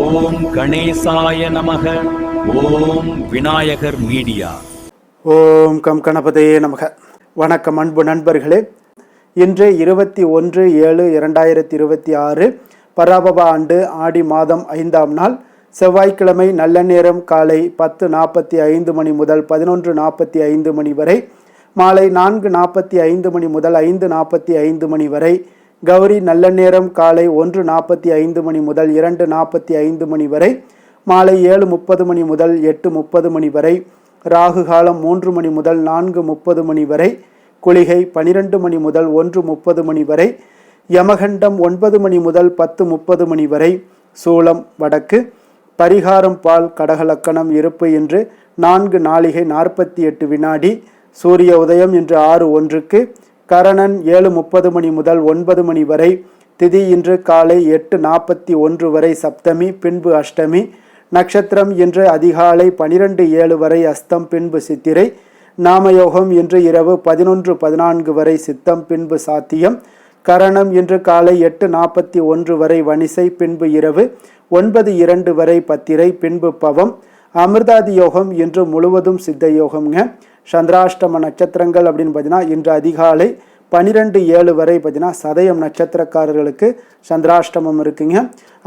ஓம் கணேசாய நமக. ஓம் விநாயகர் மீடியா. ஓம் கம் கணபதே நமக. வணக்கம் அன்பு நண்பர்களே. இன்று 21/7/2026 பராபவ ஆண்டு ஆடி மாதம் 5ஆம் நாள் செவ்வாய்க்கிழமை. நல்ல நேரம் காலை 10:45 மணி முதல் 11:45 மணி வரை, மாலை 4:45 மணி முதல் 5:45 மணி வரை. கௌரி நல்ல நேரம் காலை 1:45 மணி முதல் 2:45 மணி வரை, மாலை 7:30 மணி முதல் 8:30 மணி வரை. ராகு காலம் 3 மணி முதல் 4:30 மணி வரை. குளிகை 12 மணி முதல் 1:30 மணி வரை. யமகண்டம் 9 மணி முதல் 10:30 மணி வரை. சூலம் வடக்கு. பரிகாரம் பால். கடகலக்கணம். இருப்பு இன்று 4 நாழிகை 48 வினாடி. சூரிய உதயம் இன்று 6:01. கரணன் 7:30 மணி முதல் 9 மணி வரை. திதி இன்று காலை 8:41 வரை சப்தமி, பின்பு அஷ்டமி. நட்சத்திரம் இன்று அதிகாலை 12:07 வரை அஸ்தம், பின்பு சித்திரை. நாமயோகம் இன்று இரவு 11:14 வரை சித்தம், பின்பு சாத்தியம். கரணம் இன்று காலை 8:41 வரை வணிசை, பின்பு இரவு 9:02 வரை பத்திரை, பின்பு பவம். அமிர்தாதி யோகம் இன்று முழுவதும் சித்த யோகம்ங்க. சந்திராஷ்டம நட்சத்திரங்கள் அப்படின்னு பார்த்தீங்கன்னா இன்று அதிகாலை 12:07 வரை பார்த்தீங்கன்னா சதயம் நட்சத்திரக்காரர்களுக்கு சந்திராஷ்டமம் இருக்குங்க.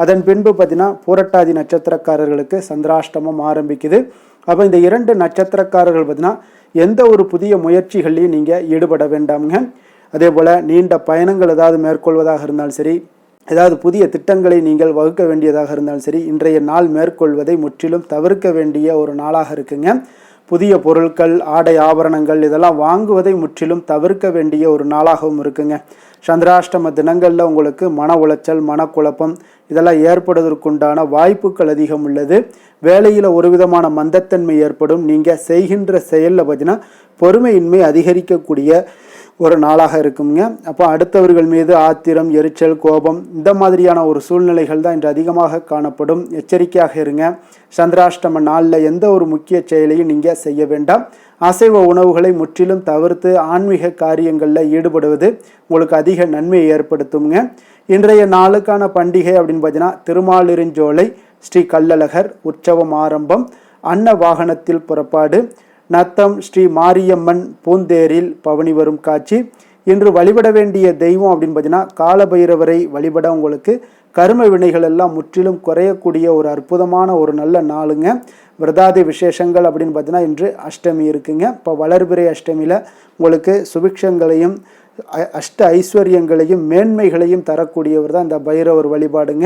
அதன் பின்பு பார்த்தீங்கன்னா பூரட்டாதி நட்சத்திரக்காரர்களுக்கு சந்திராஷ்டமம் ஆரம்பிக்குது. அப்போ இந்த 2 நட்சத்திரக்காரர்கள் பார்த்தீங்கன்னா எந்த ஒரு புதிய முயற்சிகள்லையும் நீங்கள் ஈடுபட வேண்டாமுங்க. அதே போல் நீண்ட பயணங்கள் ஏதாவது மேற்கொள்வதாக இருந்தாலும் சரி, ஏதாவது புதிய திட்டங்களை நீங்கள் வகுக்க வேண்டியதாக இருந்தாலும் சரி, இன்றைய நாள் மேற்கொள்வதை முற்றிலும் தவிர்க்க வேண்டிய ஒரு நாளாக இருக்குங்க. புதிய பொருட்கள், ஆடை ஆபரணங்கள் இதெல்லாம் வாங்குவதை முற்றிலும் தவிர்க்க வேண்டிய ஒரு நாளாகவும் இருக்குங்க. சந்திராஷ்டம தினங்களில் உங்களுக்கு மன உளைச்சல், மனக்குழப்பம் இதெல்லாம் ஏற்படுவதற்குண்டான வாய்ப்புகள் அதிகம் உள்ளது. வேலையில் ஒரு விதமான மந்தத்தன்மை ஏற்படும். நீங்கள் செய்கின்ற செயலில் பார்த்தீங்கன்னா பொறுமையின்மை அதிகரிக்கக்கூடிய ஒரு நாளாக இருக்குங்க. அப்போ அடுத்தவர்கள் மீது ஆத்திரம், எரிச்சல், கோபம் இந்த மாதிரியான ஒரு சூழ்நிலைகள் தான் இன்று அதிகமாக காணப்படும். எச்சரிக்கையாக இருங்க. சந்திராஷ்டம நாளில் எந்த ஒரு முக்கிய செயலையும் நீங்கள் செய்ய வேண்டாம். அசைவ உணவுகளை முற்றிலும் தவிர்த்து ஆன்மீக காரியங்களில் ஈடுபடுவது உங்களுக்கு அதிக நன்மையை ஏற்படுத்துங்க. இன்றைய நாளுக்கான பண்டிகை அப்படின்னு பார்த்தீங்கன்னா திருமாலிருஞ்சோலை, ஸ்ரீ கள்ளழகர் உற்சவம் ஆரம்பம், அன்ன வாகனத்தில் புறப்பாடு, நத்தம் ஸ்ரீ மாரியம்மன் பூந்தேரில் பவனி வரும் காட்சி. இன்று வழிபட வேண்டிய தெய்வம் அப்படின்னு பார்த்தீங்கன்னா காலபைரவரை வழிபட உங்களுக்கு கர்ம வினைகள் எல்லாம் முற்றிலும் குறையக்கூடிய ஒரு அற்புதமான ஒரு நல்ல நாளுங்க. விரதாதி விசேஷங்கள் அப்படின்னு பார்த்தீங்கன்னா இன்று அஷ்டமி இருக்குங்க. இப்போ வளர்பிறை அஷ்டமியில் உங்களுக்கு சுபிக்ஷங்களையும் அஷ்ட ஐஸ்வர்யங்களையும் மேன்மைகளையும் தரக்கூடியவர் தான் இந்த பைரவர் வழிபாடுங்க.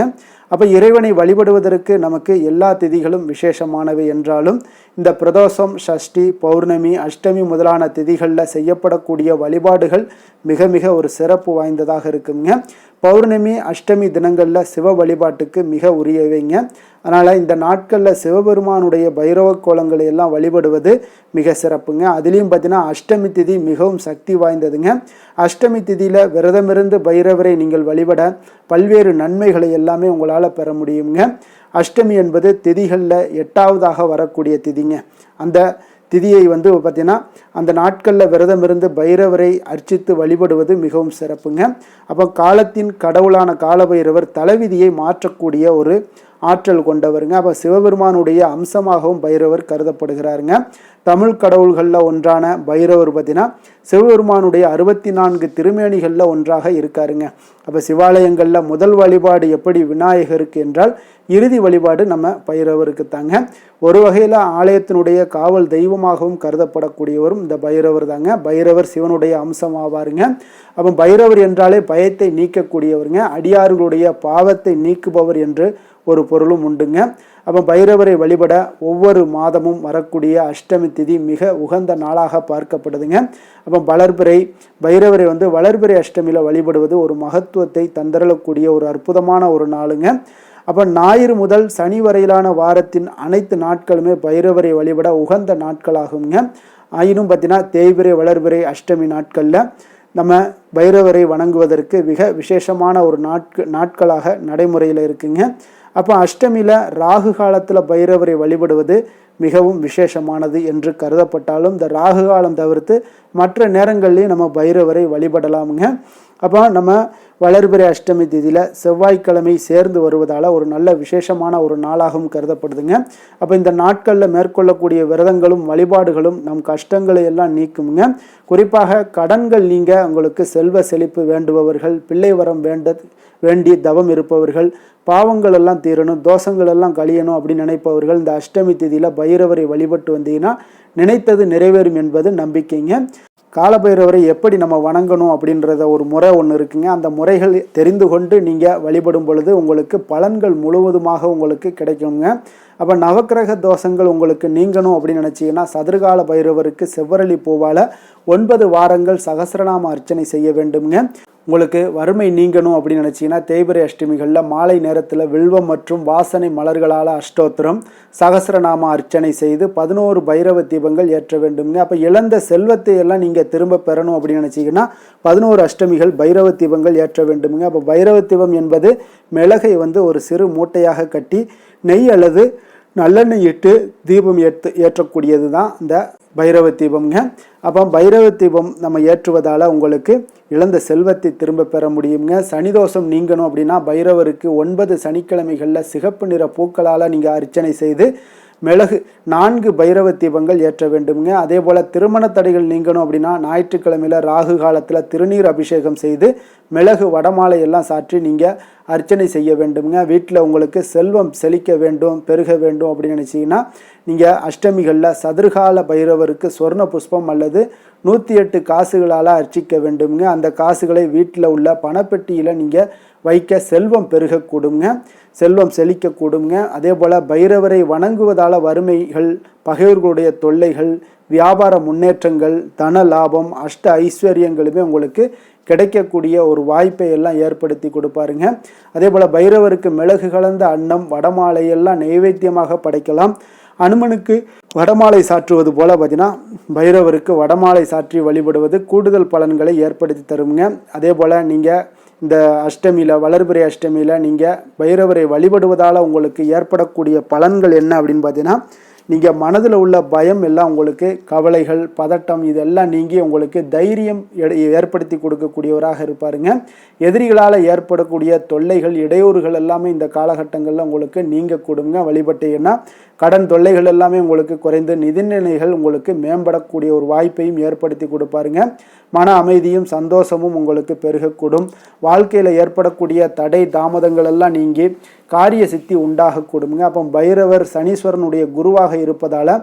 அப்போ இறைவனை வழிபடுவதற்கு நமக்கு எல்லா திதிகளும் விசேஷமானவை என்றாலும் இந்த பிரதோஷம், சஷ்டி, பௌர்ணமி, அஷ்டமி முதலான திதிகளில் செய்யப்படக்கூடிய வழிபாடுகள் மிக மிக ஒரு சிறப்பு வாய்ந்ததாக இருக்குங்க. பௌர்ணமி, அஷ்டமி தினங்களில் சிவ வழிபாட்டுக்கு மிக உரியவைங்க. அதனால் இந்த நாட்களில் சிவபெருமானுடைய பைரவ கோலங்களை எல்லாம் வழிபடுவது மிக சிறப்புங்க. அதுலேயும் பார்த்தீங்கன்னா அஷ்டமி திதி மிகவும் சக்தி வாய்ந்ததுங்க. அஷ்டமி திதியில் விரதமிருந்து பைரவரை நீங்கள் வழிபட பல்வேறு நன்மைகளை எல்லாமே உங்களால் பெற முடியுங்க. அஷ்டமி என்பது திதிகளில் 8ஆவதாக வரக்கூடிய திதிங்க. அந்த திதியை பார்த்தீங்கன்னா அந்த நாட்களில் விரதமிருந்து பைரவரை அர்ச்சித்து வழிபடுவது மிகவும் சிறப்புங்க. அப்போ காலத்தின் கடவுளான காலபைரவர் தலைவிதியை மாற்றக்கூடிய ஒரு ஆற்றல் கொண்டவருங்க. அப்போ சிவபெருமானுடைய அம்சமாகவும் பைரவர் கருதப்படுகிறாருங்க. தமிழ் கடவுள்களில் ஒன்றான பைரவர் பார்த்தீங்கன்னா சிவபெருமானுடைய 64 திருமேனிகளில் ஒன்றாக இருக்காருங்க. அப்போ சிவாலயங்களில் முதல் வழிபாடு எப்படி விநாயகருக்கு என்றால் இறுதி வழிபாடு நம்ம பைரவருக்கு தாங்க. ஒரு வகையில் ஆலயத்தினுடைய காவல் தெய்வமாகவும் கருதப்படக்கூடியவரும் இந்த பைரவர் தாங்க. பைரவர் சிவனுடைய அம்சம் ஆவாருங்க. அப்போ பைரவர் என்றாலே பயத்தை நீக்கக்கூடியவருங்க. அடியார்களுடைய பாவத்தை நீக்குபவர் என்று ஒரு பொருளும் உண்டுங்க. அப்போ பைரவரை வழிபட ஒவ்வொரு மாதமும் வரக்கூடிய அஷ்டமி திதி மிக உகந்த நாளாக பார்க்கப்படுதுங்க. அப்போ வளர்பிறை பைரவரை வளர்பிறை அஷ்டமியில் வழிபடுவது ஒரு மகத்துவத்தை தந்தரக்கூடிய ஒரு அற்புதமான ஒரு நாளுங்க. அப்போ ஞாயிறு முதல் சனி வரையிலான வாரத்தின் அனைத்து நாட்களுமே பைரவரை வழிபட உகந்த நாட்களாகுங்க. ஆயினும் பார்த்தீங்கன்னா தேய்பிறை, வளர்பிறை, அஷ்டமி நாட்களில் நம்ம பைரவரை வணங்குவதற்கு மிக விசேஷமான ஒரு நாட்களாக நடைமுறையில் இருக்குங்க. அப்போ அஷ்டமியில் ராகு காலத்தில் பைரவரை வழிபடுவது மிகவும் விசேஷமானது என்று கருதப்பட்டாலும் இந்த ராகு காலம் தவிர்த்து மற்ற நேரங்கள்லையும் நம்ம பைரவரை வழிபடலாமுங்க. அப்போ நம்ம வளர்பிறை அஷ்டமி திதியில் செவ்வாய்க்கிழமை சேர்ந்து வருவதால் ஒரு நல்ல விசேஷமான ஒரு நாளாகவும் கருதப்படுதுங்க. அப்போ இந்த நாட்களில் மேற்கொள்ளக்கூடிய விரதங்களும் வழிபாடுகளும் நம் கஷ்டங்களை எல்லாம் நீக்குமுங்க. குறிப்பாக கடன்கள் நீங்க உங்களுக்கு செல்வ செழிப்பு வேண்டுபவர்கள், பிள்ளை வரம் வேண்டி தவம் இருப்பவர்கள், பாவங்கள் எல்லாம் தீரணும், தோஷங்கள் எல்லாம் கழியணும் அப்படின்னு நினைப்பவர்கள் இந்த அஷ்டமி திதியில் பைரவரை வழிபட்டு வந்தீங்கன்னா நினைத்தது நிறைவேறும் என்பது நம்பிக்கைங்க. காலபைரவரை எப்படி நம்ம வணங்கணும் அப்படின்றத ஒரு முறை ஒன்று இருக்குங்க. அந்த முறைகள் தெரிந்து கொண்டு நீங்கள் வழிபடும் பொழுது உங்களுக்கு பலன்கள் முழுவதுமாக உங்களுக்கு கிடைக்குங்க. அப்போ நவக்கிரக தோஷங்கள் உங்களுக்கு நீங்கணும் அப்படின்னு நினச்சிங்கன்னா சதுர்கால பைரவருக்கு செவ்வரளி பூவால் 9 வாரங்கள் சகஸ்ரநாம அர்ச்சனை செய்ய வேண்டுங்க. உங்களுக்கு வறுமை நீங்கணும் அப்படின்னு நினச்சிங்கன்னா தேய்பிறை அஷ்டமிகளில் மாலை நேரத்தில் வில்வம் மற்றும் வாசனை மலர்களால் அஷ்டோத்திரம் சகஸ்ரநாம அர்ச்சனை செய்து 11 பைரவ தீபங்கள் ஏற்ற வேண்டுங்க. அப்போ இழந்த செல்வத்தை எல்லாம் நீங்கள் திரும்ப பெறணும் அப்படின்னு நினச்சிங்கன்னா 11 அஷ்டமிகள் பைரவ தீபங்கள் ஏற்ற வேண்டுங்க. அப்போ பைரவ தீபம் என்பது மிளகை ஒரு சிறு மூட்டையாக கட்டி நெய் அல்லது நல்லெண்ணெய் இட்டு தீபம் ஏற்றக்கூடியது தான் இந்த பைரவ தீபம்ங்க. அப்போ பைரவ தீபம் நம்ம ஏற்றுவதால் உங்களுக்கு இழந்த செல்வத்தை திரும்ப பெற முடியுங்க. சனிதோஷம் நீங்கணும் அப்படின்னா பைரவருக்கு 9 சனிக்கிழமைகளில் சிகப்பு நிற பூக்களால் நீங்கள் அர்ச்சனை செய்து மிளகு 4 பைரவ தீபங்கள் ஏற்ற வேண்டுங்க. அதே போல் திருமண தடைகள் நீங்கணும் அப்படின்னா ஞாயிற்றுக்கிழமையில் ராகு காலத்தில் திருநீர் அபிஷேகம் செய்து மிளகு வடமாலை எல்லாம் சாற்றி நீங்கள் அர்ச்சனை செய்ய வேண்டுங்க. வீட்டில் உங்களுக்கு செல்வம் செழிக்க வேண்டும், பெருக வேண்டும் அப்படின்னு நினச்சிங்கன்னா நீங்கள் அஷ்டமிகளில் சதுர்கால பைரவருக்கு சொர்ண புஷ்பம் அல்லது 108 காசுகளால் அர்ச்சிக்க வேண்டுங்க. அந்த காசுகளை வீட்டில் உள்ள பணப்பெட்டியில் நீங்கள் வைக்க செல்வம் பெருகக்கூடுங்க, செல்வம் செழிக்கக்கூடுங்க. அதே போல் பைரவரை வணங்குவதால் வறுமைகள், பகைவர்களுடைய தொல்லைகள், வியாபார முன்னேற்றங்கள், தன லாபம், அஷ்ட ஐஸ்வர்யங்களுமே உங்களுக்கு கிடைக்கக்கூடிய ஒரு வாய்ப்பை எல்லாம் ஏற்படுத்தி கொடுப்பாருங்க. அதே போல் பைரவருக்கு மிளகு கலந்த அன்னம் வடமாலை எல்லாம் நைவேத்தியமாக படைக்கலாம். அனுமனுக்கு வடமாலை சாற்றுவது போல் பார்த்தீங்கன்னா பைரவருக்கு வடமாலை சாற்றி வழிபடுவது கூடுதல் பலன்களை ஏற்படுத்தி தருங்க. அதே போல் நீங்கள் இந்த அஷ்டமியில் வளர்பிறை அஷ்டமியில் நீங்கள் பைரவரை வழிபடுவதால் உங்களுக்கு ஏற்படக்கூடிய பலன்கள் என்ன அப்படின்னு பார்த்தீங்கன்னா நீங்கள் மனதில் உள்ள பயம் எல்லாம் உங்களுக்கு கவலைகள், பதட்டம் இதெல்லாம் நீங்கி உங்களுக்கு தைரியம் ஏற்படுத்தி கொடுக்கக்கூடியவராக இருப்பாருங்க. எதிரிகளால் ஏற்படக்கூடிய தொல்லைகள், இடையூறுகள் எல்லாமே இந்த காலகட்டங்களில் உங்களுக்கு நீங்க கொடுங்க வழிபட்டீங்கன்னா. கடன் தொல்லைகள் எல்லாமே உங்களுக்கு குறைந்து நிதிநிலைகள் உங்களுக்கு மேம்படக்கூடிய ஒரு வாய்ப்பையும் ஏற்படுத்தி கொடுப்பாருங்க. மன அமைதியும் சந்தோஷமும் உங்களுக்கு பெருகக்கூடும். வாழ்க்கையில் ஏற்படக்கூடிய தடை தாமதங்கள் எல்லாம் நீங்கி காரிய சித்தி உண்டாகக்கூடுங்க. அப்போ பைரவர் சனீஸ்வரனுடைய குருவாக இருப்பதால்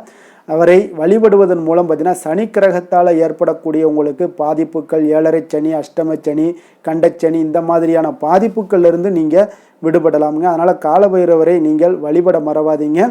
அவரை வழிபடுவதன் மூலம் பார்த்தீங்கன்னா சனி கிரகத்தால் ஏற்படக்கூடிய உங்களுக்கு பாதிப்புகள், 7.5 சனி, அஷ்டம சனி, கண்டச்சனி இந்த மாதிரியான பாதிப்புகள்லேருந்து நீங்கள் விடுபடலாமுங்க. அதனால் காலபைரவரை நீங்கள் வழிபட மறவாதீங்க.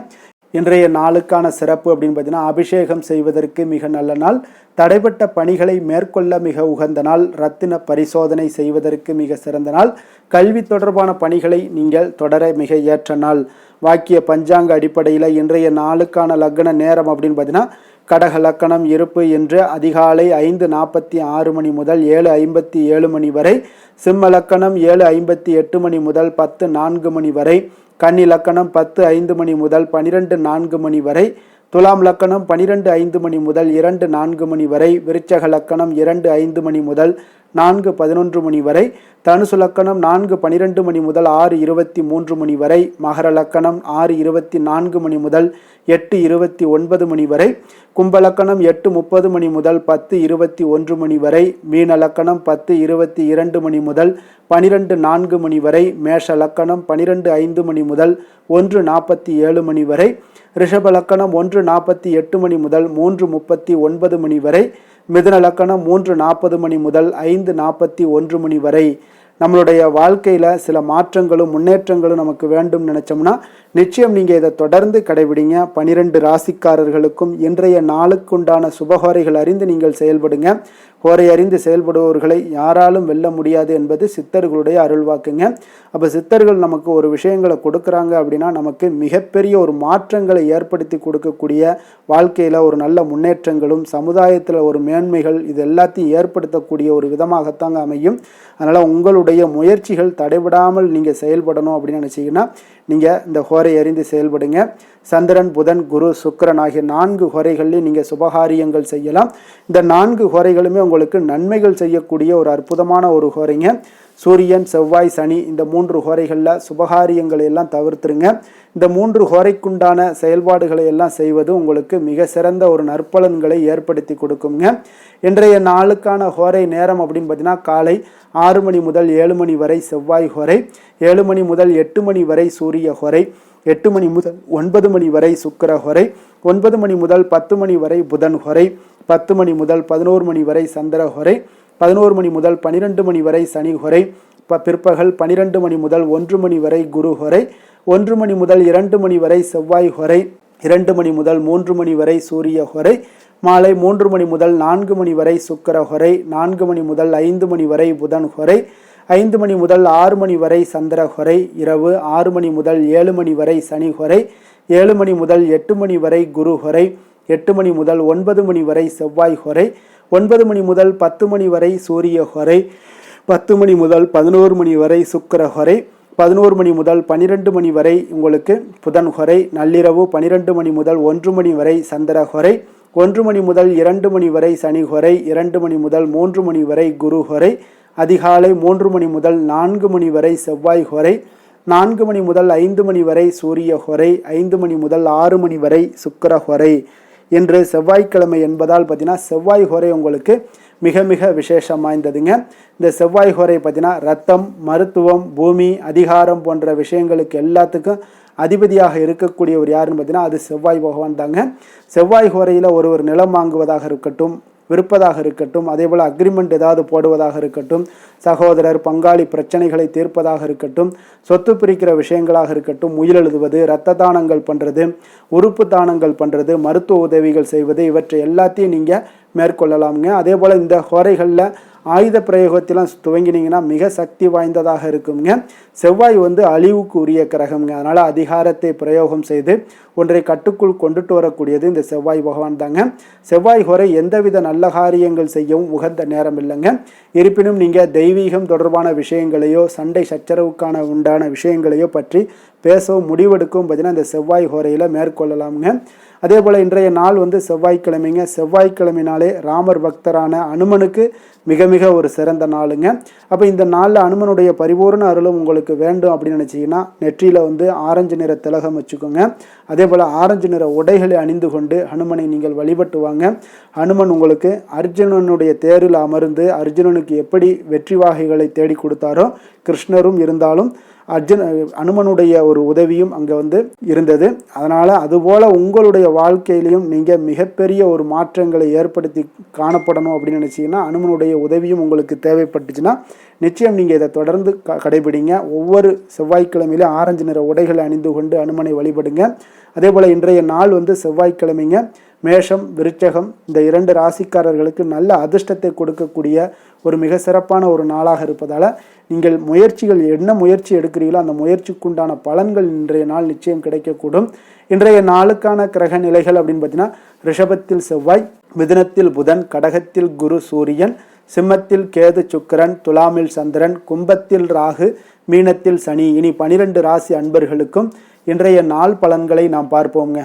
இன்றைய நாளுக்கான சிறப்பு அப்படின்னு பார்த்தீங்கன்னா அபிஷேகம் செய்வதற்கு மிக நல்ல நாள், தடைப்பட்ட பணிகளை மேற்கொள்ள மிக உகந்த நாள், ரத்தின பரிசோதனை செய்வதற்கு மிக சிறந்த நாள், கல்வி தொடர்பான பணிகளை நீங்கள் தொடர மிக ஏற்ற நாள். வாக்கிய பஞ்சாங்க அடிப்படையில் இன்றைய நாளுக்கான லக்ன நேரம் அப்படின்னு பார்த்தீங்கன்னா கடக லக்கணம் இருப்பு என்று அதிகாலை 5:46 மணி முதல் 7:57 மணி வரை, சிம்ம லக்கணம் 7:58 மணி முதல் 10:04 மணி வரை, கன்னி லக்கணம் 10:05 மணி முதல் 12:04 மணி வரை, துலாம் லக்கணம் 12:05 மணி முதல் 2:04 மணி வரை, விருச்சக லக்கணம் 2:05 மணி முதல் 4:11 மணி வரை, தனுசு லக்கணம் 4:12 மணி முதல் 6:23 மணி வரை, மகர லக்கணம் 6:24 மணி முதல் 8:29 மணி வரை, கும்பலக்கணம் 8:30 மணி முதல் 10:21 மணி வரை, மீன லக்கணம் 10:22 மணி முதல் 12:04 மணி வரை, மேஷ லக்கணம் 12:05 மணி முதல் 1:47 மணி வரை, ரிஷப லக்கணம் 1:48 மணி முதல் 3:39 மணி வரை, மிதுன லக்கணம் 3:40 மணி முதல் 5:41 மணி வரை. நம்மளுடைய வாழ்க்கையில் சில மாற்றங்களும் முன்னேற்றங்களும் நமக்கு வேண்டும் நினச்சோம்னா நிச்சயம் நீங்கள் இதை தொடர்ந்து கடைபிடிங்க. 12 ராசிக்காரர்களுக்கும் இன்றைய நாளுக்குண்டான சுபஹோரைகள் அறிந்து நீங்கள் செயல்படுங்க. ஹோரை அறிந்து செயல்படுபவர்களை யாராலும் வெல்ல முடியாது என்பது சித்தர்களுடைய அருள்வாக்குங்க. அப்போ சித்தர்கள் நமக்கு ஒரு விஷயங்களை கொடுக்குறாங்க அப்படின்னா நமக்கு மிகப்பெரிய ஒரு மாற்றங்களை ஏற்படுத்தி கொடுக்கக்கூடிய, வாழ்க்கையில் ஒரு நல்ல முன்னேற்றங்களும் சமுதாயத்தில் ஒரு மேன்மைகள் இது எல்லாத்தையும் ஏற்படுத்தக்கூடிய ஒரு விதமாகத்தாங்க அமையும். அதனால் உங்களுடைய முயற்சிகள் தடைபடாமல் நீங்கள் செயல்படணும் அப்படின்னு நினச்சிங்கன்னா நீங்கள் இந்த ஹோரை அறிந்து செயல்படுங்க. சந்திரன், புதன், குரு, சுக்கிரன் ஆகிய 4 ஹோரைகளில் நீங்கள் சுபகாரியங்கள் செய்யலாம். இந்த 4 ஹோரைகளுமே உங்களுக்கு நன்மைகள் செய்யக்கூடிய ஒரு அற்புதமான ஒரு ஹோரைங்க. சூரியன், செவ்வாய், சனி இந்த 3 ஹோரைகளில் சுபகாரியங்களை எல்லாம் தவிர்த்துருங்க. இந்த 3 ஹோரைக்குண்டான செயல்பாடுகளை எல்லாம் செய்வது உங்களுக்கு மிக சிறந்த ஒரு நற்பலன்களை ஏற்படுத்தி கொடுக்குங்க. இன்றைய நாளுக்கான ஹோரை நேரம் அப்படின்னு பார்த்தீங்கன்னா காலை 6 மணி முதல் 7 மணி வரை செவ்வாய் ஹோரை, 7 மணி முதல் 8 மணி வரை சூரிய ஹோரை, 8 மணி முதல் 9 மணி வரை சுக்கிர ஹோரை, 9 மணி முதல் 10 மணி வரை புதன் ஹோரை, 10 மணி முதல் 11 மணி வரை சந்திர ஹோரை, 11 மணி முதல் 12 மணி வரை சனி ஹோரை, பிற்பகல் 12 மணி முதல் 1 மணி வரை குரு ஹோரை, 1 மணி முதல் 2 மணி வரை செவ்வாய் ஹோரை, 2 மணி முதல் 3 மணி வரை சூரிய ஹோரை, மாலை 3 மணி முதல் 4 மணி வரை சுக்கிர ஹோரை, 4 மணி முதல் 5 மணி வரை புதன் ஹோரை, 5 மணி முதல் 6 மணி வரை சந்திர ஹோரை, இரவு 6 மணி முதல் 7 மணி வரை சனி ஹோரை, 7 மணி முதல் 8 மணி வரை குரு ஹோரை, 8 மணி முதல் 9 மணி வரை செவ்வாய் ஹோரை, 9 மணி முதல் 10 மணி வரை சூரிய ஹோரை, 10 மணி முதல் 11 மணி வரை சுக்கிர ஹோரை, 11 மணி முதல் 12 மணி வரை உங்களுக்கு புதன் ஹோரை, நள்ளிரவு 12 மணி முதல் 1 மணி வரை சந்திர ஹோரை, 1 மணி முதல் 2 மணி வரை சனி ஹோரை, 2 மணி முதல் 3 மணி வரை குரு ஹோரை, அதிகாலை 3 மணி முதல் 4 மணி வரை செவ்வாய் ஹோரை, 4 மணி முதல் 5 மணி வரை சூரிய ஹோரை, 5 மணி முதல் 6 மணி வரை சுக்கிர ஹோரை. இன்று செவ்வாய்க்கிழமை என்பதால் பார்த்தீங்கன்னா செவ்வாய் ஹோரை உங்களுக்கு மிக மிக விசேஷம் வாய்ந்ததுங்க. இந்த செவ்வாய் ஹோரை பார்த்தீங்கன்னா ரத்தம், மருத்துவம், பூமி, அதிகாரம் போன்ற விஷயங்களுக்கு எல்லாத்துக்கும் அதிபதியாக இருக்கக்கூடியவர் யாருன்னு பார்த்தீங்கன்னா அது செவ்வாய் பகவான் தாங்க. செவ்வாய் ஹோரையில் ஒருவர் நிலம் வாங்குவதாக இருக்கட்டும், விற்பதாக இருக்கட்டும், அதே போல் அக்ரிமெண்ட் ஏதாவது போடுவதாக இருக்கட்டும், சகோதரர் பங்காளி பிரச்சனைகளை தீர்ப்பதாக இருக்கட்டும், சொத்து பிரிக்கிற விஷயங்களாக இருக்கட்டும், உயில் எழுதுவது, இரத்த தானங்கள் பண்ணுறது, உறுப்பு தானங்கள் பண்ணுறது, மருத்துவ உதவிகள் செய்வது, இவற்றை எல்லாத்தையும் நீங்கள் மேற்கொள்ளலாமுங்க. அதே போல் இந்த ஹோரைகளில் ஆயுத பிரயோகத்திலாம் துவங்கினீங்கன்னா மிக சக்தி வாய்ந்ததாக இருக்குங்க. செவ்வாய் அழிவுக்கு உரிய கிரகம்ங்க. அதனால் அதிகாரத்தை பிரயோகம் செய்து ஒன்றை கட்டுக்குள் கொண்டுட்டு வரக்கூடியது இந்த செவ்வாய் பகவான் தாங்க. செவ்வாய் ஹோரை எந்தவித நல்ல காரியங்கள் செய்யவும் உகந்த நேரம் இல்லைங்க. இருப்பினும் நீங்கள் தெய்வீகம் தொடர்பான விஷயங்களையோ சண்டை சச்சரவுக்கான உண்டான விஷயங்களையோ பற்றி பேசவும் முடிவெடுக்கவும் பார்த்தீங்கன்னா இந்த செவ்வாய் ஹோரையில் மேற்கொள்ளலாமுங்க. அதே போல் இன்றைய நாள் செவ்வாய்க்கிழமைங்க. செவ்வாய்க்கிழமைனாலே ராமர் பக்தரான அனுமனுக்கு மிக மிக ஒரு சிறந்த நாளுங்க. அப்போ இந்த நாளில் அனுமனுடைய பரிபூர்ண அருளும் உங்களுக்கு வேண்டும் அப்படின்னு நினச்சிங்கன்னா நெற்றியில் ஆரஞ்சு நிற திலகம் வச்சுக்கோங்க. அதே போல் ஆரஞ்சு நிற உடைகளை அணிந்து கொண்டு ஹனுமனை நீங்கள் வழிபட்டு வாங்க. ஹனுமன் உங்களுக்கு அர்ஜுனனுடைய தேரில் அமர்ந்து அர்ஜுனனுக்கு எப்படி வெற்றி வாகைகளை தேடி கொடுத்தாரோ கிருஷ்ணரும் இருந்தாலும் அனுமனுடைய ஒரு உதவியும் அங்கே இருந்தது. அதனால் அதுபோல் உங்களுடைய வாழ்க்கையிலையும் நீங்கள் மிகப்பெரிய ஒரு மாற்றங்களை ஏற்படுத்தி காணப்படணும் அப்படின்னு நினச்சிங்கன்னா அனுமனுடைய உதவியும் உங்களுக்கு தேவைப்பட்டுச்சுன்னா நிச்சயம் நீங்கள் இதை தொடர்ந்து கடைபிடிங்க. ஒவ்வொரு செவ்வாய்க்கிழமையிலும் ஆரஞ்சு நிற உடைகளை அணிந்து கொண்டு அனுமனை வழிபடுங்க. அதே போல் இன்றைய நாள் செவ்வாய்க்கிழமைங்க. மேஷம், விருச்சகம் இந்த 2 ராசிக்காரர்களுக்கு நல்ல அதிர்ஷ்டத்தை கொடுக்கக்கூடிய ஒரு மிக சிறப்பான ஒரு நாளாக இருப்பதால் நீங்கள் என்ன முயற்சி எடுக்கிறீங்களோ அந்த முயற்சிக்குண்டான பலன்கள் இன்றைய நாள் நிச்சயம் கிடைக்கக்கூடும். இன்றைய நாளுக்கான கிரக நிலைகள் அப்படின்னு பார்த்தீங்கன்னா ரிஷபத்தில் செவ்வாய், மிதுனத்தில் புதன், கடகத்தில் குரு சூரியன், சிம்மத்தில் கேது சுக்கிரன், துலாமில் சந்திரன், கும்பத்தில் ராகு, மீனத்தில் சனி. இனி 12 ராசி அன்பர்களுக்கும் இன்றைய நாள் பலன்களை நாம் பார்ப்போங்க.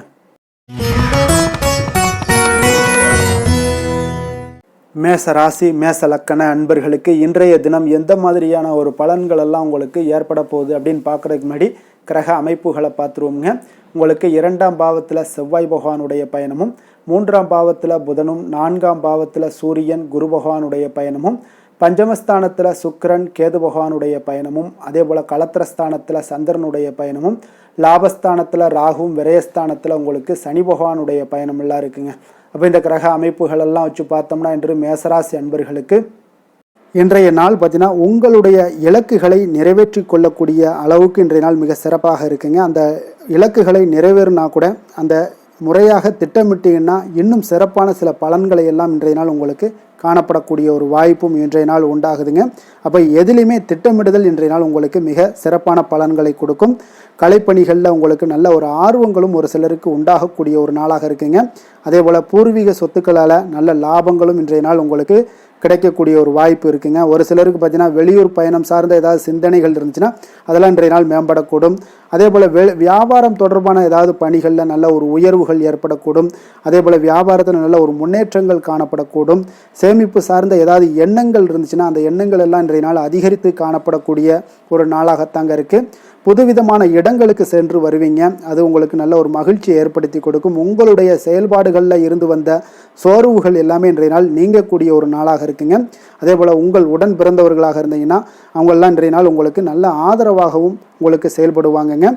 மேச ராசி மேச லக்கண அன்பர்களுக்கு இன்றைய தினம் எந்த மாதிரியான ஒரு பலன்கள் எல்லாம் உங்களுக்கு ஏற்பட போகுது அப்படின்னு பார்க்குறதுக்கு முன்னாடி கிரக அமைப்புகளை பார்த்துருவோங்க. உங்களுக்கு 2ஆம் பாவத்தில் செவ்வாய் பகவானுடைய பயணமும், 3ஆம் பாவத்தில் புதனும், 4ஆம் பாவத்தில் சூரியன் குரு பகவானுடைய பயணமும், பஞ்சமஸ்தானத்தில் சுக்கிரன் கேது பகவானுடைய பயணமும், அதே போல் களத்திரஸ்தானத்தில் சந்திரனுடைய பயணமும், லாபஸ்தானத்தில் ராகுவும், விரயஸ்தானத்தில் உங்களுக்கு சனி பகவானுடைய பயணமெல்லாம் இருக்குங்க. அப்போ இந்த கிரக அமைப்புகள் எல்லாம் வச்சு பார்த்தோம்னா இன்று மேசராசி அன்பர்களுக்கு இன்றைய நாள் பார்த்தீங்கன்னா உங்களுடைய இலக்குகளை நிறைவேற்றி கொள்ளக்கூடிய அளவுக்கு இன்றைய நாள் மிக சிறப்பாக இருக்குங்க. அந்த இலக்குகளை நிறைவேறினா கூட அந்த முறையாக திட்டமிட்டீங்கன்னா இன்னும் சிறப்பான சில பலன்களை எல்லாம் இன்றைய நாள் உங்களுக்கு காணப்படக்கூடிய ஒரு வாய்ப்பும் இன்றைய நாள் உண்டாகுதுங்க. அப்போ எதிலையுமே திட்டமிடுதல் இன்றைய நாள் உங்களுக்கு மிக சிறப்பான பலன்களை கொடுக்கும். கலைப்பணிகளில் உங்களுக்கு நல்ல ஒரு ஆர்வங்களும் ஒரு சிலருக்கு உண்டாகக்கூடிய ஒரு நாளாக இருக்குங்க. அதே போல் பூர்வீக சொத்துக்களால் நல்ல லாபங்களும் இன்றைய நாள் உங்களுக்கு கிடைக்கக்கூடிய ஒரு வாய்ப்பு இருக்குங்க. ஒரு சிலருக்கு பார்த்தீங்கன்னா வெளியூர் பயணம் சார்ந்த ஏதாவது சிந்தனைகள் இருந்துச்சுன்னா அதெல்லாம் இன்றைய நாள் மேம்படக்கூடும். அதே போல் வியாபாரம் தொடர்பான ஏதாவது பணிகளில் நல்ல ஒரு உயர்வுகள் ஏற்படக்கூடும். அதே போல் வியாபாரத்தில் நல்ல ஒரு முன்னேற்றங்கள் காணப்படக்கூடும். சேமிப்பு சார்ந்த ஏதாவது எண்ணங்கள் இருந்துச்சுன்னா அந்த எண்ணங்கள் எல்லாம் இன்றைய நாள் அதிகரித்து காணப்படக்கூடிய ஒரு நாளாகத்தாங்க இருக்குது. புதுவிதமான இடங்களுக்கு சென்று வருவீங்க. அது உங்களுக்கு நல்ல ஒரு மகிழ்ச்சியை ஏற்படுத்தி கொடுக்கும். உங்களுடைய செயல்பாடுகளில் இருந்து வந்த சோர்வுகள் எல்லாமே இன்றைய நாள் நீங்கக்கூடிய ஒரு நாளாக இருக்குங்க. அதே போல் உங்கள் உடன் பிறந்தவர்களாக இருந்தீங்கன்னா அவங்களெல்லாம் இன்றைய நாள் உங்களுக்கு நல்ல ஆதரவாகவும் உங்களுக்கு செயல்படுவாங்கங்க.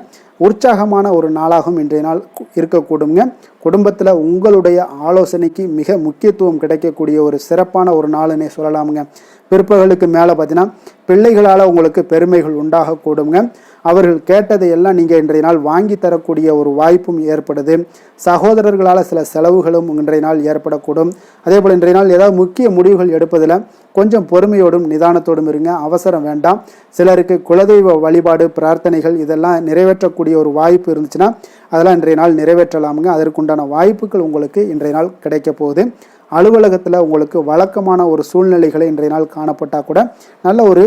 உற்சாகமான ஒரு நாளாகவும் இன்றைய நாள் இருக்கக்கூடுங்க. குடும்பத்தில் உங்களுடைய ஆலோசனைக்கு மிக முக்கியத்துவம் கிடைக்கக்கூடிய ஒரு சிறப்பான ஒரு நாளுன்னே சொல்லலாமுங்க. பிற்பகலுக்கு மேலே பார்த்தீங்கன்னா பிள்ளைகளால் உங்களுக்கு பெருமைகள் உண்டாகக்கூடுங்க. அவர்கள் கேட்டதை எல்லாம் நீங்கள் இன்றைய நாள் வாங்கி தரக்கூடிய ஒரு வாய்ப்பும் ஏற்படுது. சகோதரர்களால் சில செலவுகளும் இன்றைய நாள் ஏற்படக்கூடும். அதே போல் இன்றைய நாள் ஏதாவது முக்கிய முடிவுகள் எடுப்பதில் கொஞ்சம் பொறுமையோடும் நிதானத்தோடும் இருங்க. அவசரம் வேண்டாம். சிலருக்கு குலதெய்வ வழிபாடு பிரார்த்தனைகள் இதெல்லாம் நிறைவேற்றக்கூடிய ஒரு வாய்ப்பு இருந்துச்சுன்னா அதெல்லாம் இன்றைய நாள் நிறைவேற்றலாமுங்க. அதற்குண்டான வாய்ப்புகள் உங்களுக்கு இன்றைய நாள் கிடைக்க போகுது. அலுவலகத்தில் உங்களுக்கு வழக்கமான ஒரு சூழ்நிலைகளை இன்றைய நாள் காணப்பட்டால் கூட நல்ல ஒரு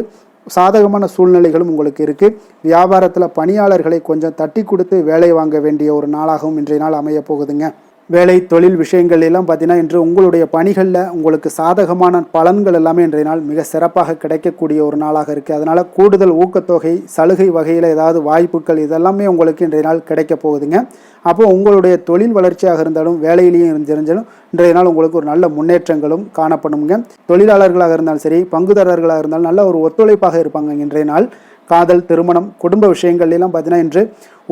சாதகமான சூழ்நிலைகளும் உங்களுக்கு இருக்குது. வியாபாரத்தில் பணியாளர்களை கொஞ்சம் தட்டி கொடுத்து வேலை வாங்க வேண்டிய ஒரு நாளாகவும் இன்றைய நாள் அமைய போகுதுங்க. வேலை தொழில் விஷயங்கள் எல்லாம் பார்த்தீங்கன்னா இன்று உங்களுடைய பணிகளில் உங்களுக்கு சாதகமான பலன்கள் எல்லாமே இன்றைய நாள் மிக சிறப்பாக கிடைக்கக்கூடிய ஒரு நாளாக இருக்குது. அதனால் கூடுதல் ஊக்கத்தொகை சலுகை வகையில் ஏதாவது வாய்ப்புகள் இதெல்லாமே உங்களுக்கு இன்றைய நாள் கிடைக்க போகுதுங்க. அப்போது உங்களுடைய தொழில் வளர்ச்சியாக இருந்தாலும் வேலையிலையும் இருந்தாலும் இன்றைய நாள் உங்களுக்கு ஒரு நல்ல முன்னேற்றங்களும் காணப்படுங்க. தொழிலாளர்களாக இருந்தாலும் சரி பங்குதாரர்களாக இருந்தாலும் நல்ல ஒரு ஒத்துழைப்பாக இருப்பாங்க இன்றைய நாள். காதல் திருமணம் குடும்ப விஷயங்கள் எல்லாம் பார்த்தீங்கன்னா இன்று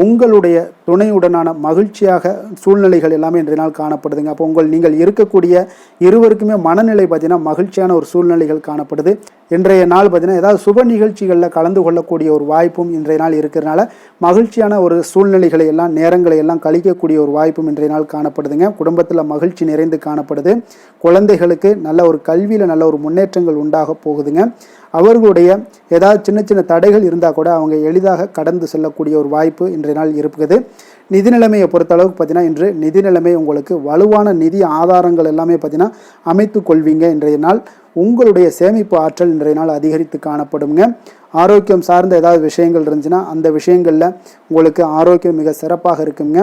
உங்களுடைய துணையுடனான மகிழ்ச்சியாக சூழ்நிலைகள் எல்லாமே இன்றைய நாள் காணப்படுதுங்க. அப்போ நீங்கள் இருக்கக்கூடிய இருவருக்குமே மனநிலை பார்த்தீங்கன்னா மகிழ்ச்சியான ஒரு சூழ்நிலைகள் காணப்படுது. இன்றைய நாள் பார்த்தீங்கன்னா ஏதாவது சுப நிகழ்ச்சிகளில் கலந்து கொள்ளக்கூடிய ஒரு வாய்ப்பும் இன்றைய நாள் இருக்கிறனால மகிழ்ச்சியான ஒரு சூழ்நிலைகளை எல்லாம் நேரங்களை எல்லாம் கழிக்கக்கூடிய ஒரு வாய்ப்பும் இன்றைய நாள் காணப்படுதுங்க. குடும்பத்தில் மகிழ்ச்சி நிறைந்து காணப்படுது. குழந்தைகளுக்கு நல்ல ஒரு கல்வியில் நல்ல ஒரு முன்னேற்றங்கள் உண்டாக போகுதுங்க. அவர்களுடைய ஏதாவது சின்ன சின்ன தடைகள் இருந்தால் கூட அவங்க எளிதாக கடந்து செல்லக்கூடிய ஒரு வாய்ப்பு இன்றைய நாள் இருக்குது. நிதி நிலைமையை பொறுத்தளவுக்கு பார்த்தீங்கன்னா இன்று நிதி நிலைமை உங்களுக்கு வலுவான நிதி ஆதாரங்கள் எல்லாமே பார்த்தீங்கன்னா அமைத்து கொள்வீங்க. இன்றைய நாள் உங்களுடைய சேமிப்பு ஆற்றல் இன்றைய நாள் அதிகரித்து காணப்படுங்க. ஆரோக்கியம் சார்ந்த ஏதாவது விஷயங்கள் இருந்துச்சுன்னா அந்த விஷயங்களில் உங்களுக்கு ஆரோக்கியம் மிக சிறப்பாக இருக்குங்க.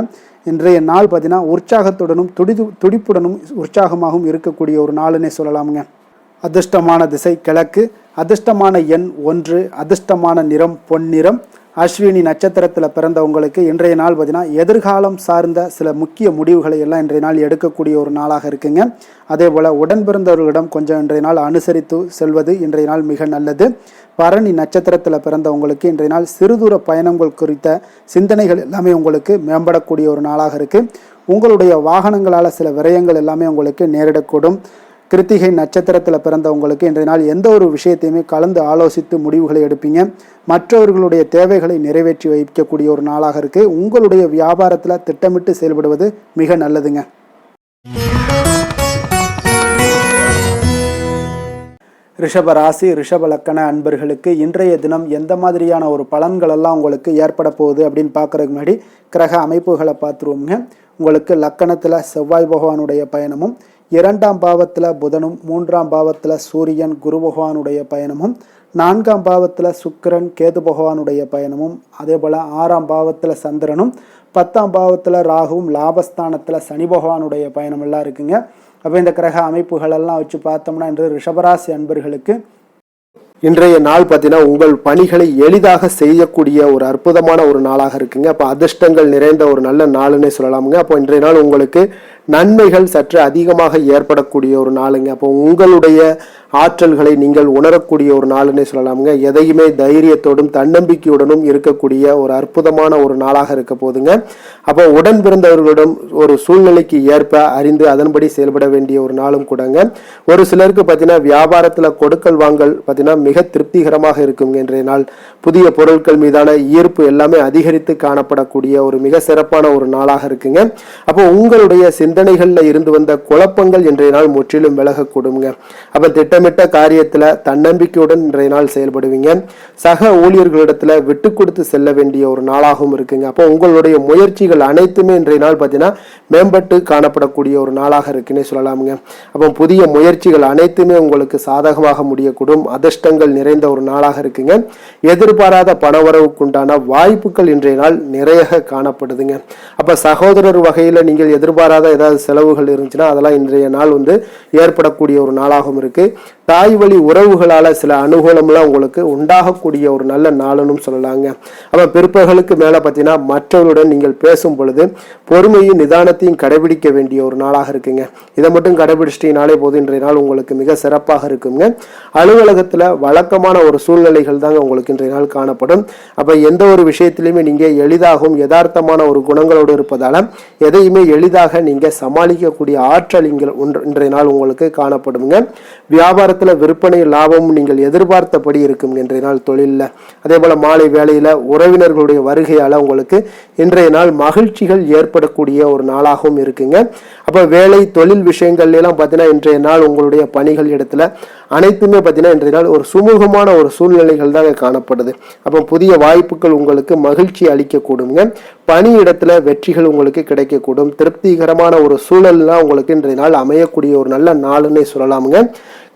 இன்றைய நாள் பார்த்தீங்கன்னா உற்சாகத்துடனும் துடிப்புடனும் உற்சாகமாகவும் இருக்கக்கூடிய ஒரு நாளுன்னே சொல்லலாமுங்க. அதிர்ஷ்டமான திசை கிழக்கு, அதிர்ஷ்டமான எண் 1, அதிர்ஷ்டமான நிறம் பொன்னிறம். அஸ்வினி நட்சத்திரத்தில் பிறந்தவங்களுக்கு இன்றைய நாள் பார்த்தீங்கன்னா எதிர்காலம் சார்ந்த சில முக்கிய முடிவுகளை எல்லாம் இன்றைய நாள் எடுக்கக்கூடிய ஒரு நாளாக இருக்குங்க. அதே போல் உடன் பிறந்தவர்களிடம் கொஞ்சம் இன்றைய நாள் அனுசரித்து செல்வது இன்றைய நாள் மிக நல்லது. பரணி நட்சத்திரத்தில் பிறந்தவங்களுக்கு இன்றைய நாள் சிறுதூர பயணங்கள் குறித்த சிந்தனைகள் எல்லாமே உங்களுக்கு மேம்படக்கூடிய ஒரு நாளாக இருக்குது. உங்களுடைய வாகனங்களால் சில விரயங்கள் எல்லாமே உங்களுக்கு நேரிடக்கூடும். கிருத்திகை நட்சத்திரத்தில் பிறந்தவங்களுக்கு இன்றைய நாள் எந்த ஒரு விஷயத்தையுமே கலந்து ஆலோசித்து முடிவுகளை எடுப்பீங்க. மற்றவர்களுடைய தேவைகளை நிறைவேற்றி வைக்கக்கூடிய ஒரு நாளாக இருக்குது. உங்களுடைய வியாபாரத்தில் திட்டமிட்டு செயல்படுவது மிக நல்லதுங்க. ரிஷப ராசி ரிஷப லக்கண அன்பர்களுக்கு இன்றைய தினம் எந்த மாதிரியான ஒரு பலன்கள் எல்லாம் உங்களுக்கு ஏற்பட போகுது அப்படின்னு பார்க்குறதுக்கு முன்னாடி கிரக அமைப்புகளை பார்த்துருவோங்க. உங்களுக்கு லக்கணத்தில் செவ்வாய் பகவானுடைய பயணமும், 2ஆம் பாவத்தில் புதனும், 3ஆம் பாவத்தில் சூரியன் குரு பகவானுடைய பயணமும், 4ஆம் பாவத்தில் சுக்கிரன் கேது பகவானுடைய பயணமும், அதே போல் 6ஆம் பாவத்தில் சந்திரனும், 10ஆம் பாவத்தில் ராகுவும், லாபஸ்தானத்தில் சனி பகவானுடைய பயணம் எல்லாம் இருக்குங்க. அப்போ இந்த கிரக அமைப்புகளெல்லாம் வச்சு பார்த்தோம்னா இன்று ரிஷபராசி அன்பர்களுக்கு இன்றைய நாள் பார்த்தீங்கன்னா உங்கள் பணிகளை எளிதாக செய்யக்கூடிய ஒரு அற்புதமான ஒரு நாளாக இருக்குங்க. அப்போ அதிர்ஷ்டங்கள் நிறைந்த ஒரு நல்ல நாளுன்னே சொல்லலாமுங்க. அப்போ இன்றைய நாள் உங்களுக்கு நன்மைகள் சற்று அதிகமாக ஏற்படக்கூடிய ஒரு நாளுங்க. அப்போ உங்களுடைய ஆற்றல்களை நீங்கள் உணரக்கூடிய ஒரு நாளுன்னே சொல்லலாமுங்க. எதையுமே தைரியத்தோடும் தன்னம்பிக்கையுடனும் இருக்கக்கூடிய ஒரு அற்புதமான ஒரு நாளாக இருக்க போதுங்க. அப்போ உடன் பிறந்தவர்களிடம் ஒரு சூழ்நிலைக்கு ஏற்ப அறிந்து அதன்படி செயல்பட வேண்டிய ஒரு நாளும் கூடங்க. ஒரு சிலருக்கு பார்த்தீங்கன்னா வியாபாரத்தில் கொடுக்கல் வாங்கல் பார்த்தீங்கன்னா மிக திருப்திகரமாக இருக்குங்க. இன்றைய நாள் புதிய பொருட்கள் மீதான ஈர்ப்பு எல்லாமே அதிகரித்து காணப்படக்கூடிய ஒரு மிக சிறப்பான ஒரு நாளாக இருக்குங்க. அப்போ உங்களுடைய சிந்தனைகள்ல இருந்து வந்த குழப்பங்கள் இன்றைய நாள் முற்றிலும் விலகக்கூடுங்க. அப்ப திட்டமிட்டு திட்டமிட்ட காரியத்துல தன்னம்பிக்கையுடன் இன்றைய நாள் செயல்படுவீங்க. சக ஊழியர்களிடத்துல விட்டு கொடுத்து செல்ல வேண்டிய ஒரு நாளாகவும் இருக்குங்க. அப்போ உங்களுடைய முயற்சிகள் அனைத்துமே இன்றைய நாள் பார்த்தீங்கன்னா மேம்பட்டு காணப்படக்கூடிய ஒரு நாளாக இருக்குன்னே சொல்லலாமுங்க. அப்போ புதிய முயற்சிகள் அனைத்துமே உங்களுக்கு சாதகமாக முடியக்கூடும். அதிர்ஷ்டங்கள் நிறைந்த ஒரு நாளாக இருக்குங்க. எதிர்பாராத பணவரவுக்குண்டான வாய்ப்புகள் இன்றைய நாள் நிறைய காணப்படுதுங்க. அப்ப சகோதரர் வகையில நீங்கள் எதிர்பாராத ஏதாவது செலவுகள் இருந்துச்சுன்னா அதெல்லாம் இன்றைய நாள் ஏற்படக்கூடிய ஒரு நாளாகவும் இருக்கு. தாய் வழி உறவுகளால சில அனுகூலம்லாம் உங்களுக்கு உண்டாகக்கூடிய ஒரு நல்ல நாளுன்னு சொல்லலாங்க. அப்ப பிற்பகலுக்கு மேல பார்த்தீங்கன்னா மற்றவருடன் நீங்கள் பேசும் பொழுது பொறுமையும் நிதானத்தையும் கடைபிடிக்க வேண்டிய ஒரு நாளாக இருக்குங்க. இதை மட்டும் கடைபிடிச்சிட்டீங்கனாலே போது இன்றைய நாள் உங்களுக்கு மிக சிறப்பாக இருக்குங்க. அலுவலகத்துல வழக்கமான ஒரு சூழ்நிலைகள் தாங்க உங்களுக்கு இன்றைய நாள் காணப்படும். அப்ப எந்த ஒரு விஷயத்திலுமே நீங்க எளிதாகவும் யதார்த்தமான ஒரு குணங்களோடு இருப்பதால எதையுமே எளிதாக நீங்க சமாளிக்கக்கூடிய ஆற்றல் இன்றைய நாள் உங்களுக்கு காணப்படுங்க. வியாபாரத்துல விற்பனை லாபம் நீங்கள் எதிர்பார்த்தபடி இருக்கும் இன்றைய நாள் தொழிலில். அதே போல மாலை வேளையில உறவினர்களுடைய வருகையால உங்களுக்கு இன்றைய நாள் மகிழ்ச்சிகள் ஏற்படக்கூடிய ஒரு நாளாகவும் இருக்குங்க. அப்ப வேலை தொழில் விஷயங்கள்ல எல்லாம் பார்த்தீங்கன்னா இன்றைய நாள் உங்களுடைய பணிகள் இடத்துல அனைத்துமே பார்த்தீங்கன்னா இன்றைய நாள் ஒரு சுமூகமான ஒரு சூழ்நிலைகள் தான் காணப்படுது. அப்போ புதிய வாய்ப்புகள் உங்களுக்கு மகிழ்ச்சி அளிக்கக்கூடுங்க. பணி இடத்துல வெற்றிகள் உங்களுக்கு கிடைக்கக்கூடும். திருப்திகரமான ஒரு சூழல்லாம் உங்களுக்கு இன்றைய நாள் அமையக்கூடிய ஒரு நல்ல நாளுன்னே சொல்லலாமுங்க.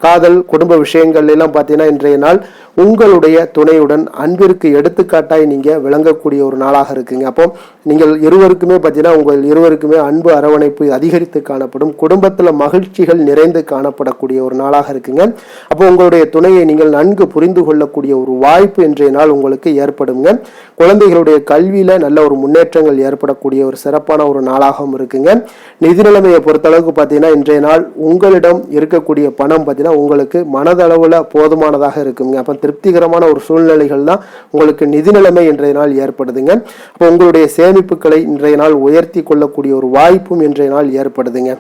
காதல் குடும்ப விஷயங்கள் எல்லாம் பார்த்தீங்கன்னா இன்றைய நாள் உங்களுடைய துணையுடன் அன்பிற்கு எடுத்துக்காட்டாய் நீங்க விளங்கக்கூடிய ஒரு நாளாக இருக்குங்க. அப்போ நீங்கள் இருவருக்குமே பார்த்தீங்கன்னா உங்கள் இருவருக்குமே அன்பு அரவணைப்பு அதிகரித்து காணப்படும். குடும்பத்துல மகிழ்ச்சிகள் நிறைந்து காணப்படக்கூடிய ஒரு நாளாக இருக்குங்க. அப்போ உங்களுடைய துணையை நீங்கள் நன்கு புரிந்து கொள்ளக்கூடிய ஒரு வாய்ப்பு இன்றைய நாள் உங்களுக்கு ஏற்படுங்க. குழந்தைகளுடைய கல்வியில நல்ல ஒரு முன்னேற்றங்கள் ஏற்படக்கூடிய ஒரு சிறப்பான ஒரு நாளாகவும் இருக்குங்க. நிதி நிலைமையை பொறுத்தளவுக்கு பார்த்தீங்கன்னா இன்றைய நாள் உங்களிடம் இருக்கக்கூடிய பணம் பார்த்தீங்கன்னா உங்களுக்கு மனதளவுல போதுமானதாக இருக்குங்க. அப்ப திருப்திகரமான ஒரு சூழ்நிலைகள் தான் உங்களுக்கு நிதி நிலைமை இன்றைய நாள் ஏற்படுதுங்க. அப்போ உங்களுடைய சேமிப்புகளை இன்றைய நாள் உயர்த்தி கொள்ளக்கூடிய ஒரு வாய்ப்பும் இன்றைய நாள் ஏற்படுதுங்க.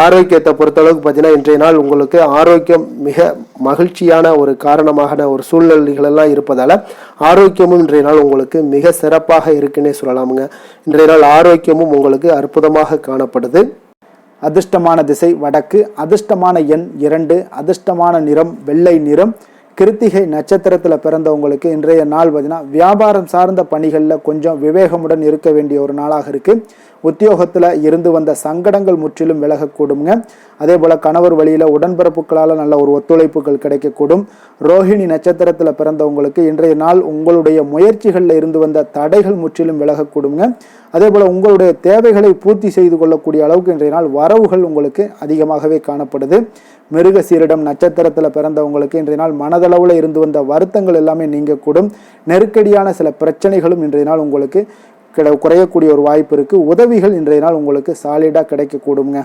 ஆரோக்கியத்தை பொறுத்தளவுக்கு பார்த்தீங்கன்னா இன்றைய நாள் உங்களுக்கு ஆரோக்கியம் மிக மகிழ்ச்சியான ஒரு காரணமான ஒரு சூழ்நிலைகள் எல்லாம் இருப்பதால ஆரோக்கியமும் இன்றைய நாள் உங்களுக்கு மிக சிறப்பாக இருக்குன்னே சொல்லலாமுங்க. இன்றைய நாள் ஆரோக்கியமும் உங்களுக்கு அற்புதமாக காணப்படுது. அதிர்ஷ்டமான திசை வடக்கு, அதிர்ஷ்டமான எண் 2, அதிர்ஷ்டமான நிறம் வெள்ளை நிறம். கிருத்திகை நட்சத்திரத்தில் பிறந்தவங்களுக்கு இன்றைய நாள் பார்த்தீங்கன்னா வியாபாரம் சார்ந்த பணிகளில் கொஞ்சம் விவேகமுடன் இருக்க வேண்டிய ஒரு நாளாக இருக்குது. உத்தியோகத்தில் இருந்து வந்த சங்கடங்கள் முற்றிலும் விலகக்கூடுங்க. அதே போல் கணவர் வழியில் உடன்பிறப்புகளால் நல்ல ஒரு ஒத்துழைப்புகள் கிடைக்கக்கூடும். ரோஹிணி நட்சத்திரத்தில் பிறந்தவங்களுக்கு இன்றைய நாள் உங்களுடைய முயற்சிகளில் இருந்து வந்த தடைகள் முற்றிலும் விலகக்கூடுங்க. அதே போல் உங்களுடைய தேவைகளை பூர்த்தி செய்து கொள்ளக்கூடிய அளவுக்கு இன்றைய நாள் வரவுகள் உங்களுக்கு அதிகமாகவே காணப்படுது. மிருக சீரிடம் நட்சத்திரத்தில் பிறந்தவங்களுக்கு இன்றைய நாள் மனதளவில் இருந்து வந்த வருத்தங்கள் எல்லாமே நீங்கக்கூடும். நெருக்கடியான சில பிரச்சனைகளும் இன்றைய நாள் உங்களுக்கு குறையக்கூடிய ஒரு வாய்ப்பு இருக்கு. உதவிகள் இன்றைய நாள் உங்களுக்கு சாலிடா கிடைக்கக்கூடுங்க.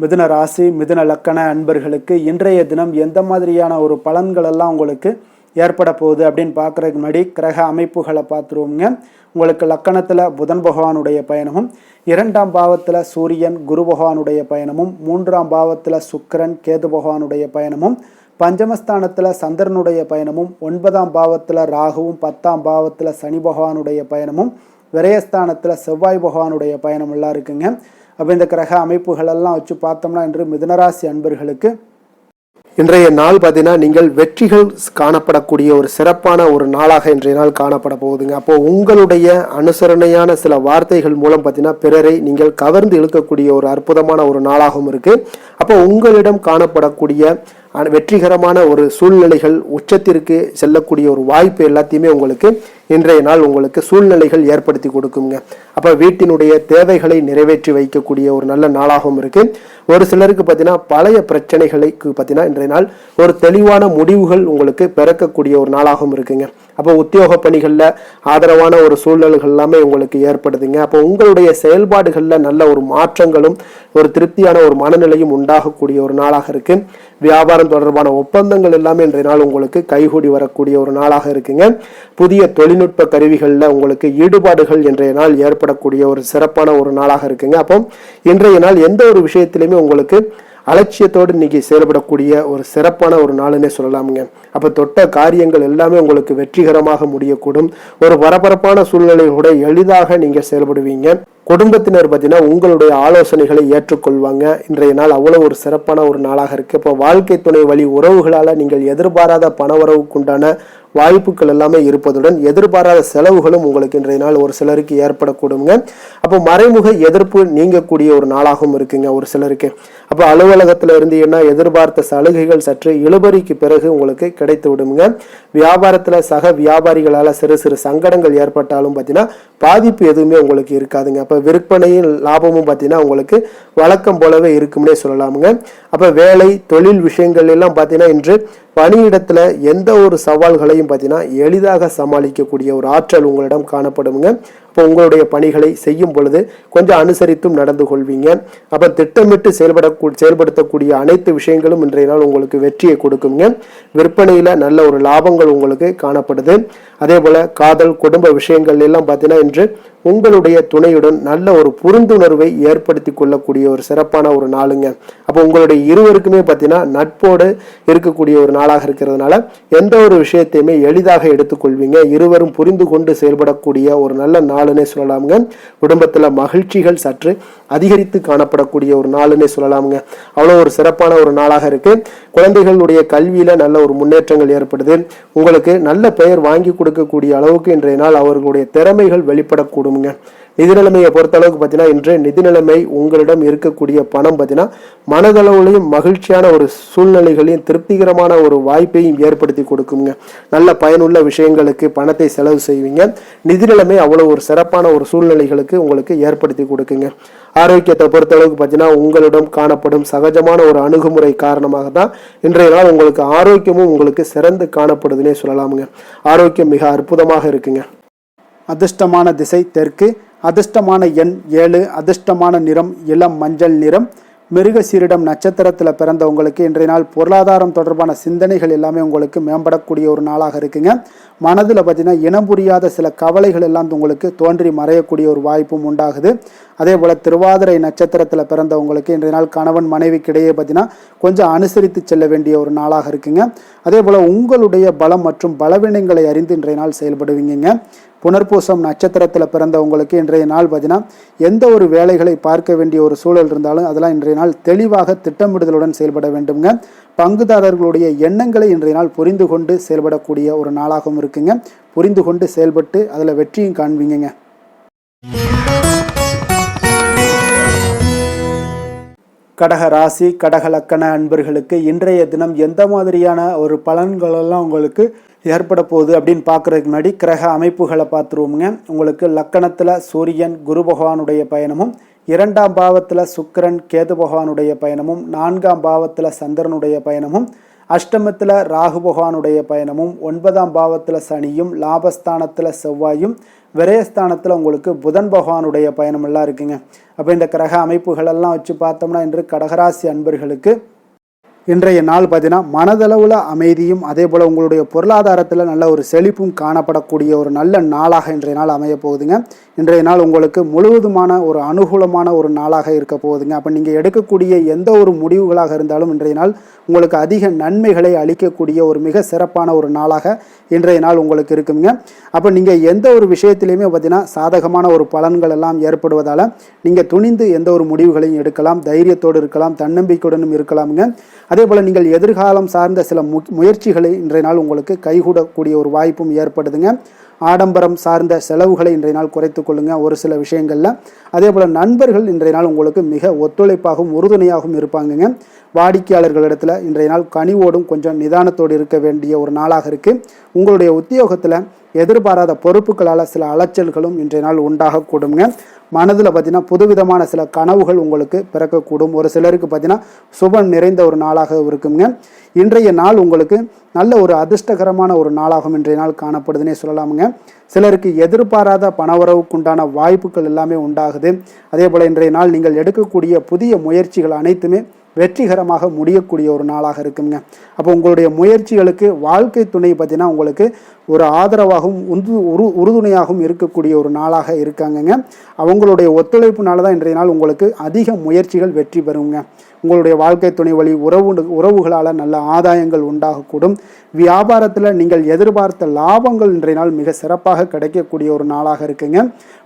மிதுன ராசி மிதுன லக்கண அன்பர்களுக்கு இன்றைய தினம் எந்த மாதிரியான ஒரு பலன்கள் எல்லாம் உங்களுக்கு ஏற்பட போகுது அப்படின்னு பார்க்குறதுக்கு முன்னாடி கிரக அமைப்புகளை பார்த்துருவோங்க. உங்களுக்கு லக்கணத்தில் புதன் பகவானுடைய பயணமும், 2ஆம் பாவத்தில் சூரியன் குரு பகவானுடைய பயணமும், 3ஆம் பாவத்தில் சுக்கிரன் கேது பகவானுடைய பயணமும், பஞ்சமஸ்தானத்தில் சந்திரனுடைய பயணமும், 9ஆம் பாவத்தில் ராகுவும், 10ஆம் பாவத்தில் சனி பகவானுடைய பயணமும், விரயஸ்தானத்தில் செவ்வாய் பகவானுடைய பயணம் எல்லாம் இருக்குங்க. அப்போ இந்த கிரக அமைப்புகளெல்லாம் வச்சு பார்த்தோம்னா இன்று மிதுனராசி அன்பர்களுக்கு இன்றைய நாள் பார்த்தீங்கன்னா நீங்கள் வெற்றிகள் காணப்படக்கூடிய ஒரு சிறப்பான ஒரு நாளாக இன்றைய நாள் காணப்பட போகுதுங்க. அப்போ உங்களுடைய அனுசரணையான சில வார்த்தைகள் மூலம் பார்த்தீங்கன்னா பிறரை நீங்கள் கவர்ந்து இழுக்கக்கூடிய ஒரு அற்புதமான ஒரு நாளாகவும் இருக்கு. அப்போ உங்களிடம் காணப்படக்கூடிய வெற்றிகரமான ஒரு சூழ்நிலைகள் உச்சத்திற்கு செல்லக்கூடிய ஒரு வாய்ப்பு எல்லாத்தையுமே உங்களுக்கு இன்றைய நாள் உங்களுக்கு சூழ்நிலைகள் ஏற்படுத்தி கொடுக்குங்க. அப்போ வீட்டினுடைய தேவைகளை நிறைவேற்றி வைக்கக்கூடிய ஒரு நல்ல நாளாகவும் இருக்கு. ஒரு சிலருக்கு பார்த்தீங்கன்னா பழைய பிரச்சனைகளுக்கு பார்த்தீங்கன்னா இன்றைய நாள் ஒரு தெளிவான முடிவுகள் உங்களுக்கு பிறக்கக்கூடிய ஒரு நாளாகவும் இருக்குங்க. அப்போ உத்தியோக பணிகளில் ஆதரவான ஒரு சூழ்நிலைகள் எல்லாமே உங்களுக்கு ஏற்படுதுங்க. அப்போ உங்களுடைய செயல்பாடுகளில் நல்ல ஒரு மாற்றங்களும் ஒரு திருப்தியான ஒரு மனநிலையும் உண்டாகக்கூடிய ஒரு நாளாக இருக்கு. வியாபாரம் தொடர்பான ஒப்பந்தங்கள் எல்லாமே இன்றைய நாள் உங்களுக்கு கைகூடி வரக்கூடிய ஒரு நாளாக இருக்குங்க. புதிய தொழில்நுட்ப கருவிகளில் உங்களுக்கு ஈடுபாடுகள் இன்றைய நாள் ஏற்படக்கூடிய ஒரு சிறப்பான ஒரு நாளாக இருக்குங்க. அப்போ இன்றைய நாள் எந்த ஒரு விஷயத்திலுமே உங்களுக்கு அலட்சியத்தோடு இன்னைக்கு செயல்படக்கூடிய ஒரு சிறப்பான ஒரு நாளுன்னே சொல்லலாமுங்க. அப்ப தொட்ட காரியங்கள் எல்லாமே உங்களுக்கு வெற்றிகரமாக முடியக்கூடும். ஒரு பரபரப்பான சூழ்நிலை கூட எளிதாக நீங்க செயல்படுவீங்க. குடும்பத்தினர் பார்த்தீங்கன்னா உங்களுடைய ஆலோசனைகளை ஏற்றுக்கொள்வாங்க. இன்றைய நாள் அவ்வளோ ஒரு சிறப்பான ஒரு நாளாக இருக்குது. இப்போ வாழ்க்கை துணை வழி உறவுகளால் நீங்கள் எதிர்பாராத பணவரவுக்குண்டான வாய்ப்புகள் எல்லாமே இருப்பதுடன் எதிர்பாராத செலவுகளும் உங்களுக்கு இன்றைய நாள் ஒரு சிலருக்கு ஏற்படக்கூடுங்க. அப்போ மறைமுக எதிர்ப்பு நீங்கக்கூடிய ஒரு நாளாகவும் இருக்குங்க ஒரு சிலருக்கு. அப்போ அலுவலகத்தில் இருந்தீங்கன்னா எதிர்பார்த்த சலுகைகள் சற்று இழுபறிக்கு பிறகு உங்களுக்கு கிடைத்து விடுங்க. வியாபாரத்தில் சக வியாபாரிகளால் சிறு சிறு சங்கடங்கள் ஏற்பட்டாலும் பார்த்தீங்கன்னா பாதிப்பு எதுவுமே உங்களுக்கு இருக்காதுங்க. அப்போ விற்பனையும் லாபமும் பார்த்தீங்கன்னா உங்களுக்கு வழக்கம் போலவே இருக்கும்னே சொல்லலாமுங்க. அப்போ வேலை தொழில் விஷயங்கள் எல்லாம் பார்த்தீங்கன்னா இன்று பணியிடத்துல எந்த ஒரு சவால்களையும் பார்த்தீங்கன்னா எளிதாக சமாளிக்கக்கூடிய ஒரு ஆற்றல் உங்களிடம் காணப்படுங்க. அப்போ உங்களுடைய பணிகளை செய்யும் பொழுது கொஞ்சம் அனுசரித்தும் நடந்து கொள்வீங்க. அப்போ திட்டமிட்டு செயல்படுத்தக்கூடிய அனைத்து விஷயங்களும் இன்றைய நாள் உங்களுக்கு வெற்றியை கொடுக்குங்க. விற்பனையில நல்ல ஒரு லாபங்கள் உங்களுக்கு காணப்படுது. அதே போல காதல் குடும்ப விஷயங்கள் எல்லாம் பார்த்தீங்கன்னா இன்று உங்களுடைய துணையுடன் நல்ல ஒரு புரிந்துணர்வை ஏற்படுத்தி கொள்ளக்கூடிய ஒரு சிறப்பான ஒரு நாளுங்க. அப்போ உங்களுடைய இருவருக்குமே பார்த்தீங்கன்னா நட்போடு இருக்கக்கூடிய ஒரு நாளாக இருக்கிறதுனால எந்த ஒரு விஷயத்தையுமே எளிதாக எடுத்துக்கொள்வீங்க. இருவரும் புரிந்து கொண்டு செயல்படக்கூடிய ஒரு நல்ல நாளுன்னே சொல்லலாமுங்க. குடும்பத்தில் மகிழ்ச்சிகள் சற்று அதிகரித்து காணப்படக்கூடிய ஒரு நாளுன்னே சொல்லலாமுங்க. அவ்வளோ ஒரு சிறப்பான ஒரு நாளாக இருக்கு. குழந்தைகளுடைய கல்வியில நல்ல ஒரு முன்னேற்றங்கள் ஏற்படுது. உங்களுக்கு நல்ல பெயர் வாங்கி கொடுக்கக்கூடிய அளவுக்கு இன்றைய நாள் அவர்களுடைய திறமைகள் வெளிப்படக்கூடுங்க. நிதி நிலைமையை பொறுத்த அளவுக்கு பார்த்தீங்கன்னா இன்று நிதி நிலைமை உங்களிடம் இருக்கக்கூடிய பணம் பார்த்தீங்கன்னா மனதளவுலையும் மகிழ்ச்சியான ஒரு சூழ்நிலைகளையும் திருப்திகரமான ஒரு வாய்ப்பையும் ஏற்படுத்தி கொடுக்குங்க. நல்ல பயனுள்ள விஷயங்களுக்கு பணத்தை செலவு செய்வீங்க. நிதி நிலைமை அவ்வளோ ஒரு சிறப்பான ஒரு சூழ்நிலைகளுக்கு உங்களுக்கு ஏற்படுத்தி கொடுக்குங்க. ஆரோக்கியத்தை பொறுத்த அளவுக்கு பார்த்தீங்கன்னா உங்களிடம் காணப்படும் சகஜமான ஒரு அணுகுமுறை காரணமாக தான் இன்றைய நாள் உங்களுக்கு ஆரோக்கியமும் உங்களுக்கு சிறந்து காணப்படுதுன்னே சொல்லலாமுங்க. ஆரோக்கியம் மிக அற்புதமாக இருக்குங்க. அதிர்ஷ்டமான திசை தெற்கு, அதிர்ஷ்டமான எண் 7, அதிர்ஷ்டமான நிறம் இளம் மஞ்சள் நிறம். மிருகசீரிடம் நட்சத்திரத்தில் பிறந்தவங்களுக்கு இன்றைய நாள் பொருளாதாரம் தொடர்பான சிந்தனைகள் எல்லாமே உங்களுக்கு மேம்படக்கூடிய ஒரு நாளாக இருக்குங்க. மனதில் பார்த்தீங்கன்னா இனம் புரியாத சில கவலைகள் எல்லாம் உங்களுக்கு தோன்றி மறையக்கூடிய ஒரு வாய்ப்பும் உண்டாகுது. அதே போல் திருவாதிரை நட்சத்திரத்தில் பிறந்தவங்களுக்கு இன்றைய நாள் கணவன் மனைவிக்கிடையே பார்த்தீங்கன்னா கொஞ்சம் அனுசரித்து செல்ல வேண்டிய ஒரு நாளாக இருக்குங்க. அதே போல் உங்களுடைய பலம் மற்றும் பலவீனங்களை அறிந்து இன்றைய நாள் செயல்படுவீங்க. புனர்பூசம் நட்சத்திரத்தில் பிறந்தவங்களுக்கு இன்றைய நாள் பார்த்தீங்கன்னா எந்த ஒரு வேலைகளை பார்க்க வேண்டிய ஒரு சூழல் இருந்தாலும் அதெல்லாம் இன்றைய நாள் தெளிவாக திட்டமிடுதலுடன் செயல்பட வேண்டுங்க. பங்குதாரர்களுடைய எண்ணங்களை இன்றைய நாள் புரிந்து கொண்டு செயல்படக்கூடிய ஒரு நாளாகவும் இருக்குங்க. புரிந்து கொண்டு செயல்பட்டு அதில் வெற்றியும் காண்பீங்க. கடக ராசி கடக லக்கண அன்பர்களுக்கு இன்றைய தினம் எந்த மாதிரியான ஒரு பலன்களெல்லாம் உங்களுக்கு ஏற்பட போகுது அப்படின்னு பார்க்குறதுக்கு முன்னாடி கிரக அமைப்புகளை பார்த்துருவோமுங்க. உங்களுக்கு லக்கணத்தில் சூரியன் குரு பகவானுடைய பயணமும், 2ஆம் பாவத்தில் சுக்கிரன் கேது பகவானுடைய பயணமும், 4ஆம் பாவத்தில் சந்திரனுடைய பயணமும், அஷ்டமத்தில் ராகு பகவானுடைய பயணமும், 9ஆம் பாவத்தில் சனியும், லாபஸ்தானத்தில் செவ்வாயும், விரயஸ்தானத்தில் உங்களுக்கு புதன் பகவானுடைய பயணம் எல்லாம் இருக்குங்க. அப்போ இந்த கிரக அமைப்புகளெல்லாம் வச்சு பார்த்தோம்னா இன்று கடகராசி அன்பர்களுக்கு இன்றைய நாள் பார்த்தீங்கன்னா மனதளவில் அமைதியும் அதே போல் உங்களுடைய பொருளாதாரத்தில் நல்ல ஒரு செழிப்பும் காணப்படக்கூடிய ஒரு நல்ல நாளாக இன்றைய நாள் அமைய போகுதுங்க. இன்றைய நாள் உங்களுக்கு முழுவதுமான ஒரு அனுகூலமான ஒரு நாளாக இருக்க போகுதுங்க. அப்போ நீங்கள் எடுக்கக்கூடிய எந்த ஒரு முடிவுகளாக இருந்தாலும் இன்றைய நாள் உங்களுக்கு அதிக நன்மைகளை அளிக்கக்கூடிய ஒரு மிக சிறப்பான ஒரு நாளாக இன்றைய நாள் உங்களுக்கு இருக்குங்க. அப்போ நீங்கள் எந்த ஒரு விஷயத்திலையுமே பார்த்தீங்கன்னா சாதகமான ஒரு பலன்கள் எல்லாம் ஏற்படுவதால் நீங்கள் துணிந்து எந்த ஒரு முடிவுகளையும் எடுக்கலாம், தைரியத்தோடு இருக்கலாம், தன்னம்பிக்கையுடனும் இருக்கலாமுங்க. அதே போல் நீங்கள் எதிர்காலம் சார்ந்த சில முயற்சிகளை இன்றைய நாள் உங்களுக்கு கைகூடக்கூடிய ஒரு வாய்ப்பும் ஏற்படுதுங்க. ஆடம்பரம் சார்ந்த செலவுகளை இன்றைய நாள் குறைத்து கொள்ளுங்க ஒரு சில விஷயங்களில். அதே போல் நண்பர்கள் இன்றைய நாள் உங்களுக்கு மிக ஒத்துழைப்பாகவும் உறுதுணையாகவும் இருப்பாங்கங்க. வாடிக்கையாளர்களிடத்தில் இன்றைய நாள் கனிவோடும் கொஞ்சம் நிதானத்தோடு இருக்க வேண்டிய ஒரு நாளாக இருக்குது. உங்களுடைய உத்தியோகத்தில் எதிர்பாராத பொறுப்புகளால் சில அலைச்சல்களும் இன்றைய நாள் உண்டாகக்கூடுங்க. மனதில் பார்த்தீங்கன்னா புதுவிதமான சில கனவுகள் உங்களுக்கு பிறக்கக்கூடும். ஒரு சிலருக்கு பார்த்தீங்கன்னா சுபம் நிறைந்த ஒரு நாளாக இருக்குங்க. இன்றைய நாள் உங்களுக்கு நல்ல ஒரு அதிர்ஷ்டகரமான ஒரு நாளாகவும் இன்றைய நாள் காணப்படுதுன்னே சொல்லலாமுங்க. சிலருக்கு எதிர்பாராத பணவரவுக்குண்டான வாய்ப்புகள் எல்லாமே உண்டாகுது. அதே போல் இன்றைய நாள் நீங்கள் எடுக்கக்கூடிய புதிய முயற்சிகள் அனைத்துமே வெற்றிகரமாக முடியக்கூடிய ஒரு நாளாக இருக்குங்க. அப்போ உங்களுடைய முயற்சிகளுக்கு வாழ்க்கை துணை பார்த்தீங்கன்னா உங்களுக்கு ஒரு ஆதரவாகவும் உறுதுணையாகவும் இருக்கக்கூடிய ஒரு நாளாக இருக்காங்கங்க. அவங்களுடைய ஒத்துழைப்புனால தான் இன்றைய நாள் உங்களுக்கு அதிக முயற்சிகள் வெற்றி பெறுங்க. உங்களுடைய வாழ்க்கை துணை வழி உறவுகளால் நல்ல ஆதாயங்கள் உண்டாகக்கூடும். வியாபாரத்தில் நீங்கள் எதிர்பார்த்த லாபங்கள் இன்றைய நாள் மிக சிறப்பாக கிடைக்கக்கூடிய ஒரு நாளாக இருக்குங்க.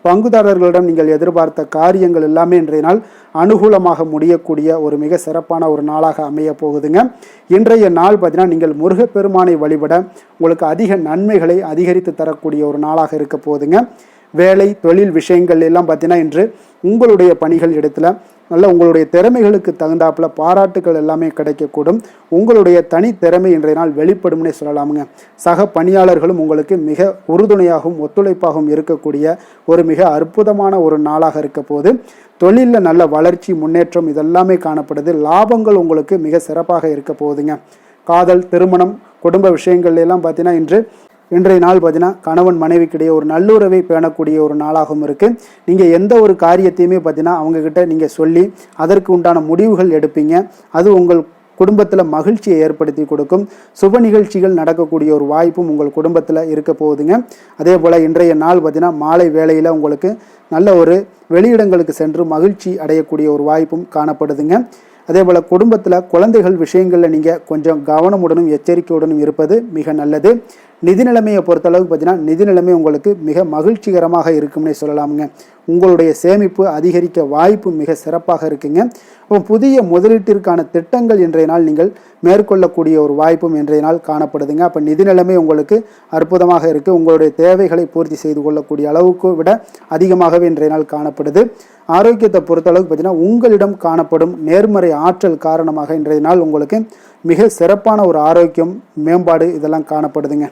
பங்குதாரர்களிடம் நீங்கள் எதிர்பார்த்த காரியங்கள் எல்லாமே இன்றைய நாள் அனுகூலமாக முடியக்கூடிய ஒரு மிக சிறப்பான ஒரு நாளாக அமைய போகுதுங்க. இன்றைய நாள் பார்த்தீங்கன்னா நீங்கள் முருகப்பெருமானை வழிபட உங்களுக்கு அதிக நன்மைகளை அதிகரித்து தரக்கூடிய ஒரு நாளாக இருக்க போகுதுங்க. வேலை தொழில் விஷயங்கள் எல்லாம் பார்த்தீங்கன்னா இன்று உங்களுடைய பணிகள் இடத்துல நல்ல உங்களுடைய திறமைகளுக்கு தகுந்தாப்புல பாராட்டுகள் எல்லாமே கிடைக்கக்கூடும். உங்களுடைய தனி திறமை இன்றைய நாள் வெளிப்படும்னே சொல்லலாமுங்க. சக பணியாளர்களும் உங்களுக்கு மிக உறுதுணையாகவும் ஒத்துழைப்பாகவும் இருக்கக்கூடிய ஒரு மிக அற்புதமான ஒரு நாளாக இருக்க போது. தொழிலில் நல்ல வளர்ச்சி முன்னேற்றம் இதெல்லாமே காணப்படுது. லாபங்கள் உங்களுக்கு மிக சிறப்பாக இருக்க போகுதுங்க. காதல் திருமணம் குடும்ப விஷயங்கள் எல்லாம் பார்த்தீங்கன்னா இன்றைய நாள் பார்த்தீங்கன்னா கணவன் மனைவிக்கிடையே ஒரு நல்லுறவை பேணக்கூடிய ஒரு நாளாகவும் இருக்குது. நீங்கள் எந்த ஒரு காரியத்தையுமே பார்த்தீங்கன்னா அவங்கக்கிட்ட நீங்கள் சொல்லி அதற்கு உண்டான முடிவுகள் எடுப்பீங்க. அது உங்கள் குடும்பத்தில் மகிழ்ச்சியை ஏற்படுத்தி கொடுக்கும். சுப நிகழ்ச்சிகள் நடக்கக்கூடிய ஒரு வாய்ப்பும் உங்கள் குடும்பத்தில் இருக்க போகுதுங்க. அதே போல் இன்றைய நாள் பார்த்தீங்கன்னா மாலை வேளையில் உங்களுக்கு நல்ல ஒரு வெளியிடங்களுக்கு சென்று மகிழ்ச்சி அடையக்கூடிய ஒரு வாய்ப்பும் காணப்படுதுங்க. அதே போல் குடும்பத்தில் குழந்தைகள் விஷயங்களில் நீங்கள் கொஞ்சம் கவனமுடனும் எச்சரிக்கையுடனும் இருப்பது மிக நல்லது. நிதி நிலைமையை பொறுத்தளவுக்கு பார்த்தீங்கன்னா நிதி நிலைமை உங்களுக்கு மிக மகிழ்ச்சிகரமாக இருக்கும்னே சொல்லலாமுங்க. உங்களுடைய சேமிப்பு அதிகரிக்க வாய்ப்பு மிக சிறப்பாக இருக்குங்க. அப்போ புதிய முதலீட்டிற்கான திட்டங்கள் இன்றைய நாள் நீங்கள் மேற்கொள்ளக்கூடிய ஒரு வாய்ப்பும் இன்றைய நாள் காணப்படுதுங்க. அப்போ நிதி நிலைமை உங்களுக்கு அற்புதமாக இருக்குது. உங்களுடைய தேவைகளை பூர்த்தி செய்து கொள்ளக்கூடிய அளவுக்கு விட அதிகமாகவே இன்றைய நாள் காணப்படுது. ஆரோக்கியத்தை பொறுத்தளவுக்கு பார்த்தீங்கன்னா உங்களிடம் காணப்படும் நேர்மறை ஆற்றல் காரணமாக இன்றைய நாள் உங்களுக்கு மிக சிறப்பான ஒரு ஆரோக்கியம் மேம்பாடு இதெல்லாம் காணப்படுதுங்க.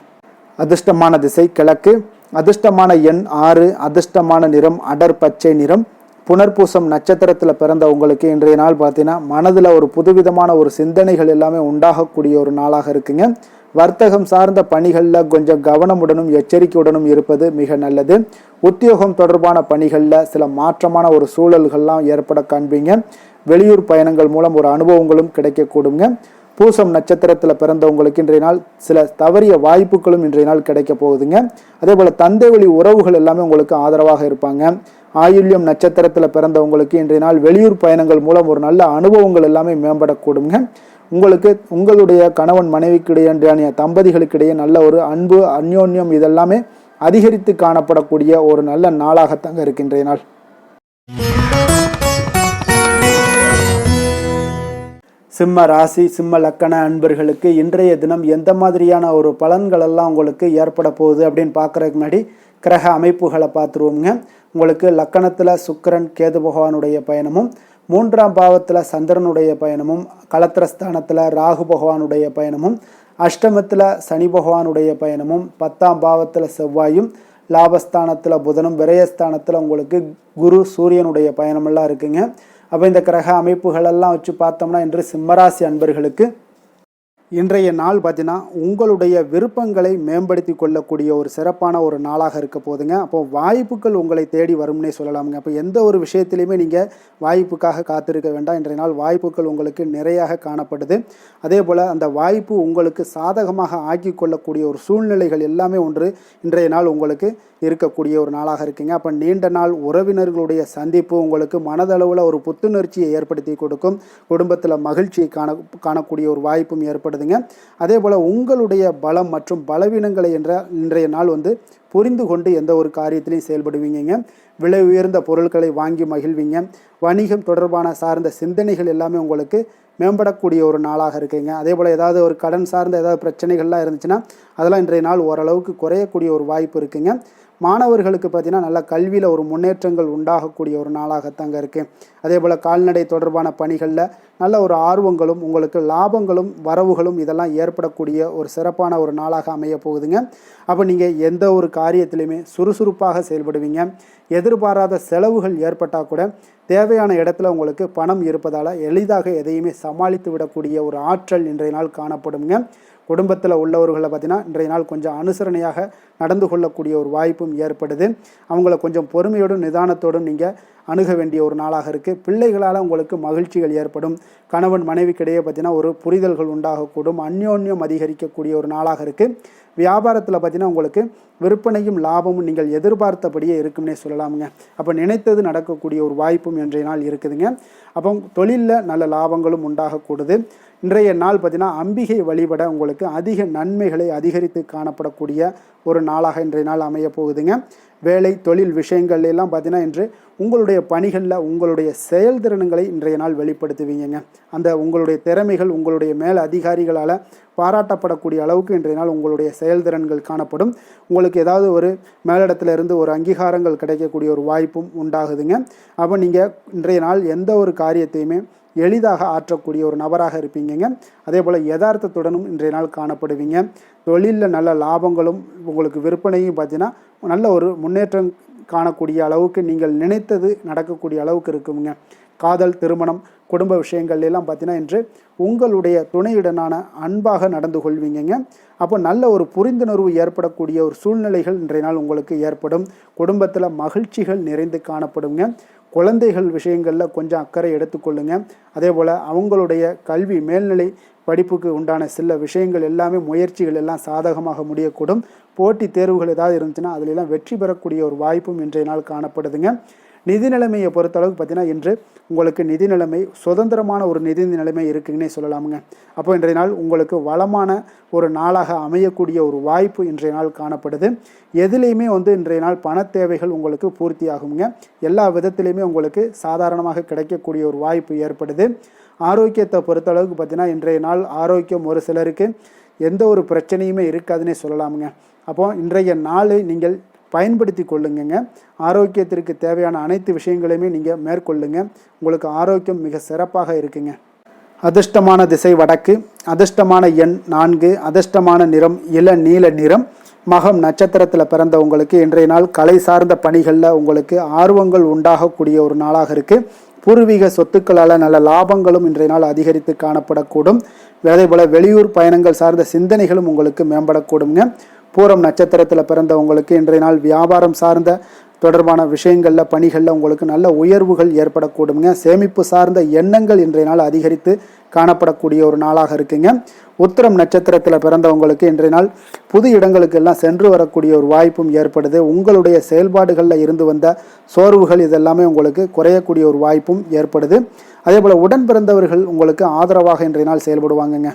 அதிர்ஷ்டமான திசை கிழக்கு, அதிர்ஷ்டமான எண் 6, அதிர்ஷ்டமான நிறம் அடர் பச்சை நிறம். புனர்பூசம் நட்சத்திரத்தில் பிறந்த உங்களுக்கு இன்றைய நாள் பார்த்தீங்கன்னா மனதில் ஒரு புதுவிதமான ஒரு சிந்தனைகள் எல்லாமே உண்டாகக்கூடிய ஒரு நாளாக இருக்குங்க. வர்த்தகம் சார்ந்த பணிகளில் கொஞ்சம் கவனமுடனும் எச்சரிக்கையுடனும் இருப்பது மிக நல்லது. உத்தியோகம் தொடர்பான பணிகளில் சில மாற்றமான ஒரு சூழல்கள்லாம் ஏற்பட காண்பீங்க. வெளியூர் பயணங்கள் மூலம் ஒரு அனுபவங்களும் கிடைக்கக்கூடுங்க. பூசம் நட்சத்திரத்தில் பிறந்தவங்களுக்கு இன்றைய நாள் சில தவறிய வாய்ப்புகளும் இன்றைய நாள் கிடைக்க போகுதுங்க. அதே போல் தந்தை வழி உறவுகள் எல்லாமே உங்களுக்கு ஆதரவாக இருப்பாங்க. ஆயுள்யம் நட்சத்திரத்தில் பிறந்தவங்களுக்கு இன்றைய நாள் வெளியூர் பயணங்கள் மூலம் ஒரு நல்ல அனுபவங்கள் எல்லாமே மேம்படக்கூடுங்க. உங்களுக்கு உங்களுடைய கணவன் மனைவிக்கிடையே தம்பதிகளுக்கிடையே நல்ல ஒரு அன்பு அந்யோன்யம் இதெல்லாமே அதிகரித்து காணப்படக்கூடிய ஒரு நல்ல நாளாகத்தாங்க இருக்கு இன்றைய நாள். சிம்ம ராசி சிம்ம லக்கண அன்பர்களுக்கு இன்றைய தினம் எந்த மாதிரியான ஒரு பலன்கள் எல்லாம் உங்களுக்கு ஏற்பட போகுது அப்படின்னு பார்க்குறதுக்கு முன்னாடி கிரக அமைப்புகளை பார்த்துருவோங்க. உங்களுக்கு லக்கணத்தில் சுக்கிரன் கேது பகவானுடைய பயணமும், 3ஆம் பாவத்தில் சந்திரனுடைய பயணமும், களத்திரஸ்தானத்தில் ராகு பகவானுடைய பயணமும், அஷ்டமத்தில் சனி பகவானுடைய பயணமும், 10ஆம் பாவத்தில் செவ்வாயும், லாபஸ்தானத்தில் புதனும், விரயஸ்தானத்தில் உங்களுக்கு குரு சூரியனுடைய பயணமெல்லாம் இருக்குங்க. அப்போ இந்த கிரக அமைப்புகளெல்லாம் வச்சு பார்த்தோம்னா இன்று சிம்மராசி அன்பர்களுக்கு இன்றைய நாள் பார்த்தீங்கன்னா உங்களுடைய விருப்பங்களை மேம்படுத்தி கொள்ளக்கூடிய ஒரு சிறப்பான ஒரு நாளாக இருக்க போதுங்க. அப்போ வாய்ப்புகள் உங்களை தேடி வரும்னே சொல்லலாமுங்க. அப்போ எந்த ஒரு விஷயத்திலையுமே நீங்கள் வாய்ப்புக்காக காத்திருக்க வேண்டாம். இன்றைய நாள் வாய்ப்புகள் உங்களுக்கு நிறையாக காணப்படுது. அதே போல் அந்த வாய்ப்பு உங்களுக்கு சாதகமாக ஆக்கி கொள்ளக்கூடிய ஒரு சூழ்நிலைகள் எல்லாமே இன்றைய நாள் உங்களுக்கு இருக்கக்கூடிய ஒரு நாளாக இருக்குங்க. அப்போ நீண்ட நாள் உறவினர்களுடைய சந்திப்பு உங்களுக்கு மனதளவில் ஒரு புத்துணர்ச்சியை ஏற்படுத்தி கொடுக்கும். குடும்பத்தில் மகிழ்ச்சியை காணக்கூடிய ஒரு வாய்ப்பும் ஏற்படுதுங்க. அதே போல் உங்களுடைய பலம் மற்றும் பலவீனங்களை இன்றைய நாள் புரிந்து கொண்டு எந்த ஒரு காரியத்திலையும் செயல்படுவீங்க. விலை உயர்ந்த பொருட்களை வாங்கி மகிழ்வீங்க. வணிகம் தொடர்பான சார்ந்த சிந்தனைகள் எல்லாமே உங்களுக்கு மேம்படக்கூடிய ஒரு நாளாக இருக்குங்க. அதே போல் ஏதாவது ஒரு கடன் சார்ந்த ஏதாவது பிரச்சனைகள்லாம் இருந்துச்சுன்னா அதெல்லாம் இன்றைய நாள் ஓரளவுக்கு குறையக்கூடிய ஒரு வாய்ப்பு இருக்குங்க. மாணவர்களுக்கு பார்த்தீங்கன்னா நல்ல கல்வியில் ஒரு முன்னேற்றங்கள் உண்டாகக்கூடிய ஒரு நாளாகத்தாங்க இருக்குது. அதே போல் கால்நடை தொடர்பான பணிகளில் நல்ல ஒரு ஆர்வங்களும் உங்களுக்கு லாபங்களும் வரவுகளும் இதெல்லாம் ஏற்படக்கூடிய ஒரு சிறப்பான ஒரு நாளாக அமைய போகுதுங்க. அப்போ நீங்கள் எந்த ஒரு காரியத்திலையுமே சுறுசுறுப்பாக செயல்படுவீங்க. எதிர்பாராத செலவுகள் ஏற்பட்டால் கூட தேவையான இடத்துல உங்களுக்கு பணம் இருப்பதால் எளிதாக எதையுமே சமாளித்து விடக்கூடிய ஒரு ஆற்றல் இன்றைய நாள் காணப்படுங்க. குடும்பத்தில் உள்ளவர்களை பார்த்தீங்கன்னா இன்றைய நாள் கொஞ்சம் அனுசரணையாக நடந்து கொள்ளக்கூடிய ஒரு வாய்ப்பும் ஏற்படுது. அவங்கள கொஞ்சம் பொறுமையோடும் நிதானத்தோடும் நீங்கள் அணுக வேண்டிய ஒரு நாளாக இருக்குது. பிள்ளைகளால் உங்களுக்கு மகிழ்ச்சிகள் ஏற்படும். கணவன் மனைவிக்கிடையே பார்த்தீங்கன்னா ஒரு புரிதல்கள் உண்டாகக்கூடும். அந்யோன்யம் அதிகரிக்கக்கூடிய ஒரு நாளாக இருக்குது. வியாபாரத்தில் பார்த்தீங்கன்னா உங்களுக்கு விற்பனையும் லாபமும் நீங்கள் எதிர்பார்த்தபடியே இருக்கும்னே சொல்லலாமுங்க. அப்போ நினைத்தது நடக்கக்கூடிய ஒரு வாய்ப்பும் இன்றைய நாள் இருக்குதுங்க. அப்போ தொழிலில் நல்ல லாபங்களும் உண்டாகக்கூடுது. இன்றைய நாள் பார்த்தீங்கன்னா அம்பிகை வழிபட உங்களுக்கு அதிக நன்மைகளை அதிகரித்து காணப்படக்கூடிய ஒரு நாளாக இன்றைய நாள் அமைய போகுதுங்க. வேலை தொழில் விஷயங்கள் எல்லாம் பார்த்தீங்கன்னா இன்று உங்களுடைய பணிகளில் உங்களுடைய செயல்திறன்களை இன்றைய நாள் வெளிப்படுத்துவீங்க. அந்த உங்களுடைய திறமைகள் உங்களுடைய மேல் அதிகாரிகளால் பாராட்டப்படக்கூடிய அளவுக்கு இன்றைய நாள் உங்களுடைய செயல்திறன்கள் காணப்படும். உங்களுக்கு ஏதாவது ஒரு மேலிடத்துல இருந்து ஒரு அங்கீகாரங்கள் கிடைக்கக்கூடிய ஒரு வாய்ப்பும் உண்டாகுதுங்க. அப்போ நீங்கள் இன்றைய நாள் எந்த ஒரு காரியத்தையுமே எளிதாக ஆற்றக்கூடிய ஒரு நபராக இருப்பீங்க. அதே போல் யதார்த்தத்துடனும் இன்றைய நாள் காணப்படுவீங்க. தொழிலில் நல்ல லாபங்களும் உங்களுக்கு விற்பனையும் பார்த்தீங்கன்னா நல்ல ஒரு முன்னேற்றம் காணக்கூடிய அளவுக்கு நீங்கள் நினைத்தது நடக்கக்கூடிய அளவுக்கு இருக்குங்க. காதல், திருமணம், குடும்ப விஷயங்கள் எல்லாம் பார்த்தீங்கன்னா இன்று உங்களுடைய துணையுடனான அன்பாக நடந்து கொள்வீங்க. அப்போ நல்ல ஒரு புரிந்துணர்வு ஏற்படக்கூடிய ஒரு சூழ்நிலைகள் இன்றைய நாள் உங்களுக்கு ஏற்படும். குடும்பத்தில் மகிழ்ச்சிகள் நிறைந்து காணப்படுங்க. குழந்தைகள் விஷயங்களில் கொஞ்சம் அக்கறை எடுத்துக்கொள்ளுங்க. அதே போல் அவங்களுடைய கல்வி மேல்நிலை படிப்புக்கு உண்டான சில விஷயங்கள் எல்லாமே முயற்சிகள் எல்லாம் சாதகமாக முடியக்கூடும். போட்டி தேர்வுகள் ஏதாவது இருந்துச்சுன்னா அதிலெல்லாம் வெற்றி பெறக்கூடிய ஒரு வாய்ப்பும் இன்றைய நாள் காணப்படுதுங்க. நிதி நிலைமையை பொறுத்தளவுக்கு பார்த்தீங்கன்னா இன்று உங்களுக்கு நிதி நிலைமை சுதந்திரமான ஒரு நிதி நிலைமை இருக்குன்னே சொல்லலாமுங்க. அப்போ இன்றைய நாள் உங்களுக்கு வளமான ஒரு நாளாக அமையக்கூடிய ஒரு வாய்ப்பு இன்றைய நாள் காணப்படுது. எதுலேயுமே இன்றைய நாள் பண தேவைகள் உங்களுக்கு பூர்த்தி ஆகுங்க. எல்லா விதத்திலையுமே உங்களுக்கு சாதாரணமாக கிடைக்கக்கூடிய ஒரு வாய்ப்பு ஏற்படுது. ஆரோக்கியத்தை பொறுத்தளவுக்கு பார்த்தீங்கன்னா இன்றைய நாள் ஆரோக்கியம் ஒரு சிலருக்கு எந்த ஒரு பிரச்சனையுமே இருக்காதுன்னே சொல்லலாமுங்க. அப்போ இன்றைய நாளை நீங்கள் பயன்படுத்தி கொள்ளுங்க. ஆரோக்கியத்திற்கு தேவையான அனைத்து விஷயங்களையுமே நீங்கள் மேற்கொள்ளுங்க. உங்களுக்கு ஆரோக்கியம் மிக சிறப்பாக இருக்குங்க. அதிர்ஷ்டமான திசை வடக்கு, அதிர்ஷ்டமான எண் 4, அதிர்ஷ்டமான நிறம் இளநீல நிறம். மகம் நட்சத்திரத்தில் பிறந்தவங்களுக்கு இன்றைய நாள் கலை சார்ந்த பணிகளில் உங்களுக்கு ஆர்வங்கள் உண்டாகக்கூடிய ஒரு நாளாக இருக்குது. பூர்வீக சொத்துக்களால் நல்ல லாபங்களும் இன்றைய நாள் அதிகரித்து காணப்படக்கூடும். அதே போல் வெளியூர் பயணங்கள் சார்ந்த சிந்தனைகளும் உங்களுக்கு மேம்படக்கூடுங்க. பூரம் நட்சத்திரத்தில் பிறந்தவங்களுக்கு இன்றைய நாள் வியாபாரம் சார்ந்த தொடர்பான விஷயங்களில் பணிகளில் உங்களுக்கு நல்ல உயர்வுகள் ஏற்படக்கூடுங்க. சேமிப்பு சார்ந்த எண்ணங்கள் இன்றைய நாள் அதிகரித்து காணப்படக்கூடிய ஒரு நாளாக இருக்குங்க. உத்திரம் நட்சத்திரத்தில் பிறந்தவங்களுக்கு இன்றைய நாள் புது இடங்களுக்கு எல்லாம் சென்று வரக்கூடிய ஒரு வாய்ப்பும் ஏற்படுது. உங்களுடைய செயல்பாடுகளில் இருந்து வந்த சோர்வுகள் இதெல்லாமே உங்களுக்கு குறையக்கூடிய ஒரு வாய்ப்பும் ஏற்படுது. அதே போல் உடன் பிறந்தவர்கள் உங்களுக்கு ஆதரவாக இன்றைய நாள் செயல்படுவாங்கங்க.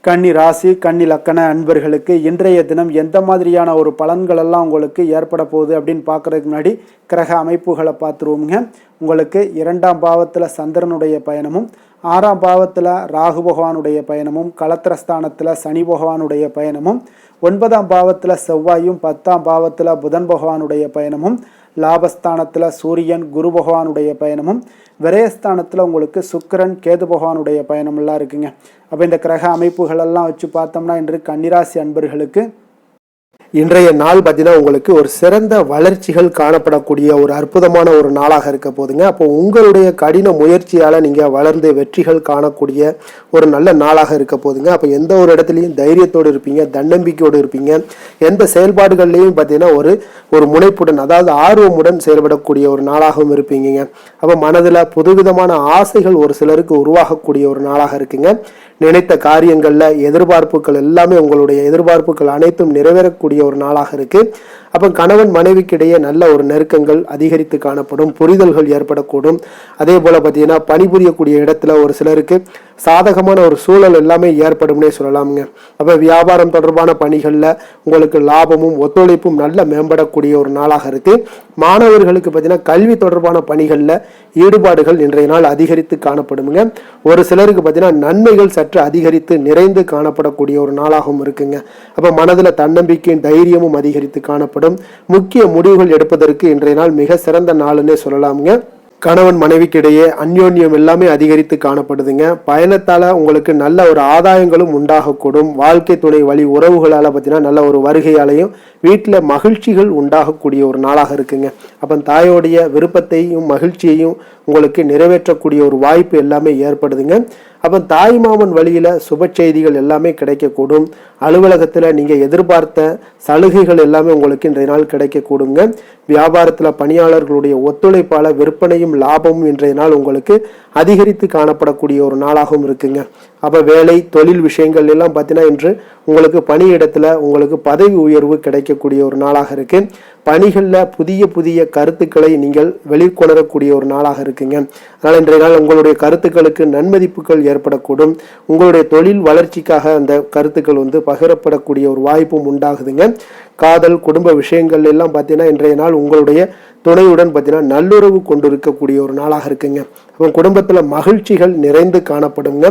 கன்னி ராசி, கன்னி லக்கண அன்பர்களுக்கு இன்றைய தினம் எந்த மாதிரியான ஒரு பலன்கள் எல்லாம் உங்களுக்கு ஏற்பட போகுது அப்படின்னு பார்க்குறதுக்கு முன்னாடி கிரக அமைப்புகளை பார்த்துருவோங்க. உங்களுக்கு 2ஆம் பாவத்தில் சந்திரனுடைய பயணமும், 6ஆம் பாவத்தில் ராகு பகவானுடைய பயணமும், களத்திரஸ்தானத்தில் சனி பகவானுடைய பயணமும், 9ஆம் பாவத்தில் செவ்வாயும், 10ஆம் பாவத்தில் புதன் பகவானுடைய பயணமும், லாபஸ்தானத்தில் சூரியன் குரு பகவானுடைய பயணமும், விரயஸ்தானத்தில் உங்களுக்கு சுக்கிரன் கேது பகவானுடைய பயணமெல்லாம் இருக்குங்க. அப்போ இந்த கிரக அமைப்புகளெல்லாம் வச்சு பார்த்தோம்னா இன்று கன்னிராசி அன்பர்களுக்கு இன்றைய நாள் பார்த்தீங்கன்னா உங்களுக்கு ஒரு சிறந்த வளர்ச்சிகள் காணப்படக்கூடிய ஒரு அற்புதமான ஒரு நாளாக இருக்க போதுங்க. அப்போ உங்களுடைய கடின முயற்சியால் நீங்கள் வளர்ந்து வெற்றிகள் காணக்கூடிய ஒரு நல்ல நாளாக இருக்க போதுங்க. அப்போ எந்த ஒரு இடத்துலையும் தைரியத்தோடு இருப்பீங்க, தன்னம்பிக்கையோடு இருப்பீங்க. எந்த செயல்பாடுகள்லையும் பார்த்தீங்கன்னா ஒரு முனைப்புடன், அதாவது ஆர்வமுடன் செயல்படக்கூடிய ஒரு நாளாகவும் இருப்பீங்க. அப்போ மனதில் புதுவிதமான ஆசைகள் ஒரு சிலருக்கு உருவாகக்கூடிய ஒரு நாளாக இருக்குங்க. நினைத்த காரியங்களில் எதிர்பார்ப்புகள் எல்லாமே உங்களுடைய எதிர்பார்ப்புகள் அனைத்தும் நிறைவேறக்கூடிய ஒரு நாளாக இருக்கு. அப்போ கணவன் மனைவிக்கிடையே நல்ல ஒரு நெருக்கங்கள் அதிகரித்து காணப்படும், புரிதல்கள் ஏற்படக்கூடும். அதே போல பார்த்தீங்கன்னா பணிபுரியக்கூடிய இடத்துல ஒரு சிலருக்கு சாதகமான ஒரு சூழல் எல்லாமே ஏற்படும்னே சொல்லலாமுங்க. அப்போ வியாபாரம் தொடர்பான பணிகளில் உங்களுக்கு லாபமும் ஒத்துழைப்பும் நல்ல மேம்படக்கூடிய ஒரு நாளாக இருக்கு. மாணவர்களுக்கு பார்த்தீங்கன்னா கல்வி தொடர்பான பணிகளில் ஈடுபாடுகள் இன்றைய நாள் அதிகரித்து காணப்படுங்க. ஒரு சிலருக்கு பார்த்தீங்கன்னா நன்மைகள் சற்று அதிகரித்து நிறைந்து காணப்படக்கூடிய ஒரு நாளாகவும் இருக்குங்க. அப்போ மனதில் தன்னம்பிக்கையும் தைரியமும் அதிகரித்து காணப்படும். முக்கிய முடிவுகள் எடுப்பதற்கு இன்றைய நாள் மிக சிறந்த நாள்னே சொல்லலாமுங்க. கணவன் மனைவிக்கிடையே அந்யோன்யம் எல்லாமே அதிகரித்து காணப்படுதுங்க. பயணத்தால உங்களுக்கு நல்ல ஒரு ஆதாயங்களும் உண்டாகக்கூடும். வாழ்க்கை துணை வழி உறவுகளால் பார்த்தீங்கன்னா நல்ல ஒரு வருகையாலையும் வீட்டில் மகிழ்ச்சிகள் உண்டாகக்கூடிய ஒரு நாளாக இருக்குங்க. அப்போ தாயோடைய விருப்பத்தையும் மகிழ்ச்சியையும் உங்களுக்கு நிறைவேற்றக்கூடிய ஒரு வாய்ப்பு எல்லாமே ஏற்படுதுங்க. அப்போ தாய் மாமன் வழியில் சுப செய்திகள் எல்லாமே கிடைக்கக்கூடும். அலுவலகத்தில் நீங்கள் எதிர்பார்த்த சலுகைகள் எல்லாமே உங்களுக்கு இன்றைய நாள் கிடைக்கக்கூடுங்க. வியாபாரத்தில் பணியாளர்களுடைய ஒத்துழைப்பால் விற்பனையும் லாபமும் இன்றைய நாள் உங்களுக்கு அதிகரித்து காணப்படக்கூடிய ஒரு நாளாகவும் இருக்குங்க. அப்போ வேலை தொழில் விஷயங்கள் எல்லாம் பார்த்தீங்கன்னா இன்று உங்களுக்கு பணியிடத்தில் உங்களுக்கு பதவி உயர்வு கிடைக்கக்கூடிய ஒரு நாளாக இருக்கு. பணிகளில் புதிய புதிய கருத்துக்களை நீங்கள் வெளிக்கொணரக்கூடிய ஒரு நாளாக இருக்குங்க. அதனால் இன்றைய நாள் உங்களுடைய கருத்துக்களுக்கு நன்மதிப்புகள் ஏற்படக்கூடும். உங்களுடைய தொழில் வளர்ச்சிக்காக அந்த கருத்துக்கள் பகிரப்படக்கூடிய ஒரு வாய்ப்பும் உண்டாகுதுங்க. காதல் குடும்ப விஷயங்கள் எல்லாம் பார்த்தீங்கன்னா இன்றைய நாள் உங்களுடைய துணையுடன் பார்த்தீங்கன்னா நல்லுறவு கொண்டிருக்கக்கூடிய ஒரு நாளாக இருக்குங்க. அப்போ குடும்பத்தில் மகிழ்ச்சிகள் நிறைந்து காணப்படுங்க.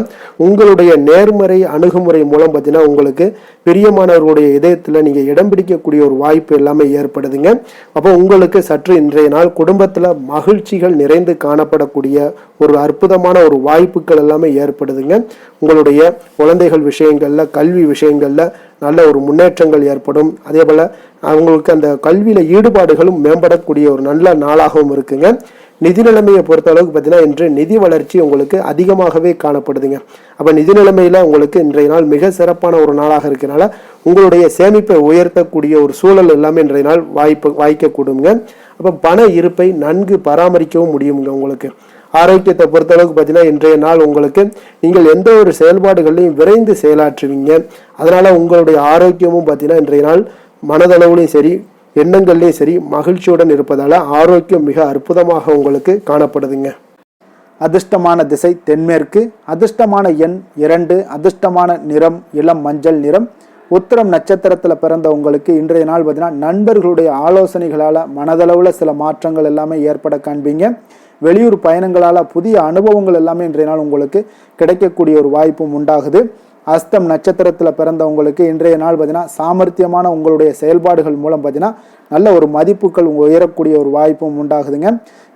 உங்களுடைய நேர்மறை அணுகுமுறை மூலம் பார்த்தீங்கன்னா உங்களுக்கு பிரியமானவர்களுடைய இதயத்தில் நீங்கள் இடம் பிடிக்கக்கூடிய ஒரு வாய்ப்பு எல்லாமே ஏற்படுதுங்க. அப்போ உங்களுக்கு சற்று இன்றைய நாள் குடும்பத்தில் மகிழ்ச்சிகள் நிறைந்து காணப்படக்கூடிய ஒரு அற்புதமான ஒரு வாய்ப்புகள் எல்லாமே ஏற்படுதுங்க. உங்களுடைய குழந்தைகள் விஷயங்கள்ல கல்வி விஷயங்கள்ல நல்ல ஒரு முன்னேற்றங்கள் ஏற்படும். அதே போல அவங்களுக்கு அந்த கல்வியில ஈடுபாடுகளும் மேம்படக்கூடிய ஒரு நல்ல நாளாகவும் இருக்குங்க. நிதி நிலைமையை பொறுத்த அளவுக்கு பார்த்தீங்கன்னா இன்று நிதி வளர்ச்சி உங்களுக்கு அதிகமாகவே காணப்படுதுங்க. அப்போ நிதி நிலைமையில உங்களுக்கு இன்றைய நாள் மிக சிறப்பான ஒரு நாளாக இருக்கனால உங்களுடைய சேமிப்பை உயர்த்தக்கூடிய ஒரு சூழல் எல்லாமே இன்றைய நாள் வாய்க்கக்கூடுங்க. அப்போ பண இருப்பை நன்கு பராமரிக்கவும் முடியுங்க. உங்களுக்கு ஆரோக்கியத்தை பொறுத்த அளவுக்கு பார்த்தீங்கன்னா இன்றைய நாள் உங்களுக்கு நீங்கள் எந்த ஒரு செயல்பாடுகளையும் விரைந்து செயலாற்றுவீங்க. அதனால உங்களுடைய ஆரோக்கியமும் பார்த்தீங்கன்னா இன்றைய நாள் மனதளவுலையும் சரி எண்ணங்கள்லையும் சரி மகிழ்ச்சியுடன் இருப்பதால ஆரோக்கியம் மிக அற்புதமாக உங்களுக்கு காணப்படுதுங்க. அதிர்ஷ்டமான திசை தென்மேற்கு, அதிர்ஷ்டமான எண் 2, அதிர்ஷ்டமான நிறம் இளம் மஞ்சள் நிறம். உத்திரம் நட்சத்திரத்தில் பிறந்த உங்களுக்கு இன்றைய நாள் பார்த்தீங்கன்னா நண்பர்களுடைய ஆலோசனைகளால் மனதளவில் சில மாற்றங்கள் எல்லாமே ஏற்பட காண்பீங்க. வெளியூர் பயணங்களால் புதிய அனுபவங்கள் எல்லாமே இன்றைய நாள் உங்களுக்கு கிடைக்கக்கூடிய ஒரு வாய்ப்பும் உண்டாகுது. அஸ்தம் நட்சத்திரத்தில் பிறந்தவங்களுக்கு இன்றைய நாள் பார்த்தீங்கன்னா சாமர்த்தியமான உங்களுடைய செயல்பாடுகள் மூலம் பார்த்தீங்கன்னா நல்ல ஒரு மதிப்புகள் உயரக்கூடிய ஒரு வாய்ப்பும் உண்டாகுதுங்க.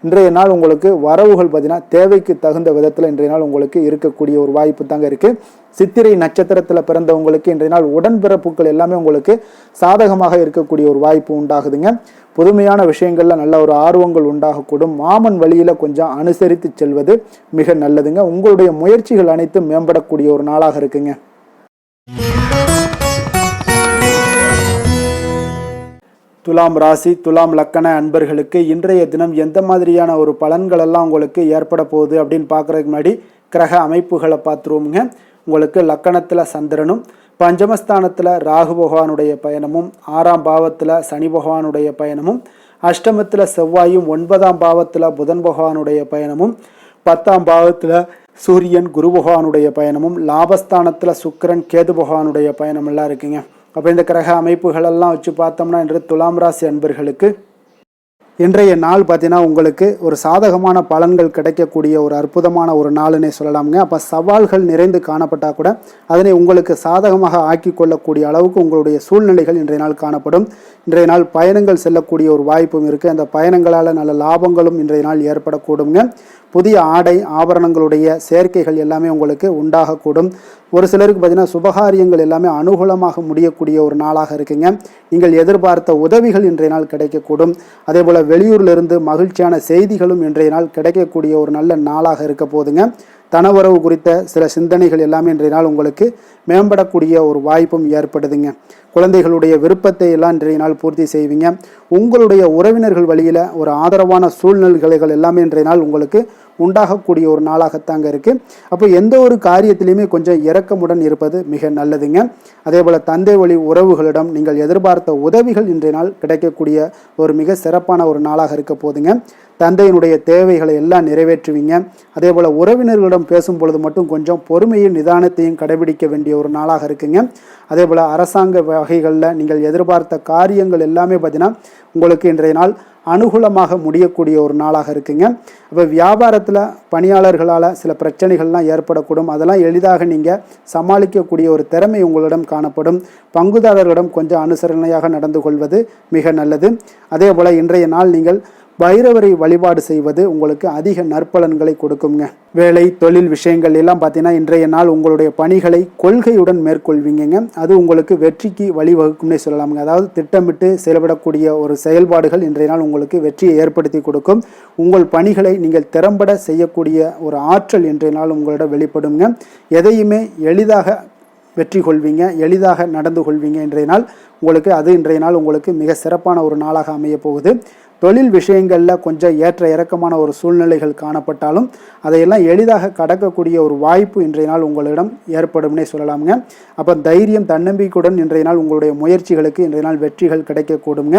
இன்றைய நாள் உங்களுக்கு வரவுகள் பார்த்தீங்கன்னா தேவைக்கு தகுந்த விதத்தில் இன்றைய நாள் உங்களுக்கு இருக்கக்கூடிய ஒரு வாய்ப்பு தாங்க இருக்குது. சித்திரை நட்சத்திரத்தில் பிறந்தவங்களுக்கு இன்றைய நாள் உடன்பிறப்புகள் எல்லாமே உங்களுக்கு சாதகமாக இருக்கக்கூடிய ஒரு வாய்ப்பு உண்டாகுதுங்க. புதுமையான விஷயங்கள்ல நல்ல ஒரு ஆர்வங்கள் உண்டாகக்கூடும். மாமன் வழியில கொஞ்சம் அனுசரித்து செல்வது மிக நல்லதுங்க. உங்களுடைய முயற்சிகள் அனைத்தும் மேம்படக்கூடிய ஒரு நாளாக இருக்குங்க. துலாம் ராசி துலாம் லக்கண அன்பர்களுக்கு இன்றைய தினம் எந்த மாதிரியான ஒரு பலன்கள் எல்லாம் உங்களுக்கு ஏற்பட போகுது அப்படின்னு பார்க்கறதுக்கு முன்னாடி கிரக அமைப்புகளை பார்த்துருவோமுங்க. உங்களுக்கு லக்கணத்தில் சந்திரனும், பஞ்சமஸ்தானத்தில் ராகு பகவானுடைய பயணமும், 6ஆம் பாவத்தில் சனி பகவானுடைய பயணமும், அஷ்டமத்தில் செவ்வாயும், 9ஆம் பாவத்தில் புதன் பகவானுடைய பயணமும், 10ஆம் பாவத்தில் சூரியன் குரு பகவானுடைய பயணமும், லாபஸ்தானத்தில் சுக்கிரன் கேது பகவானுடைய பயணம் எல்லாம் இருக்குங்க. அப்போ இந்த கிரக அமைப்புகளெல்லாம் வச்சு பார்த்தோம்னா இன்று துலாம் ராசி அன்பர்களுக்கு இன்றைய நாள் பார்த்தீங்கன்னா உங்களுக்கு ஒரு சாதகமான பலன்கள் கிடைக்கக்கூடிய ஒரு அற்புதமான ஒரு நாளுன்னே சொல்லலாமுங்க. அப்போ சவால்கள் நிறைந்து காணப்பட்டால் கூட அதனை உங்களுக்கு சாதகமாக ஆக்கி கொள்ளக்கூடிய அளவுக்கு உங்களுடைய சூழ்நிலைகள் இன்றைய நாள் காணப்படும். இன்றைய நாள் பயணங்கள் செல்லக்கூடிய ஒரு வாய்ப்பும் இருக்குது. அந்த பயணங்களால் நல்ல லாபங்களும் இன்றைய நாள் ஏற்படக்கூடுங்க. புதிய ஆடை ஆபரணங்களுடைய சேர்க்கைகள் எல்லாமே உங்களுக்கு உண்டாகக்கூடும். ஒரு சிலருக்கு பார்த்தீங்கன்னா சுபகாரியங்கள் எல்லாமே அனுகூலமாக முடியக்கூடிய ஒரு நாளாக இருக்குங்க. நீங்கள் எதிர்பார்த்த உதவிகள் இன்றைய நாள் கிடைக்கக்கூடும். அதே போல் வெளியூரிலிருந்து மகிழ்ச்சியான செய்திகளும் இன்றைய நாள் கிடைக்கக்கூடிய ஒரு நல்ல நாளாக இருக்க போதுங்க. தனவரவு குறித்த சில சிந்தனைகள் எல்லாமே இன்றைய நாள் உங்களுக்கு மேம்படக்கூடிய ஒரு வாய்ப்பும் ஏற்படுதுங்க. குழந்தைகளுடைய விருப்பத்தை எல்லாம் இன்றைய நாள் பூர்த்தி செய்வீங்க. உங்களுடைய உறவினர்கள் வழியில் ஒரு ஆதரவான சூழ்நிலைகள் எல்லாமே இன்றைய நாள் உங்களுக்கு உண்டாகக்கூடிய ஒரு நாளாகத்தாங்க இருக்குது. அப்போ எந்த ஒரு காரியத்திலையுமே கொஞ்சம் இரக்கமுடன் இருப்பது மிக நல்லதுங்க. அதே போல் தந்தை வழி உறவுகளிடம் நீங்கள் எதிர்பார்த்த உதவிகள் இன்றைய நாள் கிடைக்கக்கூடிய ஒரு மிக சிறப்பான ஒரு நாளாக இருக்க போதுங்க. தந்தையினுடைய தேவைகளை எல்லாம் நிறைவேற்றுவீங்க. அதே போல் உறவினர்களிடம் பேசும் பொழுது மட்டும் கொஞ்சம் பொறுமையும் நிதானத்தையும் கடைபிடிக்க வேண்டிய ஒரு நாளாக இருக்குங்க. அதே போல் அரசாங்க வகைகளில் நீங்கள் எதிர்பார்த்த காரியங்கள் எல்லாமே பார்த்தீங்கன்னா உங்களுக்கு இன்றைய நாள் அனுகூலமாக முடியக்கூடிய ஒரு நாளாக இருக்குங்க. அப்போ வியாபாரத்தில் பணியாளர்களால் சில பிரச்சனைகள்லாம் ஏற்படக்கூடும். அதெல்லாம் எளிதாக நீங்கள் சமாளிக்கக்கூடிய ஒரு திறமை உங்களிடம் காணப்படும். பங்குதாரர்களிடம் கொஞ்சம் அனுசரணையாக நடந்து கொள்வது மிக நல்லது. அதே போல் இன்றைய நாள் நீங்கள் பைரவரை வழிபாடு செய்வது உங்களுக்கு அதிக நற்பலன்களை கொடுக்குங்க. வேலை தொழில் விஷயங்கள் எல்லாம் பார்த்தீங்கன்னா இன்றைய நாள் உங்களுடைய பணிகளை கொள்கையுடன் மேற்கொள்வீங்க. அது உங்களுக்கு வெற்றிக்கு வழிவகுக்கும்னே சொல்லலாமுங்க. அதாவது திட்டமிட்டு செயல்படக்கூடிய ஒரு செயல்பாடுகள் இன்றைய நாள் உங்களுக்கு வெற்றியை ஏற்படுத்தி கொடுக்கும். உங்கள் பணிகளை நீங்கள் திறம்பட செய்யக்கூடிய ஒரு ஆற்றல் இன்றைய நாள் உங்களிடம் வெளிப்படுங்க. எதையுமே எளிதாக வெற்றி கொள்வீங்க, எளிதாக நடந்து கொள்வீங்க. இன்றைய நாள் உங்களுக்கு இன்றைய நாள் உங்களுக்கு மிக சிறப்பான ஒரு நாளாக அமைய போகுது. தொழில் விஷயங்களில் கொஞ்சம் ஏற்ற இறக்கமான ஒரு சூழ்நிலைகள் காணப்பட்டாலும் அதையெல்லாம் எளிதாக கடக்கக்கூடிய ஒரு வாய்ப்பு இன்றைய நாள் உங்களிடம் ஏற்படும்னே சொல்லலாமுங்க. அப்போ தைரியம் தன்னம்பிக்கையுடன் இன்றைய நாள் உங்களுடைய முயற்சிகளுக்கு இன்றைய நாள் வெற்றிகள் கிடைக்கக்கூடுங்க.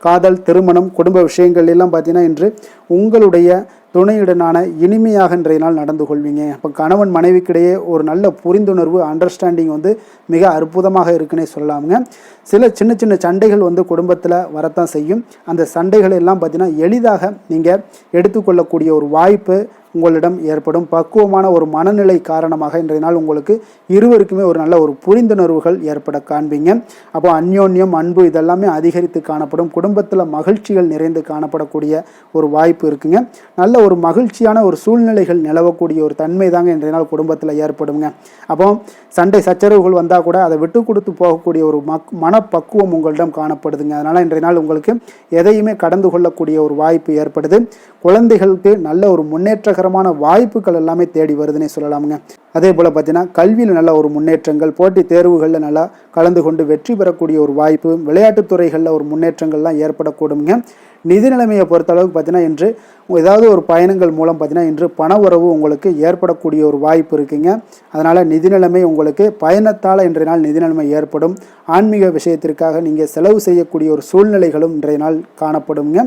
காதல், திருமணம், குடும்ப விஷயங்கள் எல்லாம் பார்த்தீங்கன்னா இன்று உங்களுடைய துணையுடனான இனிமையாக இன்றைய நாள் நடந்து கொள்வீங்க. அப்போ கணவன் மனைவிக்கிடையே ஒரு நல்ல புரிந்துணர்வு, அண்டர்ஸ்டாண்டிங் மிக அற்புதமாக இருக்குன்னே சொல்லலாமுங்க. சில சின்ன சின்ன சண்டைகள் குடும்பத்தில் வரத்தான் செய்யும். அந்த சண்டைகள் எல்லாம் பார்த்தீங்கன்னா எளிதாக நீங்கள் எடுத்துக்கொள்ளக்கூடிய ஒரு வாய்ப்பு உங்களிடம் ஏற்படும். பக்குவமான ஒரு மனநிலை காரணமாக இன்றைய நாள் உங்களுக்கு இருவருக்குமே ஒரு நல்ல ஒரு புரிந்துணர்வுகள் ஏற்பட காண்பீங்க. அப்போ அந்யோன்யம், அன்பு இதெல்லாமே அதிகரித்து காணப்படும். குடும்பத்தில் மகிழ்ச்சிகள் நிறைந்து காணப்படக்கூடிய ஒரு வாய்ப்பு இருக்குங்க. நல்ல ஒரு மகிழ்ச்சியான ஒரு சூழ்நிலைகள் நிலவக்கூடிய ஒரு தன்மை தாங்க இன்றைய நாள் குடும்பத்தில் ஏற்படுங்க. அப்போ சண்டை சச்சரவுகள் வந்தால் கூட அதை விட்டு கொடுத்து போகக்கூடிய ஒரு மனப்பக்குவம் உங்களிடம் காணப்படுதுங்க. அதனால் இன்றைய நாள் உங்களுக்கு எதையுமே கடந்து கொள்ளக்கூடிய ஒரு வாய்ப்பு ஏற்படுது. குழந்தைகளுக்கு நல்ல ஒரு முன்னேற்றகரமான வாய்ப்புகள் எல்லாமே தேடி வருதுன்னே சொல்லலாமுங்க. அதே போல் பார்த்தீங்கன்னா கல்வியில் நல்ல ஒரு முன்னேற்றங்கள், போட்டித் தேர்வுகளில் நல்லா கலந்து கொண்டு வெற்றி பெறக்கூடிய ஒரு வாய்ப்பு, விளையாட்டுத் துறைகளில் ஒரு முன்னேற்றங்கள்லாம் ஏற்படக்கூடுங்க. நிதி நிலைமையை பொறுத்தளவுக்கு பார்த்தீங்கன்னா இன்று ஏதாவது ஒரு பயணங்கள் மூலம் பார்த்தீங்கன்னா இன்று பண உறவு உங்களுக்கு ஏற்படக்கூடிய ஒரு வாய்ப்பு இருக்குங்க. அதனால் நிதி நிலைமை உங்களுக்கு பயணத்தால் இன்றைய நாள் நிதி நிலைமை ஏற்படும். ஆன்மீக விஷயத்திற்காக நீங்கள் செலவு செய்யக்கூடிய ஒரு சூழ்நிலைகளும் இன்றைய நாள் காணப்படுங்க.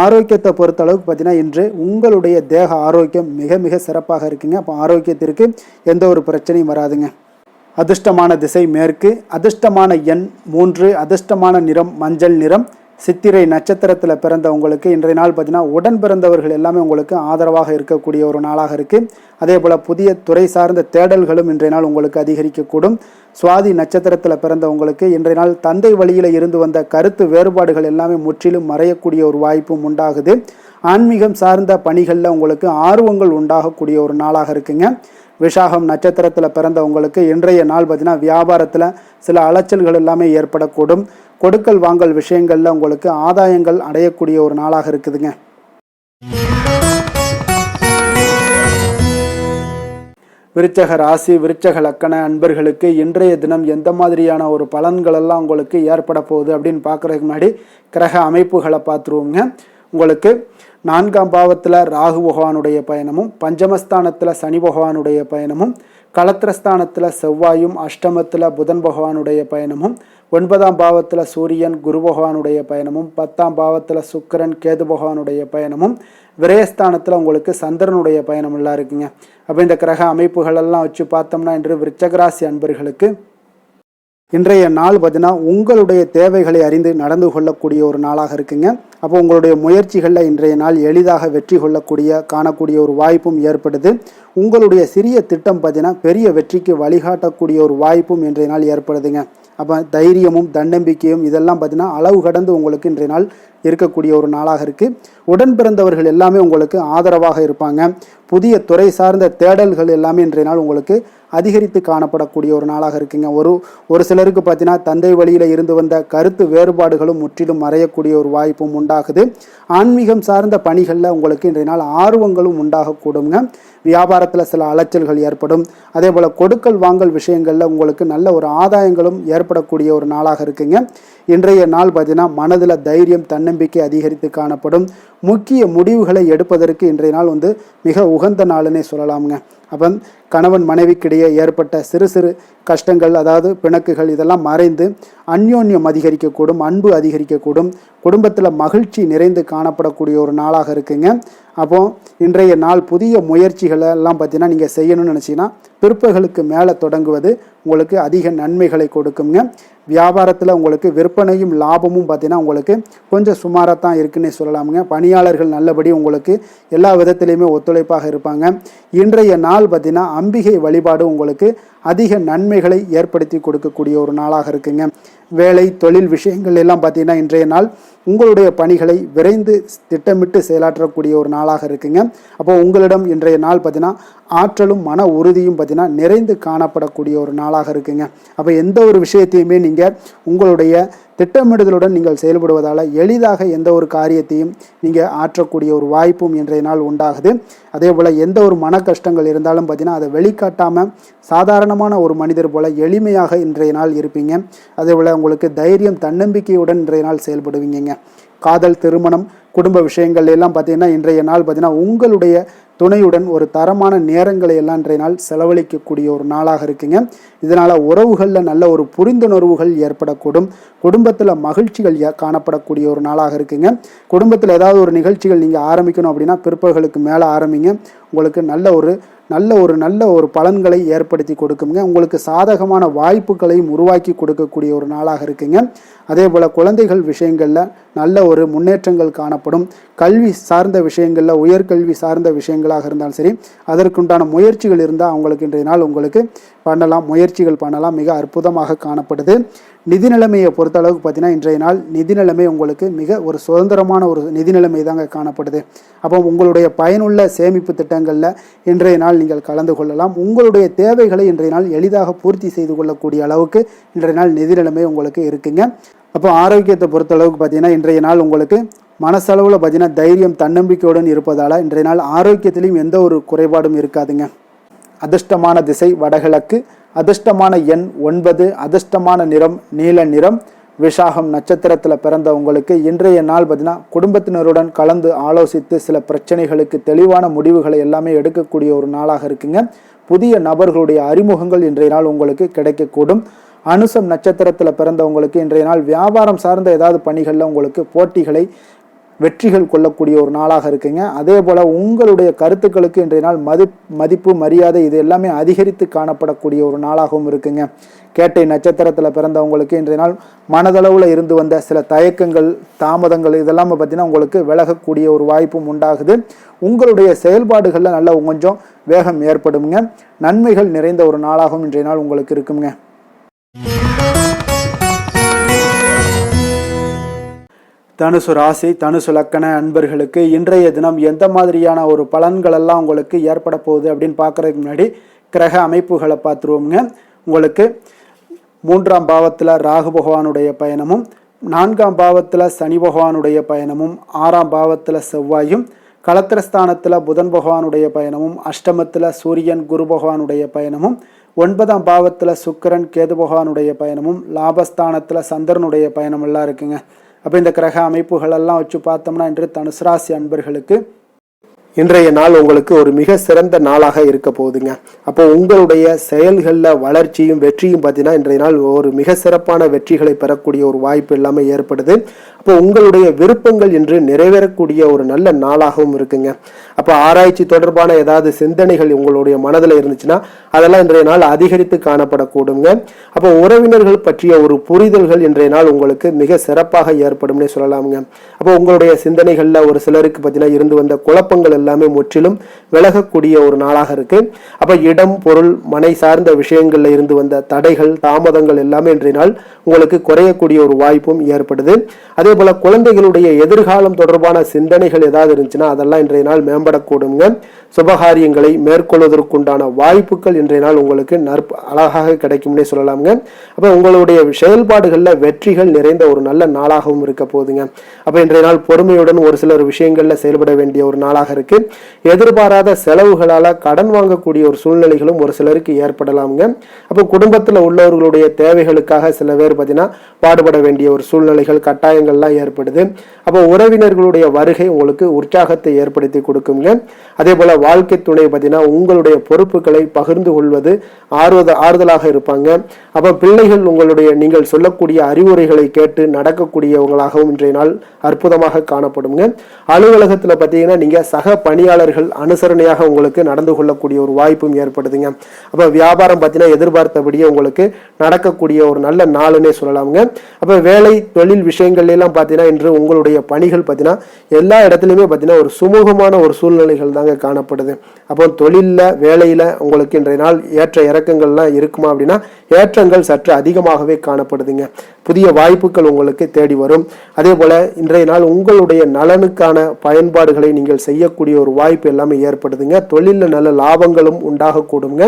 ஆரோக்கியத்தை பொறுத்தளவுக்கு பார்த்தீங்கன்னா இன்று உங்களுடைய தேக ஆரோக்கியம் மிக மிக சிறப்பாக இருக்குங்க. அப்போ ஆரோக்கியத்திற்கு எந்த ஒரு பிரச்சனையும் வராதுங்க. அதிர்ஷ்டமான திசை மேற்கு, அதிர்ஷ்டமான எண் 3, அதிர்ஷ்டமான நிறம் மஞ்சள் நிறம். சித்திரை நட்சத்திரத்தில் பிறந்த உங்களுக்கு இன்றைய நாள் பார்த்தீங்கன்னா உடன் பிறந்தவர்கள் எல்லாமே உங்களுக்கு ஆதரவாக இருக்கக்கூடிய ஒரு நாளாக இருக்குது. அதே போல் புதிய துறை சார்ந்த தேடல்களும் இன்றைய நாள் உங்களுக்கு அதிகரிக்கக்கூடும். சுவாதி நட்சத்திரத்தில் பிறந்த உங்களுக்கு இன்றைய நாள் தந்தை வழியில் இருந்து வந்த கருத்து வேறுபாடுகள் எல்லாமே முற்றிலும் மறையக்கூடிய ஒரு வாய்ப்பும் உண்டாகுது. ஆன்மீகம் சார்ந்த பணிகளில் உங்களுக்கு ஆர்வங்கள் உண்டாகக்கூடிய ஒரு நாளாக இருக்குங்க. விஷாகம் நட்சத்திரத்தில் பிறந்த உங்களுக்கு இன்றைய நாள் பார்த்தீங்கன்னா வியாபாரத்தில் சில அலைச்சல்கள் எல்லாமே ஏற்படக்கூடும். கொடுக்கல் வாங்கல் விஷயங்களில் உங்களுக்கு ஆதாயங்கள் அடையக்கூடிய ஒரு நாளாக இருக்குதுங்க. விருச்சக ராசி, விருச்சக லக்கண அன்பர்களுக்கு இன்றைய தினம் எந்த மாதிரியான ஒரு பலன்கள் எல்லாம் உங்களுக்கு ஏற்பட போகுது அப்படின்னு பார்க்குறதுக்கு முன்னாடி கிரக அமைப்புகளை பார்த்துருவோங்க. உங்களுக்கு 4ஆம் பாவத்தில் ராகு பகவானுடைய பயணமும், பஞ்சமஸ்தானத்தில் சனி பகவானுடைய பயணமும், களத்திரஸ்தானத்தில் செவ்வாயும், அஷ்டமத்தில் புதன் பகவானுடைய பயணமும், 9ஆம் பாவத்தில் சூரியன் குரு பகவானுடைய பயணமும், 10ஆம் பாவத்தில் சுக்கிரன் கேது பகவானுடைய பயணமும், விரயஸ்தானத்தில் உங்களுக்கு சந்திரனுடைய பயணம் எல்லாம் இருக்குங்க. அப்போ இந்த கிரக அமைப்புகள் எல்லாம் வச்சு பார்த்தோம்னா இன்று விருச்சகராசி அன்பர்களுக்கு இன்றைய நாள் பார்த்தீங்கன்னா உங்களுடைய தேவைகளை அறிந்து நடந்து கொள்ளக்கூடிய ஒரு நாளாக இருக்குங்க. அப்போ உங்களுடைய முயற்சிகளில் இன்றைய நாள் எளிதாக வெற்றி காணக்கூடிய ஒரு வாய்ப்பும் ஏற்படுது. உங்களுடைய சிறிய திட்டம் பார்த்தீங்கன்னா பெரிய வெற்றிக்கு வழிகாட்டக்கூடிய ஒரு வாய்ப்பும் இன்றைய நாள் ஏற்படுதுங்க. அப்போ தைரியமும் தன்னம்பிக்கையும் இதெல்லாம் பார்த்தீங்கன்னா அளவு கடந்து உங்களுக்கு இன்றைய நாள் இருக்கக்கூடிய ஒரு நாளாக இருக்குது. உடன் பிறந்தவர்கள் எல்லாமே உங்களுக்கு ஆதரவாக இருப்பாங்க. புதிய துறை சார்ந்த தேடல்கள் எல்லாமே இன்றைய நாள் உங்களுக்கு அதிகரித்து காணப்படக்கூடிய ஒரு நாளாக இருக்குங்க. ஒரு சிலருக்கு பார்த்தீங்கன்னா தந்தை வழியில் இருந்து வந்த கருத்து வேறுபாடுகளும் முற்றிலும் மறையக்கூடிய ஒரு வாய்ப்பும் உண்டாகுது. ஆன்மீகம் சார்ந்த பணிகளில் உங்களுக்கு இன்றைய நாள் ஆர்வங்களும் உண்டாகக்கூடுங்க. வியாபாரத்தில் சில அலைச்சல்கள் ஏற்படும். அதே போல் கொடுக்கல் வாங்கல் விஷயங்களில் உங்களுக்கு நல்ல ஒரு ஆதாயங்களும் ஏற்படக்கூடிய ஒரு நாளாக இருக்குங்க. இன்றைய நாள் பார்த்தீங்கன்னா மனதில் தைரியம் தன்னம்பிக்கை அதிகரித்து காணப்படும். முக்கிய முடிவுகளை எடுப்பதற்கு இன்றைய நாள் மிக உகந்த நாளுன்னே சொல்லலாமுங்க. அப்போ கணவன் மனைவிக்கிடையே ஏற்பட்ட சிறு சிறு கஷ்டங்கள், அதாவது பிணக்குகள் இதெல்லாம் மறைந்து அந்யோன்யம் அதிகரிக்கக்கூடும், அன்பு அதிகரிக்கக்கூடும். குடும்பத்தில் மகிழ்ச்சி நிறைந்து காணப்படக்கூடிய ஒரு நாளாக இருக்குங்க. அப்போ இன்றைய நாள் புதிய முயற்சிகளை எல்லாம் பார்த்தீங்கன்னா நீங்கள் செய்யணும்னு நினச்சிங்கன்னா பிற்பகலுக்கு மேலே தொடங்குவது உங்களுக்கு அதிக நன்மைகளை கொடுக்குங்க. வியாபாரத்தில் உங்களுக்கு விற்பனையும் லாபமும் பார்த்தீங்கன்னா உங்களுக்கு கொஞ்சம் சுமாராக தான் இருக்குன்னே சொல்லலாமுங்க. பணியாளர்கள் நல்லபடி உங்களுக்கு எல்லா விதத்திலையுமே ஒத்துழைப்பாக இருப்பாங்க. இன்றைய நாள் பார்த்தீங்கன்னா அம்பிகை வழிபாடு உங்களுக்கு அதிக நன்மைகளை ஏற்படுத்தி கொடுக்கக்கூடிய ஒரு நாளாக இருக்குங்க. வேலை தொழில் விஷயங்கள் எல்லாம் பார்த்தீங்கன்னா இன்றைய நாள் உங்களுடைய பணிகளை விரைந்து திட்டமிட்டு செயலாற்றக்கூடிய ஒரு நாளாக இருக்குங்க. அப்போ உங்களிடம் இன்றைய நாள் பார்த்தீங்கன்னா ஆற்றலும் மன உறுதியும் பார்த்தீங்கன்னா நிறைந்து காணப்படக்கூடிய ஒரு நாளாக இருக்குங்க. அப்போ எந்த ஒரு விஷயத்தையுமே நீங்கள் உங்களுடைய திட்டமிடுதலுடன் நீங்கள் செயல்படுவதால் எளிதாக எந்த ஒரு காரியத்தையும் நீங்கள் ஆற்றக்கூடிய ஒரு வாய்ப்பும் இன்றைய நாள் உண்டாகுது. அதே போல் எந்த ஒரு மன கஷ்டங்கள் இருந்தாலும் பார்த்தீங்கன்னா அதை வெளிக்காட்டாமல் சாதாரணமான ஒரு மனிதர் போல் எளிமையாக இன்றைய நாள் இருப்பீங்க. அதே போல் உங்களுக்கு தைரியம் தன்னம்பிக்கையுடன் இன்றைய நாள் செயல்படுவீங்க. காதல், திருமணம், குடும்ப விஷயங்கள் எல்லாம் பார்த்தீங்கன்னா இன்றைய நாள் பார்த்தீங்கன்னா உங்களுடைய துணையுடன் ஒரு தரமான நேரங்களை எல்லாம் இன்றைய நாள் செலவழிக்கக்கூடிய ஒரு நாளாக இருக்குங்க. இதனால் உறவுகளில் நல்ல ஒரு புரிந்துணர்வுகள் ஏற்படக்கூடும். குடும்பத்தில் மகிழ்ச்சிகள் காணப்படக்கூடிய ஒரு நாளாக இருக்குங்க. குடும்பத்தில் ஏதாவது ஒரு நிகழ்ச்சிகள் நீங்கள் ஆரம்பிக்கணும் அப்படின்னா பிற்பகலுக்கு மேலே ஆரம்பிங்க. உங்களுக்கு நல்ல ஒரு பலன்களை ஏற்படுத்தி கொடுக்குங்க. உங்களுக்கு சாதகமான வாய்ப்புகளையும் உருவாக்கி கொடுக்கக்கூடிய ஒரு நாளாக இருக்குங்க. அதே போல் குழந்தைகள் விஷயங்களில் நல்ல ஒரு முன்னேற்றங்கள் காணப்படும். கல்வி சார்ந்த விஷயங்களில், உயர்கல்வி சார்ந்த விஷயங்களாக இருந்தாலும் சரி, அதற்குண்டான முயற்சிகள் இருந்தால் அவங்களுக்கு இன்றைய நாள் உங்களுக்கு முயற்சிகள் பண்ணலாம். மிக அற்புதமாக காணப்படுது. நிதி நிலைமையை பொறுத்த அளவுக்கு பார்த்தீங்கன்னா இன்றைய நாள் நிதி நிலைமை உங்களுக்கு மிக ஒரு சுதந்திரமான ஒரு நிதி நிலைமை தாங்க காணப்படுது. அப்போ உங்களுடைய பயனுள்ள சேமிப்பு திட்டங்களில் இன்றைய நாள் நீங்கள் கலந்து கொள்ளலாம். உங்களுடைய தேவைகளை இன்றைய நாள் எளிதாக பூர்த்தி செய்து கொள்ளக்கூடிய அளவுக்கு இன்றைய நாள் நிதி நிலைமை உங்களுக்கு இருக்குங்க. அப்போ ஆரோக்கியத்தை பொறுத்த அளவுக்கு பார்த்தீங்கன்னா இன்றைய நாள் உங்களுக்கு மனசளவில் பார்த்தீங்கன்னா தைரியம் தன்னம்பிக்கையுடன் இருப்பதால் இன்றைய நாள் ஆரோக்கியத்திலையும் எந்த ஒரு குறைபாடும் இருக்காதுங்க. அதிர்ஷ்டமான திசை வடகிழக்கு, அதிர்ஷ்டமான எண் 9, அதிர்ஷ்டமான நிறம் நீல நிறம். விஷாகம் நட்சத்திரத்தில் பிறந்த உங்களுக்கு இன்றைய நாள் பார்த்தீங்கன்னா குடும்பத்தினருடன் கலந்து ஆலோசித்து சில பிரச்சனைகளுக்கு தெளிவான முடிவுகளை எல்லாமே எடுக்கக்கூடிய ஒரு நாளாக இருக்குங்க. புதிய நபர்களுடைய அறிமுகங்கள் இன்றைய நாள் உங்களுக்கு கிடைக்கக்கூடும். அனுசம் நட்சத்திரத்தில் பிறந்தவங்களுக்கு இன்றைய நாள் வியாபாரம் சார்ந்த ஏதாவது பணிகளில் உங்களுக்கு போட்டிகளை வெற்றிகள் கொள்ளக்கூடிய ஒரு நாளாக இருக்குங்க. அதே போல் உங்களுடைய கருத்துக்களுக்கு இன்றைய நாள் மதிப்பு மரியாதை இது எல்லாமே அதிகரித்து காணப்படக்கூடிய ஒரு நாளாகவும் இருக்குங்க. கேட்டை நட்சத்திரத்தில் பிறந்தவங்களுக்கு இன்றைய நாள் மனதளவில் இருந்து வந்த சில தயக்கங்கள், தாமதங்கள் இதெல்லாம் பார்த்தீங்கன்னா உங்களுக்கு விலகக்கூடிய ஒரு வாய்ப்பும் உண்டாகுது. உங்களுடைய செயல்பாடுகளில் நல்ல கொஞ்சம் வேகம் ஏற்படுங்க. நன்மைகள் நிறைந்த ஒரு நாளாகவும் இன்றைய நாள் உங்களுக்கு இருக்குங்க. தனுசு ராசி, தனுசு லக்கண அன்பர்களுக்கு இன்றைய தினம் எந்த மாதிரியான ஒரு பலன்கள் எல்லாம் உங்களுக்கு ஏற்பட போகுது அப்படின்னு பார்க்கறதுக்கு முன்னாடி கிரக அமைப்புகளை பார்த்துருவோங்க. உங்களுக்கு 3ஆம் பாவத்தில் ராகு பகவானுடைய பயணமும், 4ஆம் பாவத்தில் சனி பகவானுடைய பயணமும், 6ஆம் பாவத்தில் செவ்வாயும், களத்திரஸ்தானத்தில் புதன் பகவானுடைய பயணமும், அஷ்டமத்தில் சூரியன் குரு பகவானுடைய பயணமும், 9ஆம் பாவத்தில் சுக்கிரன் கேது பகவானுடைய பயணமும், லாபஸ்தானத்தில் சந்திரனுடைய பயணம் எல்லாம் இருக்குங்க. அப்போ இந்த கிரக அமைப்புகளெல்லாம் வச்சு பார்த்தோம்னா இன்று தனுசு ராசி அன்பர்களுக்கு இன்றைய நாள் உங்களுக்கு ஒரு மிக சிறந்த நாளாக இருக்க போகுதுங்க. அப்போ உங்களுடைய செயல்களில் வளர்ச்சியும் வெற்றியும் பார்த்தீங்கன்னா இன்றைய நாள் ஒரு மிக சிறப்பான வெற்றிகளை பெறக்கூடிய ஒரு வாய்ப்பு எல்லாமே ஏற்படுது. அப்போ உங்களுடைய விருப்பங்கள் இன்று நிறைவேறக்கூடிய ஒரு நல்ல நாளாகவும் இருக்குங்க. அப்போ ஆராய்ச்சி தொடர்பான ஏதாவது சிந்தனைகள் உங்களுடைய மனதில் இருந்துச்சுன்னா அதெல்லாம் இன்றைய நாள் அதிகரித்து காணப்படக்கூடுங்க. அப்போ உறவினர்கள் பற்றிய ஒரு புரிதல்கள் இன்றைய நாள் உங்களுக்கு மிக சிறப்பாக ஏற்படும்னே சொல்லலாமுங்க. அப்போ உங்களுடைய சிந்தனைகளில் ஒரு சிலருக்கு பார்த்தீங்கன்னா இருந்து வந்த குழப்பங்கள் எல்லாமே முற்றிலும் விலகக்கூடிய ஒரு நாளாக இருக்கு. அப்ப இடம், பொருள், மனை சார்ந்த விஷயங்கள்ல இருந்து வந்த தடைகள், தாமதங்கள் எல்லாமே இன்றைய நாள் உங்களுக்கு குறையக்கூடிய ஒரு வாய்ப்பும் ஏற்படுது. அதே போல குழந்தைகளுடைய எதிர்காலம் தொடர்பான சிந்தனைகள் ஏதாவது இருந்துச்சுன்னா அதெல்லாம் இன்றைய நாள் மேம்படக்கூடுங்க. சுபகாரியங்களை மேற்கொள்வதற்குண்டான வாய்ப்புகள் இன்றைய நாள் உங்களுக்கு அழகாக கிடைக்கும்னே சொல்லலாமுங்க. அப்ப உங்களுடைய செயல்பாடுகள்ல வெற்றிகள் நிறைந்த ஒரு நல்ல நாளாகவும் இருக்க போகுதுங்க. அப்ப இன்றைய நாள் பொறுமையுடன் ஒரு சிலர் விஷயங்கள்ல செயல்பட வேண்டிய ஒரு நாளாக இருக்கு. எதிர்பாராத செலவுகளால கடன் வாங்கக்கூடிய ஒரு சூழ்நிலைகளும் ஒரு சிலருக்கு ஏற்படலாமுங்க. அப்போ குடும்பத்தில் உள்ளவர்களுடைய தேவைகளுக்காக சில பேர் பார்த்தீங்கன்னா பாடுபட வேண்டிய ஒரு சூழ்நிலைகள், கட்டாயங்கள்லாம் ஏற்படுது. அப்போ உறவினர்களுடைய வருகை உங்களுக்கு உற்சாகத்தை ஏற்படுத்தி கொடுக்குங்க. அதே போல வாழ்க்கை துணை பார்த்தீங்கன்னா உங்களுடைய பொறுப்புகளை பகிர்ந்து கொள்வது ஆறுதலாக இருப்பாங்க. அப்போ பிள்ளைகள் உங்களுடைய நீங்கள் சொல்லக்கூடிய அறிவுரைகளை கேட்டு நடக்கக்கூடியவங்களாகவும் இன்றைய நாள் அற்புதமாக காணப்படுங்க. அலுவலகத்தில் பார்த்தீங்கன்னா நீங்க சக பணியாளர்கள் அனுசரணையாக உங்களுக்கு நடந்து கொள்ளக்கூடிய ஒரு வாய்ப்பும் ஏற்படுதுங்க. அப்ப வியாபாரம் பார்த்தீங்கன்னா எதிர்பார்த்தபடியே உங்களுக்கு நடக்கக்கூடிய ஒரு நல்ல நாளுன்னே சொல்லலாமுங்க. அப்ப வேலை தொழில் விஷயங்கள் எல்லாம் பார்த்தீங்கன்னா இன்று உங்களுடைய பணிகள் பார்த்தீங்கன்னா எல்லா இடத்துலையுமே பார்த்தீங்கன்னா ஒரு சுமூகமான ஒரு சூழ்நிலைகள் தாங்க காணப்படுது. அப்போ தொழில்ல வேலையில உங்களுக்கு இன்றைய நாள் ஏற்ற இறக்கங்கள்லாம் இருக்குமா அப்படின்னா ஏற்றங்கள் சற்று அதிகமாகவே காணப்படுதுங்க. புதிய வாய்ப்புகள் உங்களுக்கு தேடி வரும். அதே போல இன்றைய நாள் உங்களுடைய நலனுக்கான பயன்பாடுகளை நீங்கள் செய்யக்கூடிய ஒரு வாய்ப்பு எல்லாமே ஏற்படுதுங்க. தொழிலில் நல்ல லாபங்களும் உண்டாகக்கூடுங்க.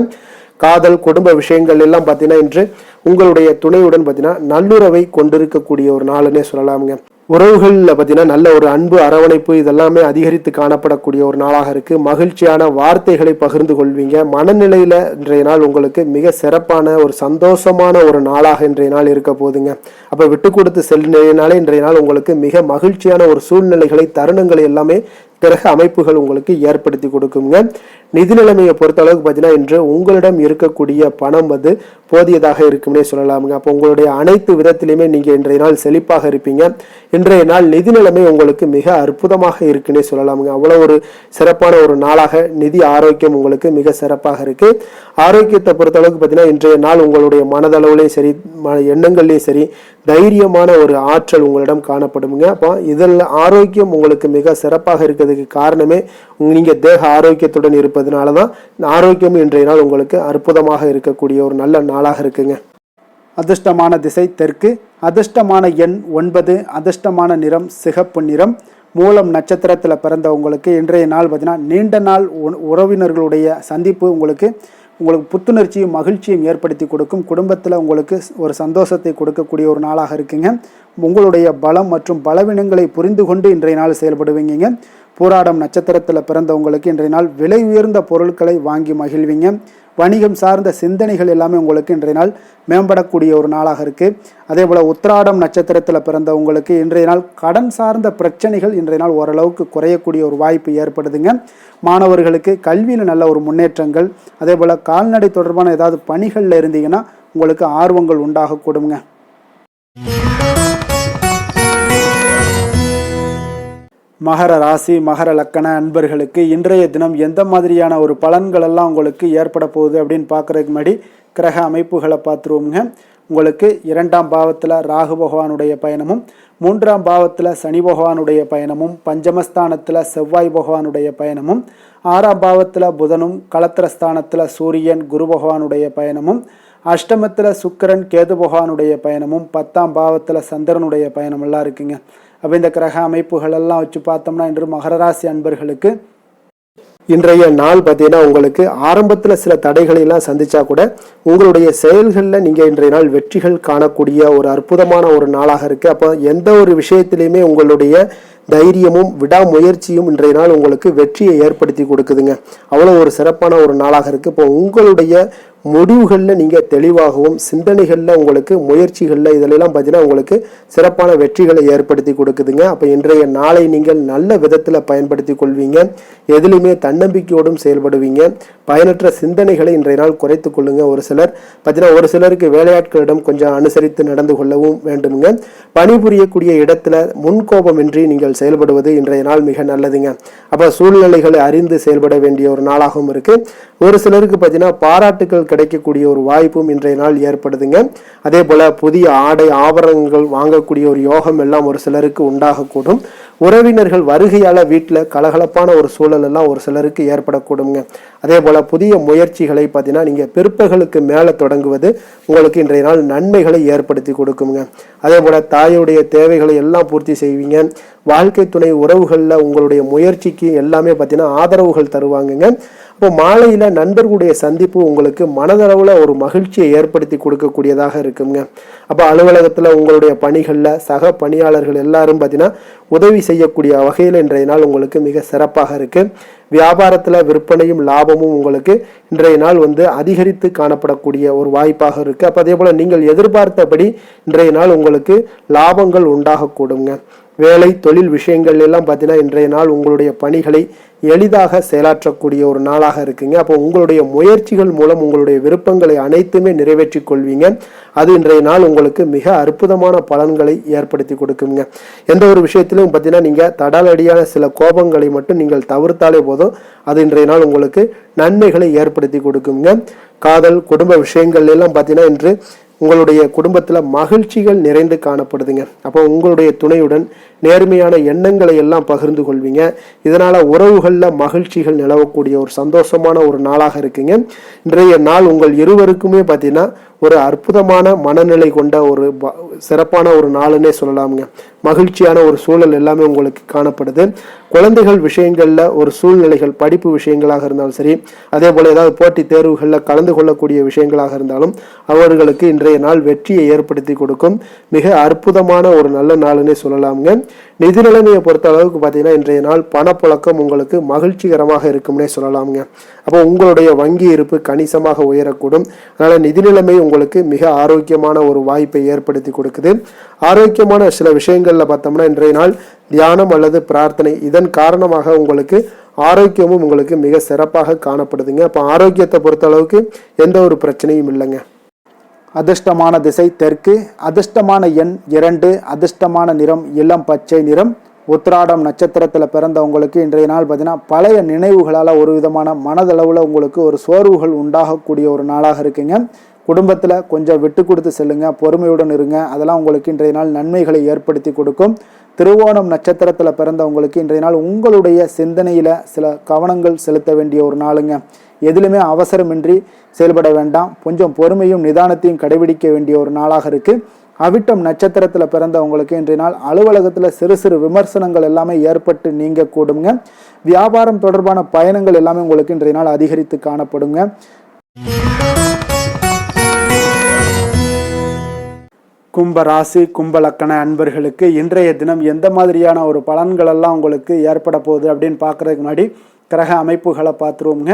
காதல் குடும்ப விஷயங்கள் எல்லாம் பார்த்தீங்கன்னா இன்று உங்களுடைய துணையுடன் பார்த்தீங்கன்னா நல்லுறவை கொண்டிருக்கக்கூடிய ஒரு நாளுன்னே சொல்லலாமுங்க. உறவுகளில் பார்த்தீங்கன்னா நல்ல ஒரு அன்பு அரவணைப்பு இதெல்லாமே அதிகரித்து காணப்படக்கூடிய ஒரு நாளாக இருக்கு. மகிழ்ச்சியான வார்த்தைகளை பகிர்ந்து கொள்வீங்க. மனநிலையில இன்றைய நாள் உங்களுக்கு மிக சிறப்பான ஒரு சந்தோஷமான ஒரு நாளாக இன்றைய நாள் இருக்க போதுங்க. அப்ப விட்டு கொடுத்து செல்லினாலே இன்றைய நாள் உங்களுக்கு மிக மகிழ்ச்சியான ஒரு சூழ்நிலைகளை தருணங்களை எல்லாமே கிரக அமைப்புகள் உங்களுக்கு ஏற்படுத்தி கொடுக்குங்க. நிதி நிலைமையை பொறுத்த அளவுக்கு பார்த்தீங்கன்னா இன்று உங்களிடம் இருக்கக்கூடிய பணம் போதியதாக இருக்கும்னே சொல்லலாமுங்க. அப்போ உங்களுடைய அனைத்து விதத்திலையுமே நீங்க இன்றைய நாள் செழிப்பாக இருப்பீங்க. இன்றைய நாள் நிதி நிலைமை உங்களுக்கு மிக அற்புதமாக இருக்குன்னே சொல்லலாமுங்க. அவ்வளவு ஒரு சிறப்பான ஒரு நாளாக நிதி ஆரோக்கியம் உங்களுக்கு மிக சிறப்பாக இருக்கு. ஆரோக்கியத்தை பொறுத்த அளவுக்கு பார்த்தீங்கன்னா இன்றைய நாள் உங்களுடைய மனதளவுலையும் சரி எண்ணங்கள்லையும் சரி தைரியமான ஒரு ஆற்றல் உங்களிடம் காணப்படுங்க. அப்போ இதில் ஆரோக்கியம் உங்களுக்கு மிக சிறப்பாக இருக்கிறதுக்கு காரணமே நீங்க தேக ஆரோக்கியத்துடன் இருப்பதனாலதான் ஆரோக்கியம் இன்றைய நாள் உங்களுக்கு அற்புதமாக இருக்கக்கூடிய ஒரு நல்ல நாளாக இருக்குங்க. அதிர்ஷ்டமான திசை தெற்கு, அதிர்ஷ்டமான எண் 9, அதிர்ஷ்டமான நிறம் சிகப்பு நிறம். மூலம் நட்சத்திரத்தில் பிறந்தவங்களுக்கு இன்றைய நாள் பார்த்தீங்கன்னா நீண்ட நாள் உறவினர்களுடைய சந்திப்பு உங்களுக்கு புத்துணர்ச்சியும் மகிழ்ச்சியும் ஏற்படுத்தி கொடுக்கும். குடும்பத்தில் உங்களுக்கு ஒரு சந்தோஷத்தை கொடுக்கக்கூடிய ஒரு நாளாக இருக்குங்க. உங்களுடைய பலம் மற்றும் பலவீனங்களை புரிந்து கொண்டு இன்றைய நாள் செயல்படுவீங்க. பூராடம் நட்சத்திரத்தில் பிறந்தவங்களுக்கு இன்றைய நாள் விலை உயர்ந்த பொருட்களை வாங்கி மகிழ்வீங்க. வணிகம் சார்ந்த சிந்தனைகள் எல்லாமே உங்களுக்கு இன்றைய நாள் மேம்படக்கூடிய ஒரு நாளாக இருக்குது. அதே போல் உத்திராடம் நட்சத்திரத்தில் பிறந்தவங்களுக்கு இன்றைய நாள் கடன் சார்ந்த பிரச்சனைகள் இன்றைய நாள் ஓரளவுக்கு குறையக்கூடிய ஒரு வாய்ப்பு ஏற்படுதுங்க. மாணவர்களுக்கு கல்வியில் நல்ல ஒரு முன்னேற்றங்கள், அதே போல் கால்நடை தொடர்பான ஏதாவது பணிகளில் இருந்தீங்கன்னா உங்களுக்கு ஆர்வங்கள் உண்டாகக்கூடுங்க. மகர ராசி மகர லக்கண அன்பர்களுக்கு இன்றைய தினம் எந்த மாதிரியான ஒரு பலன்கள் எல்லாம் உங்களுக்கு ஏற்பட போகுது அப்படின்னு பார்க்குறதுக்கு முன்னாடி கிரக அமைப்புகளை பார்த்துருவோங்க. உங்களுக்கு 2ஆம் பாவத்தில் ராகு பகவானுடைய பயணமும், 3ஆம் பாவத்தில் சனி பகவானுடைய பயணமும், பஞ்சமஸ்தானத்தில் செவ்வாய் பகவானுடைய பயணமும், 6ஆம் பாவத்தில் புதனும், களத்திரஸ்தானத்தில் சூரியன் குரு பகவானுடைய பயணமும், அஷ்டமத்தில் சுக்கிரன் கேது பகவானுடைய பயணமும், 10ஆம் பாவத்தில் சந்திரனுடைய பயணம் எல்லாம் இருக்குங்க. அப்போ இந்த கிரக அமைப்புகள் எல்லாம் வச்சு பார்த்தோம்னா இன்று மகர ராசி அன்பர்களுக்கு இன்றைய நாள் பார்த்தீங்கன்னா உங்களுக்கு ஆரம்பத்தில் சில தடைகளை எல்லாம் சந்திச்சா கூட உங்களுடைய செயல்களில் நீங்கள் இன்றைய நாள் வெற்றிகள் காணக்கூடிய ஒரு அற்புதமான ஒரு நாளாக இருக்கு. அப்போ எந்த ஒரு விஷயத்திலையுமே உங்களுடைய தைரியமும் விடாமுயற்சியும் இன்றைய நாள் உங்களுக்கு வெற்றியை ஏற்படுத்தி கொடுக்குதுங்க. அவ்வளோ ஒரு சிறப்பான ஒரு நாளாக இருக்கு. இப்போ உங்களுடைய முடிவுகளில் நீங்கள் தெளிவாகவும் சிந்தனைகளில் உங்களுக்கு முயற்சிகளில் இதிலெல்லாம் பார்த்தீங்கன்னா உங்களுக்கு சிறப்பான வெற்றிகளை ஏற்படுத்தி கொடுக்குதுங்க. அப்போ இன்றைய நாளை நீங்கள் நல்ல விதத்தில் பயன்படுத்தி கொள்வீங்க. எதுலையுமே தன்னம்பிக்கையோடும் செயல்படுவீங்க. பயனற்ற சிந்தனைகளை இன்றைய நாள் குறைத்து கொள்ளுங்க. ஒரு சிலர் பார்த்தீங்கன்னா ஒரு சிலருக்கு வேலையாட்களிடம் கொஞ்சம் அனுசரித்து நடந்து கொள்ளவும் வேண்டுமுங்க. பணிபுரியக்கூடிய இடத்துல முன்கோபமின்றி நீங்கள் செயல்படுவது இன்றைய நாள் மிக நல்லதுங்க. அப்போ சூழ்நிலைகளை அறிந்து செயல்பட வேண்டிய ஒரு நாளாகவும் இருக்கு. ஒரு சிலருக்கு பார்த்தீங்கன்னா பாராட்டுகள் கிடைக்கக்கூடிய ஒரு வாய்ப்பும் இன்றைய நாள் ஏற்படுதுங்க. அதே போல புதிய ஆடை ஆபரணங்கள் வாங்கக்கூடிய ஒரு யோகம் எல்லாம் ஒரு சிலருக்கு உண்டாகக்கூடும். உறவினர்கள் வருகையால வீட்டில் கலகலப்பான ஒரு சூழல் எல்லாம் ஒரு சிலருக்கு ஏற்படக்கூடுங்க. அதே போல புதிய முயற்சிகளை பார்த்தீங்கன்னா நீங்க பிற்பகலுக்கு மேலே தொடங்குவது உங்களுக்கு இன்றைய நாள் நன்மைகளை ஏற்படுத்தி கொடுக்குங்க. அதே போல தாயுடைய தேவைகளை எல்லாம் பூர்த்தி செய்வீங்க. வாழ்க்கை துணை உறவுகளில் உங்களுடைய முயற்சிக்கு எல்லாமே பார்த்தீங்கன்னா ஆதரவுகள் தருவாங்கங்க. இப்போ மாலையில நண்பர்களுடைய சந்திப்பு உங்களுக்கு மனதளவுல ஒரு மகிழ்ச்சியை ஏற்படுத்தி கொடுக்கக்கூடியதாக இருக்குங்க. அப்போ அலுவலகத்துல உங்களுடைய பணிகள்ல சக பணியாளர்கள் எல்லாரும் பார்த்தீங்கன்னா உதவி செய்யக்கூடிய வகையில் இன்றைய நாள் உங்களுக்கு மிக சிறப்பாக இருக்கு. வியாபாரத்துல விற்பனையும் லாபமும் உங்களுக்கு இன்றைய நாள் அதிகரித்து காணப்படக்கூடிய ஒரு வாய்ப்பாக இருக்கு. அப்போ அதே போல நீங்கள் எதிர்பார்த்தபடி இன்றைய நாள் உங்களுக்கு லாபங்கள் உண்டாகக்கூடுங்க. வேலை தொழில் விஷயங்கள் எல்லாம் பார்த்தீங்கன்னா இன்றைய நாள் உங்களுடைய பணிகளை எளிதாக செயலாற்றக்கூடிய ஒரு நாளாக இருக்குங்க. அப்போ உங்களுடைய முயற்சிகள் மூலம் உங்களுடைய விருப்பங்களை அனைத்துமே நிறைவேற்றி கொள்வீங்க. அது இன்றைய நாள் உங்களுக்கு மிக அற்புதமான பலன்களை ஏற்படுத்தி கொடுக்குங்க. எந்த ஒரு விஷயத்திலும் பார்த்தீங்கன்னா நீங்கள் தடாலடியான சில கோபங்களை மட்டும் நீங்கள் தவிர்த்தாலே போதும், அது இன்றைய நாள் உங்களுக்கு நன்மைகளை ஏற்படுத்தி கொடுக்குங்க. காதல் குடும்ப விஷயங்கள் எல்லாம் பார்த்தீங்கன்னா இன்று உங்களுடைய குடும்பத்தில் மகிழ்ச்சிகள் நிறைந்து காணப்படுதுங்க. அப்போ உங்களுடைய துணையுடன் நேர்மையான எண்ணங்களை எல்லாம் பகிர்ந்து கொள்வீங்க. இதனால உறவுகளில் மகிழ்ச்சிகள் நிலவக்கூடிய ஒரு சந்தோஷமான ஒரு நாளாக இருக்குங்க. இன்றைய நாள் உங்கள் இருவருக்குமே பார்த்தீங்கன்னா ஒரு அற்புதமான மனநிலை கொண்ட ஒரு சிறப்பான ஒரு நாளுன்னே சொல்லலாமுங்க. மகிழ்ச்சியான ஒரு சூழல் எல்லாமே உங்களுக்கு காணப்படுது. குழந்தைகள் விஷயங்கள்ல ஒரு சூழ்நிலைகள், படிப்பு விஷயங்களாக இருந்தாலும் சரி, அதே போல ஏதாவது போட்டித் தேர்வுகளில் கலந்து கொள்ளக்கூடிய விஷயங்களாக இருந்தாலும் அவர்களுக்கு இன்றைய நாள் வெற்றியை ஏற்படுத்தி கொடுக்கும் மிக அற்புதமான ஒரு நல்ல நாளுன்னே சொல்லலாமுங்க. நிதி நிலைமையை பொறுத்த அளவுக்கு பார்த்தீங்கன்னா இன்றைய நாள் பணப்புழக்கம் உங்களுக்கு மகிழ்ச்சிகரமாக இருக்கும்னே சொல்லலாமுங்க. அப்போ உங்களுடைய வங்கி இருப்பு கணிசமாக உயரக்கூடும். அதனால நிதி நிலைமை உங்களுக்கு மிக ஆரோக்கியமான ஒரு வாய்ப்பை ஏற்படுத்தி கொடுக்குது. ஆரோக்கியமான சில விஷயங்கள்ல பார்த்தோம்னா இன்றைய நாள் தியானம் அல்லது பிரார்த்தனை, இதன் காரணமாக உங்களுக்கு ஆரோக்கியமும் உங்களுக்கு மிக சிறப்பாக காணப்படுதுங்க. அப்போ ஆரோக்கியத்தை பொறுத்த அளவுக்கு எந்த ஒரு பிரச்சனையும் இல்லைங்க. அதிர்ஷ்டமான திசை தெற்கு, அதிர்ஷ்டமான எண் 2, அதிர்ஷ்டமான நிறம் இளம் பச்சை நிறம். உத்திராடம் நட்சத்திரத்தில் பிறந்தவங்களுக்கு இன்றைய நாள் பார்த்தீங்கன்னா பழைய நினைவுகளால் ஒரு விதமான மனதளவில் உங்களுக்கு ஒரு சோர்வுகள் உண்டாகக்கூடிய ஒரு நாளாக இருக்குங்க. குடும்பத்தில் கொஞ்சம் விட்டு கொடுத்து செல்லுங்க, பொறுமையுடன் இருங்க. அதெல்லாம் உங்களுக்கு இன்றைய நாள் நன்மைகளை ஏற்படுத்தி கொடுக்கும். திருவோணம் நட்சத்திரத்தில் பிறந்தவங்களுக்கு இன்றைய நாள் உங்களுடைய சிந்தனையில் சில கவனங்கள் செலுத்த வேண்டிய ஒரு நாளுங்க. எதிலுமே அவசரமின்றி செயல்பட வேண்டாம். கொஞ்சம் பொறுமையும் நிதானத்தையும் கடைபிடிக்க வேண்டிய ஒரு நாளாக இருக்குது. அவிட்டம் நட்சத்திரத்தில் பிறந்தவங்களுக்கு இன்றைய நாள் அலுவலகத்தில் சிறு சிறு விமர்சனங்கள் எல்லாமே ஏற்பட்டு நீங்க கூடுங்க. வியாபாரம் தொடர்பான பயணங்கள் எல்லாமே உங்களுக்கு இன்றைய நாள் அதிகரித்து காணப்படுங்க. கும்ப ராசி கும்ப லக்கண அன்பர்களுக்கு இன்றைய தினம் எந்த மாதிரியான ஒரு பலன்கள் எல்லாம் உங்களுக்கு ஏற்பட போகுது அப்படின்னு பார்க்கறதுக்கு முன்னாடி கிரக அமைப்புகளை பார்த்துருவோங்க.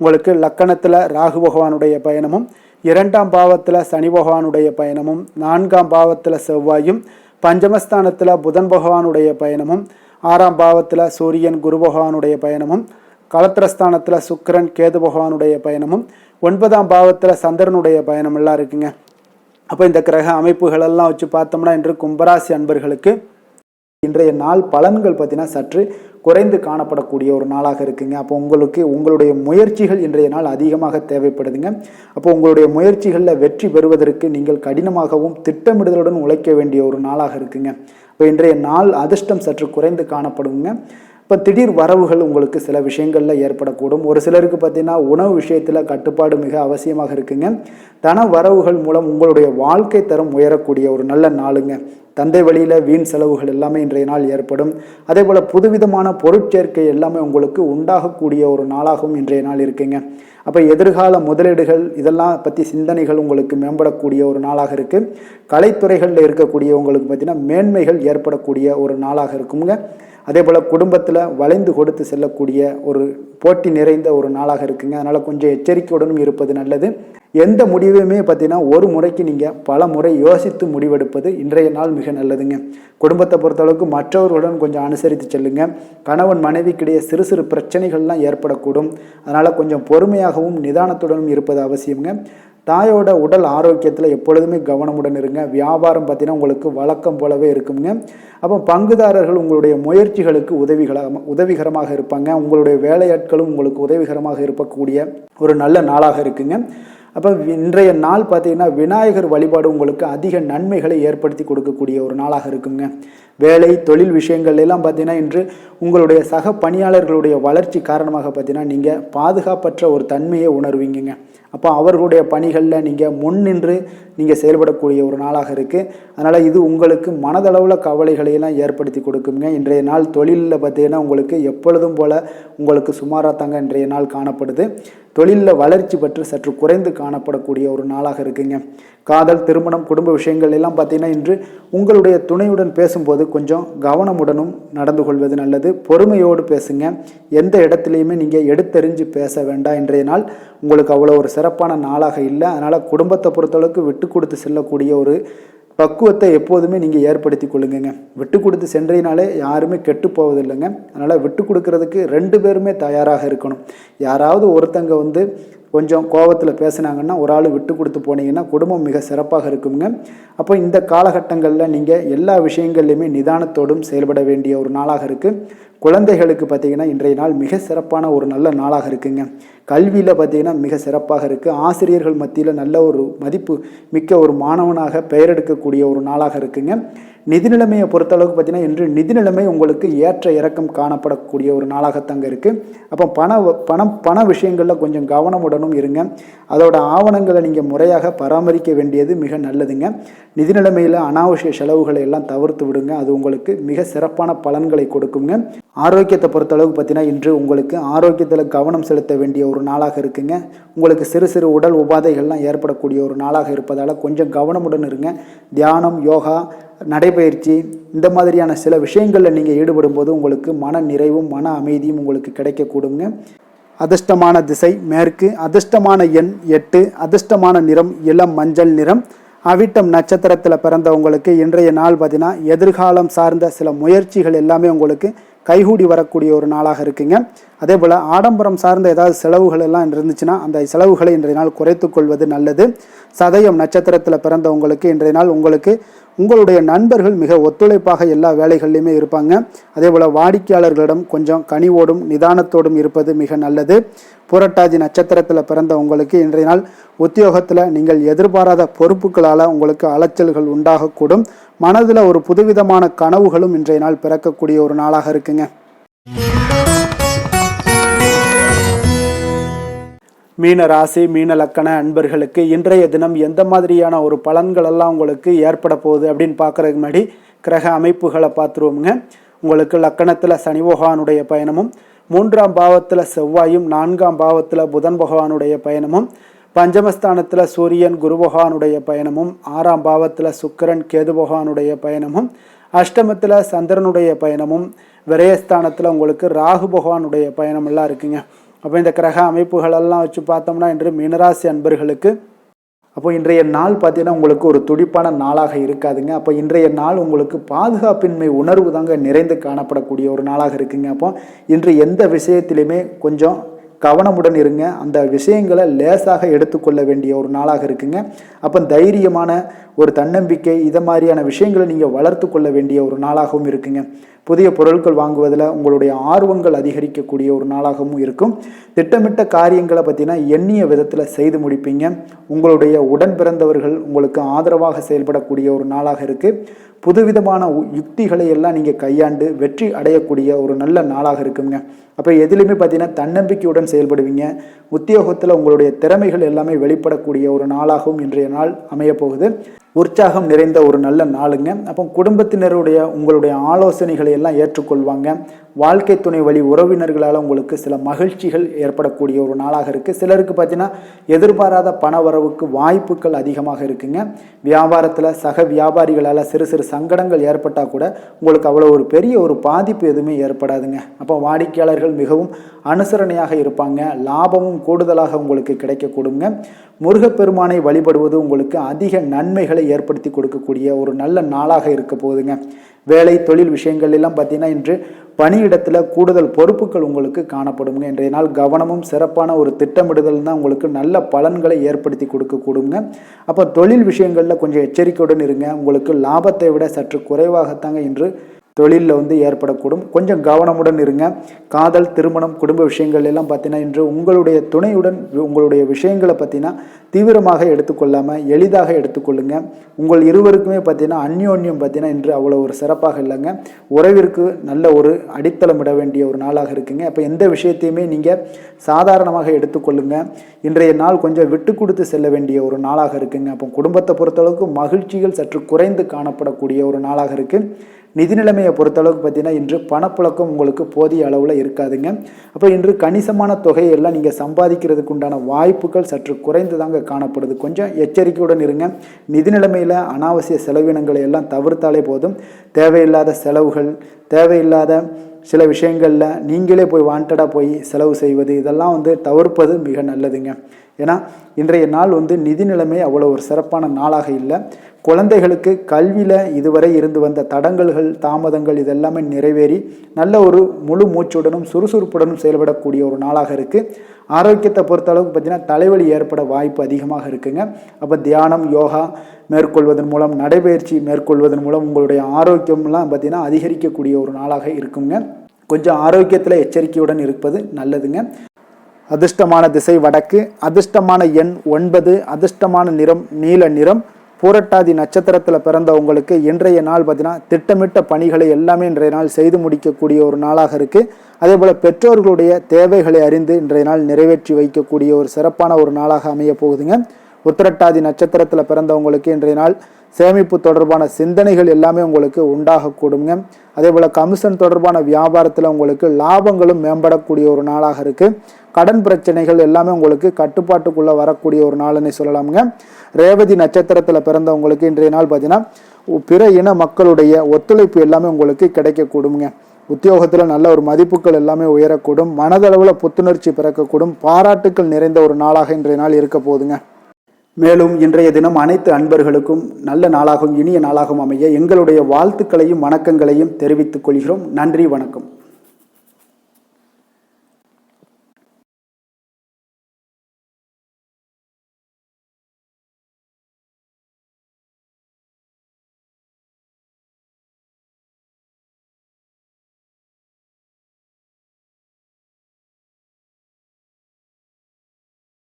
உங்களுக்கு லக்கணத்தில் ராகு பகவானுடைய பயணமும், 2ஆம் பாவத்தில் சனி பகவானுடைய பயணமும், 4ஆம் பாவத்தில் செவ்வாயும், பஞ்சமஸ்தானத்தில் புதன் பகவானுடைய பயணமும், 6ஆம் பாவத்தில் சூரியன் குரு பகவானுடைய பயணமும், களத்திரஸ்தானத்தில் சுக்கிரன் கேது பகவானுடைய பயணமும், 9ஆம் பாவத்தில் சந்திரனுடைய பயணம் எல்லாம் இருக்குங்க. அப்போ இந்த கிரக அமைப்புகளெல்லாம் வச்சு பார்த்தோம்னா இன்று கும்பராசி அன்பர்களுக்கு இன்றைய நாள் பலன்கள் பார்த்தீங்கன்னா சற்று குறைந்து காணப்படக்கூடிய ஒரு நாளாக இருக்குங்க. அப்போ உங்களுடைய முயற்சிகள் இன்றைய நாள் அதிகமாக தேவைப்படுதுங்க. அப்போ உங்களுடைய முயற்சிகளில் வெற்றி பெறுவதற்கு நீங்கள் கடினமாகவும் திட்டமிடுதலுடன் உழைக்க வேண்டிய ஒரு நாளாக இருக்குங்க. இப்போ இன்றைய நாள் அதிர்ஷ்டம் சற்று குறைந்து காணப்படுங்க. இப்போ திடீர் வரவுகள் உங்களுக்கு சில விஷயங்களில் ஏற்படக்கூடும். ஒரு சிலருக்கு பார்த்தீங்கன்னா உணவு விஷயத்தில் கட்டுப்பாடு மிக அவசியமாக இருக்குங்க. தன வரவுகள் மூலம் உங்களுடைய வாழ்க்கை தரம் உயரக்கூடிய ஒரு நல்ல நாளுங்க. தந்தை வழியில் வீண் செலவுகள் எல்லாமே இன்றைய நாள் ஏற்படும். அதே போல் புதுவிதமான பொருட்சேர்க்கை எல்லாமே உங்களுக்கு உண்டாகக்கூடிய ஒரு நாளாகவும் இன்றைய நாள் இருக்குங்க. அப்போ எதிர்கால முதலீடுகள் இதெல்லாம் பற்றி சிந்தனைகள் உங்களுக்கு மேம்படக்கூடிய ஒரு நாளாக இருக்குது. கலைத்துறைகளில் இருக்கக்கூடியவங்களுக்கு பார்த்தீங்கன்னா மேன்மைகள் ஏற்படக்கூடிய ஒரு நாளாக இருக்குங்க. அதே போல் குடும்பத்தில் வளைந்து கொடுத்து செல்லக்கூடிய ஒரு போட்டி நிறைந்த ஒரு நாளாக இருக்குங்க. அதனால் கொஞ்சம் எச்சரிக்கையுடனும் இருப்பது நல்லது. எந்த முடிவையுமே பார்த்தீங்கன்னா ஒரு முறைக்கு நீங்கள் பல முறை யோசித்து முடிவெடுப்பது இன்றைய நாள் மிக நல்லதுங்க. குடும்பத்தை பொறுத்தளவுக்கு மற்றவர்களுடன் கொஞ்சம் அனுசரித்து செல்லுங்க. கணவன் மனைவிக்கிடையே சிறு சிறு பிரச்சனைகள்லாம் ஏற்படக்கூடும். அதனால் கொஞ்சம் பொறுமையாகவும் நிதானத்துடனும் இருப்பது அவசியங்க. தாயோட உடல் ஆரோக்கியத்தில் எப்பொழுதுமே கவனமுடன் இருங்க. வியாபாரம் பார்த்தீங்கன்னா உங்களுக்கு வழக்கம் போலவே இருக்குங்க. அப்போ பங்குதாரர்கள் உங்களுடைய முயற்சிகளுக்கு உதவிகரமாக இருப்பாங்க. உங்களுடைய வேலையாட்களும் உங்களுக்கு உதவிகரமாக இருக்கக்கூடிய ஒரு நல்ல நாளாக இருக்குங்க. அப்போ இன்றைய நாள் பார்த்தீங்கன்னா விநாயகர் வழிபாடு உங்களுக்கு அதிக நன்மைகளை ஏற்படுத்தி கொடுக்கக்கூடிய ஒரு நாளாக இருக்குங்க. வேலை தொழில் விஷயங்கள் எல்லாம் பார்த்தீங்கன்னா இன்று உங்களுடைய சக பணியாளர்களுடைய வளர்ச்சி காரணமாக பார்த்தீங்கன்னா நீங்கள் பாதுகாப்பற்ற ஒரு தன்மையை உணர்வீங்க. அப்போ அவர்களுடைய பணிகளில் நீங்கள் முன்னின்று நீங்கள் செயல்படக்கூடிய ஒரு நாளாக இருக்குது. அதனால் இது உங்களுக்கு மனதளவில் கவலைகளையெல்லாம் ஏற்படுத்தி கொடுக்குங்க. இன்றைய நாள் தொழிலில் பார்த்தீங்கன்னா உங்களுக்கு எப்பொழுதும் போல் உங்களுக்கு சுமாராக தாங்க இன்றைய நாள் காணப்படுது. தொழிலில் வளர்ச்சி பற்றி சற்று குறைந்து காணப்படக்கூடிய ஒரு நாளாக இருக்குங்க. காதல் திருமணம் குடும்ப விஷயங்கள் எல்லாம் பார்த்தீங்கன்னா இன்று உங்களுடைய துணையுடன் பேசும்போது கொஞ்சம் கவனமுடனும் நடந்து கொள்வது நல்லது. பொறுமையோடு பேசுங்க. எந்த இடத்துலையுமே நீங்கள் எடுத்தெறிஞ்சு பேச வேண்டாம். இன்றைய நாள் உங்களுக்கு அவ்வளோ ஒரு சிறப்பான நாளாக இல்லை. அதனால் குடும்பத்தை பொறுத்தளவுக்கு விட்டு கொடுத்து செல்லக்கூடிய ஒரு பக்குவத்தை எப்போதுமே நீங்கள் ஏற்படுத்தி கொள்ளுங்க. விட்டு கொடுத்து சென்றீனாலே யாருமே கெட்டு போவதில்லைங்க. அதனால் விட்டு கொடுக்கறதுக்கு 2 பேருமே தயாராக இருக்கணும். யாராவது ஒருத்தங்க கொஞ்சம் கோபத்தில் பேசுனாங்கன்னா ஒரு ஆள் விட்டு கொடுத்து போனீங்கன்னா குடும்பம் மிக சிறப்பாக இருக்குங்க. அப்போ இந்த காலகட்டங்களில் நீங்கள் எல்லா விஷயங்கள்லையுமே நிதானத்தோடும் செயல்பட வேண்டிய ஒரு நாளாக இருக்குது. குழந்தைகளுக்கு பார்த்தீங்கன்னா இன்றைய நாள் மிக சிறப்பான ஒரு நல்ல நாளாக இருக்குங்க. கல்வியில் பார்த்திங்கன்னா மிக சிறப்பாக இருக்குது. ஆசிரியர்கள் மத்தியில் நல்ல ஒரு மதிப்பு மிக்க ஒரு மாணவனாக பெயர் எடுக்கக்கூடிய ஒரு நாளாக இருக்குங்க. நிதி நிலைமையை பொறுத்தளவுக்கு பார்த்திங்கன்னா இன்று நிதி நிலைமை உங்களுக்கு ஏற்ற இறக்கம் காணப்படக்கூடிய ஒரு நாளாகத்தாங்க இருக்குது. அப்போ பண விஷயங்களில் கொஞ்சம் கவனமுடனும் இருங்க. அதோட ஆவணங்களை நீங்கள் முறையாக பராமரிக்க வேண்டியது மிக நல்லதுங்க. நிதி நிலைமையில் அனாவசிய செலவுகளை எல்லாம் தவிர்த்து விடுங்க. அது உங்களுக்கு மிக சிறப்பான பலன்களை கொடுக்குங்க. ஆரோக்கியத்தை பொறுத்தளவுக்கு பார்த்தீங்கன்னா இன்று உங்களுக்கு ஆரோக்கியத்தில் கவனம் செலுத்த வேண்டிய ஒரு நாளாக இருக்குங்க. உங்களுக்கு சிறு சிறு உடல் உபாதைகள்லாம் ஏற்படக்கூடிய ஒரு நாளாக இருப்பதால் கொஞ்சம் கவனமுடன் இருங்க. தியானம், யோகா, நடைபயிற்சி இந்த மாதிரியான சில விஷயங்களில் நீங்கள் ஈடுபடும் போது உங்களுக்கு மன நிறைவும் மன அமைதியும் உங்களுக்கு கிடைக்கக்கூடுங்க. அதிர்ஷ்டமான திசை மேற்கு, அதிர்ஷ்டமான எண் 8, அதிர்ஷ்டமான நிறம் இளம் மஞ்சள் நிறம். அவிட்டம் நட்சத்திரத்தில் பிறந்தவங்களுக்கு இன்றைய நாள் பார்த்தீங்கன்னா எதிர்காலம் சார்ந்த சில முயற்சிகள் எல்லாமே உங்களுக்கு கைகூடி வரக்கூடிய ஒரு நாளாக இருக்குங்க. அதே போல் ஆடம்பரம் சார்ந்த ஏதாவது செலவுகள் எல்லாம் இருந்துச்சுன்னா அந்த செலவுகளை இன்றைய நாள் குறைத்து கொள்வது நல்லது. சதயம் நட்சத்திரத்தில் பிறந்தவங்களுக்கு இன்றைய நாள் உங்களுக்கு உங்களுடைய நண்பர்கள் மிக ஒத்துழைப்பாக எல்லா வேலைகள்லையுமே இருப்பாங்க. அதே போல் வாடிக்கையாளர்களிடம் கொஞ்சம் கனிவோடும் நிதானத்தோடும் இருப்பது மிக நல்லது. புரட்டாதி நட்சத்திரத்தில் பிறந்த உங்களுக்கு இன்றைய நாள் உத்தியோகத்தில் நீங்கள் எதிர்பாராத பொறுப்புகளால் உங்களுக்கு அலைச்சல்கள் உண்டாகக்கூடும். மனதில் ஒரு புதுவிதமான கனவுகளும் இன்றைய நாள் பிறக்கக்கூடிய ஒரு நாளாக இருக்குங்க. மீன ராசி மீன லக்கண அன்பர்களுக்கு இன்றைய தினம் எந்த மாதிரியான ஒரு பலன்கள் எல்லாம் உங்களுக்கு ஏற்பட போகுது அப்படின்னு பார்க்குறதுக்கு முன்னாடி கிரக அமைப்புகளை பார்த்துருவோமுங்க. உங்களுக்கு லக்கணத்தில் சனி பகவானுடைய பயணமும், 3ஆம் பாவத்தில் செவ்வாயும், 4ஆம் பாவத்தில் புதன் பகவானுடைய பயணமும், பஞ்சமஸ்தானத்தில் சூரியன் குரு பகவானுடைய பயணமும், 6ஆம் பாவத்தில் சுக்கிரன் கேது பகவானுடைய பயணமும், அஷ்டமத்தில் சந்திரனுடைய பயணமும், விரயஸ்தானத்தில் உங்களுக்கு ராகு பகவானுடைய பயணமெல்லாம் இருக்குங்க. அப்போ இந்த கிரக அமைப்புகளெல்லாம் வச்சு பார்த்தோம்னா இன்று மீனராசி அன்பர்களுக்கு அப்போ இன்றைய நாள் பார்த்தீங்கன்னா உங்களுக்கு ஒரு துடிப்பான நாளாக இருக்காதுங்க. அப்போ இன்றைய நாள் உங்களுக்கு பாதுகாப்பின்மை உணர்வு தாங்க நிறைந்து காணப்படக்கூடிய ஒரு நாளாக இருக்குங்க. அப்போ இன்று எந்த விஷயத்திலையுமே கொஞ்சம் கவனமுடன் இருங்க. அந்த விஷயங்களை லேசாக எடுத்துக்கொள்ள வேண்டிய ஒரு நாளாக இருக்குங்க. அப்போ தைரியமான ஒரு தன்னம்பிக்கை இதை மாதிரியான விஷயங்களை நீங்கள் வளர்த்து கொள்ள வேண்டிய ஒரு நாளாகவும் இருக்குங்க. புதிய பொருட்கள் வாங்குவதில் உங்களுடைய ஆர்வங்கள் அதிகரிக்கக்கூடிய ஒரு நாளாகவும் இருக்கும். திட்டமிட்ட காரியங்களை பார்த்தீங்கன்னா எண்ணிய விதத்தில் செய்து முடிப்பீங்க. உங்களுடைய உடன் பிறந்தவர்கள் உங்களுக்கு ஆதரவாக செயல்படக்கூடிய ஒரு நாளாக இருக்குது. புதுவிதமான யுக்திகளை எல்லாம் நீங்கள் கையாண்டு வெற்றி அடையக்கூடிய ஒரு நல்ல நாளாக இருக்குங்க. அப்போ எதுலையுமே பார்த்தீங்கன்னா தன்னம்பிக்கையுடன் செயல்படுவீங்க. உத்தியோகத்தில் உங்களுடைய திறமைகள் எல்லாமே வெளிப்படக்கூடிய ஒரு நாளாகவும் இன்றைய நாள் அமையப்போகுது. உற்சாகம் நிறைந்த ஒரு நல்ல நாளுங்க. அப்போ குடும்பத்தினருடைய உங்களுடைய ஆலோசனைகளை எல்லாம் ஏற்றுக்கொள்வாங்க. வாழ்க்கை துணை வழி உறவினர்களால் உங்களுக்கு சில மகிழ்ச்சிகள் ஏற்படக்கூடிய ஒரு நாளாக இருக்குது. சிலருக்கு பார்த்தீங்கன்னா எதிர்பாராத பண வரவுக்கு வாய்ப்புகள் அதிகமாக இருக்குங்க. வியாபாரத்தில் சக வியாபாரிகளால் சிறு சிறு சங்கடங்கள் ஏற்பட்டால் கூட உங்களுக்கு அவ்வளோ ஒரு பெரிய ஒரு பாதிப்பு எதுவுமே ஏற்படாதுங்க. அப்போ வாடிக்கையாளர்கள் மிகவும் அனுசரணையாக இருப்பாங்க. லாபமும் கூடுதலாக உங்களுக்கு கிடைக்கக்கூடுங்க. முருகப்பெருமானை வழிபடுவது உங்களுக்கு அதிக நன்மைகளை ஏற்படுத்தி கொடுக்கக்கூடிய ஒரு நல்ல நாளாக இருக்க போகுதுங்க. வேலை தொழில் விஷயங்கள் எல்லாம் பார்த்தீங்கன்னா இன்று பணியிடத்தில் கூடுதல் பொறுப்புகள் உங்களுக்கு காணப்படுங்க. இன்றைய நாள் கவனமும் சிறப்பான ஒரு திட்டமிடுதல் தான் உங்களுக்கு நல்ல பலன்களை ஏற்படுத்தி கொடுக்கக்கூடுங்க. அப்போ தொழில் விஷயங்களில் கொஞ்சம் எச்சரிக்கையுடன் இருங்க. உங்களுக்கு லாபத்தை விட சற்று குறைவாகத்தாங்க இன்று தொழிலில் ஏற்படக்கூடும். கொஞ்சம் கவனமுடன் இருங்க. காதல், திருமணம், குடும்ப விஷயங்கள் எல்லாம் பார்த்தீங்கன்னா இன்று உங்களுடைய துணையுடன் உங்களுடைய விஷயங்களை பார்த்தீங்கன்னா தீவிரமாக எடுத்துக்கொள்ளாமல் எளிதாக எடுத்துக்கொள்ளுங்க. உங்கள் இருவருக்குமே பார்த்தீங்கன்னா அந்யோன்யம் பார்த்தீங்கன்னா இன்று அவ்வளோ ஒரு சிறப்பாக இல்லைங்க. உறவிற்கு நல்ல ஒரு அடித்தளம் இட வேண்டிய ஒரு நாளாக இருக்குங்க. அப்போ எந்த விஷயத்தையுமே நீங்கள் சாதாரணமாக எடுத்துக்கொள்ளுங்க. இன்றைய நாள் கொஞ்சம் விட்டு கொடுத்து செல்ல வேண்டிய ஒரு நாளாக இருக்குங்க. அப்போ குடும்பத்தை பொறுத்தளவுக்கு மகிழ்ச்சிகள் சற்று குறைந்து காணப்படக்கூடிய ஒரு நாளாக இருக்குது. நிதி நிலைமையை பொறுத்தளவுக்கு பார்த்தீங்கன்னா இன்று பணப்புழக்கம் உங்களுக்கு போதிய அளவில் இருக்காதுங்க. அப்போ இன்று கணிசமான தொகையெல்லாம் நீங்கள் சம்பாதிக்கிறதுக்கு உண்டான வாய்ப்புகள் சற்று குறைந்து தாங்க காணப்படுது. கொஞ்சம் எச்சரிக்கையுடன் இருங்க. நிதி நிலைமையில் அனாவசிய செலவினங்களை எல்லாம் தவிர்த்தாலே போதும். தேவையில்லாத செலவுகள், தேவையில்லாத சில விஷயங்களில் நீங்களே போய் வாண்டடாக போய் செலவு செய்வது இதெல்லாம் தவிர்ப்பது மிக நல்லதுங்க. ஏன்னா இன்றைய நாள் நிதி நிலைமை அவ்வளோ ஒரு சிறப்பான நாளாக இல்லை. குழந்தைகளுக்கு கல்வியில் இதுவரை இருந்து வந்த தடங்கல்கள், தாமதங்கள் இதெல்லாமே நிறைவேறி நல்ல ஒரு முழு மூச்சுடனும் சுறுசுறுப்புடனும் செயல்படக்கூடிய ஒரு நாளாக இருக்குது. ஆரோக்கியத்தை பொறுத்தளவுக்கு பார்த்தீங்கன்னா தலைவலி ஏற்பட வாய்ப்பு அதிகமாக இருக்குங்க. அப்போ தியானம், யோகா மேற்கொள்வதன் மூலம், நடைபயிற்சி மேற்கொள்வதன் மூலம் உங்களுடைய ஆரோக்கியம்லாம் பார்த்தீங்கன்னா அதிகரிக்கக்கூடிய ஒரு நாளாக இருக்குங்க. கொஞ்சம் ஆரோக்கியத்தில் எச்சரிக்கையுடன் இருப்பது நல்லதுங்க. அதிர்ஷ்டமான திசை வடக்கு, அதிர்ஷ்டமான எண் 9, அதிர்ஷ்டமான நிறம் நீல நிறம். பூரட்டாதி நட்சத்திரத்தில் பிறந்த உங்களுக்கு இன்றைய நாள் பார்த்தீங்கன்னா திட்டமிட்ட பணிகளை எல்லாமே இன்றைய நாள் செய்து முடிக்கக்கூடிய ஒரு நாளாக இருக்குது. அதே போல் பெற்றோர்களுடைய தேவைகளை அறிந்து இன்றைய நாள் நிறைவேற்றி வைக்கக்கூடிய ஒரு சிறப்பான ஒரு நாளாக அமைய போகுதுங்க. உத்திரட்டாதி நட்சத்திரத்தில் பிறந்தவங்களுக்கு இன்றைய நாள் சேமிப்பு தொடர்பான சிந்தனைகள் எல்லாமே உங்களுக்கு உண்டாகக்கூடுங்க. அதே போல் கமிஷன் தொடர்பான வியாபாரத்தில் உங்களுக்கு லாபங்களும் மேம்படக்கூடிய ஒரு நாளாக இருக்குது. கடன் பிரச்சனைகள் எல்லாமே உங்களுக்கு கட்டுப்பாட்டுக்குள்ளே வரக்கூடிய ஒரு நாள்னு சொல்லலாமுங்க. ரேவதி நட்சத்திரத்தில் பிறந்தவங்களுக்கு இன்றைய நாள் பார்த்தீங்கன்னா பிற இன மக்களுடைய ஒத்துழைப்பு எல்லாமே உங்களுக்கு கிடைக்கக்கூடுங்க. உத்தியோகத்தில் நல்ல ஒரு மதிப்புகள் எல்லாமே உயரக்கூடும். மனதளவில் புத்துணர்ச்சி பிறக்கக்கூடும். பாராட்டுக்கள் நிறைந்த ஒரு நாளாக இன்றைய நாள் இருக்க போகுதுங்க. மேலும் இன்றைய தினம் அனைத்து அன்பர்களுக்கும் நல்ல நாளாகவும் இனிய நாளாகவும் அமைய எங்களுடைய வாழ்த்துக்களையும் வணக்கங்களையும் தெரிவித்துக் கொள்கிறோம். நன்றி, வணக்கம்.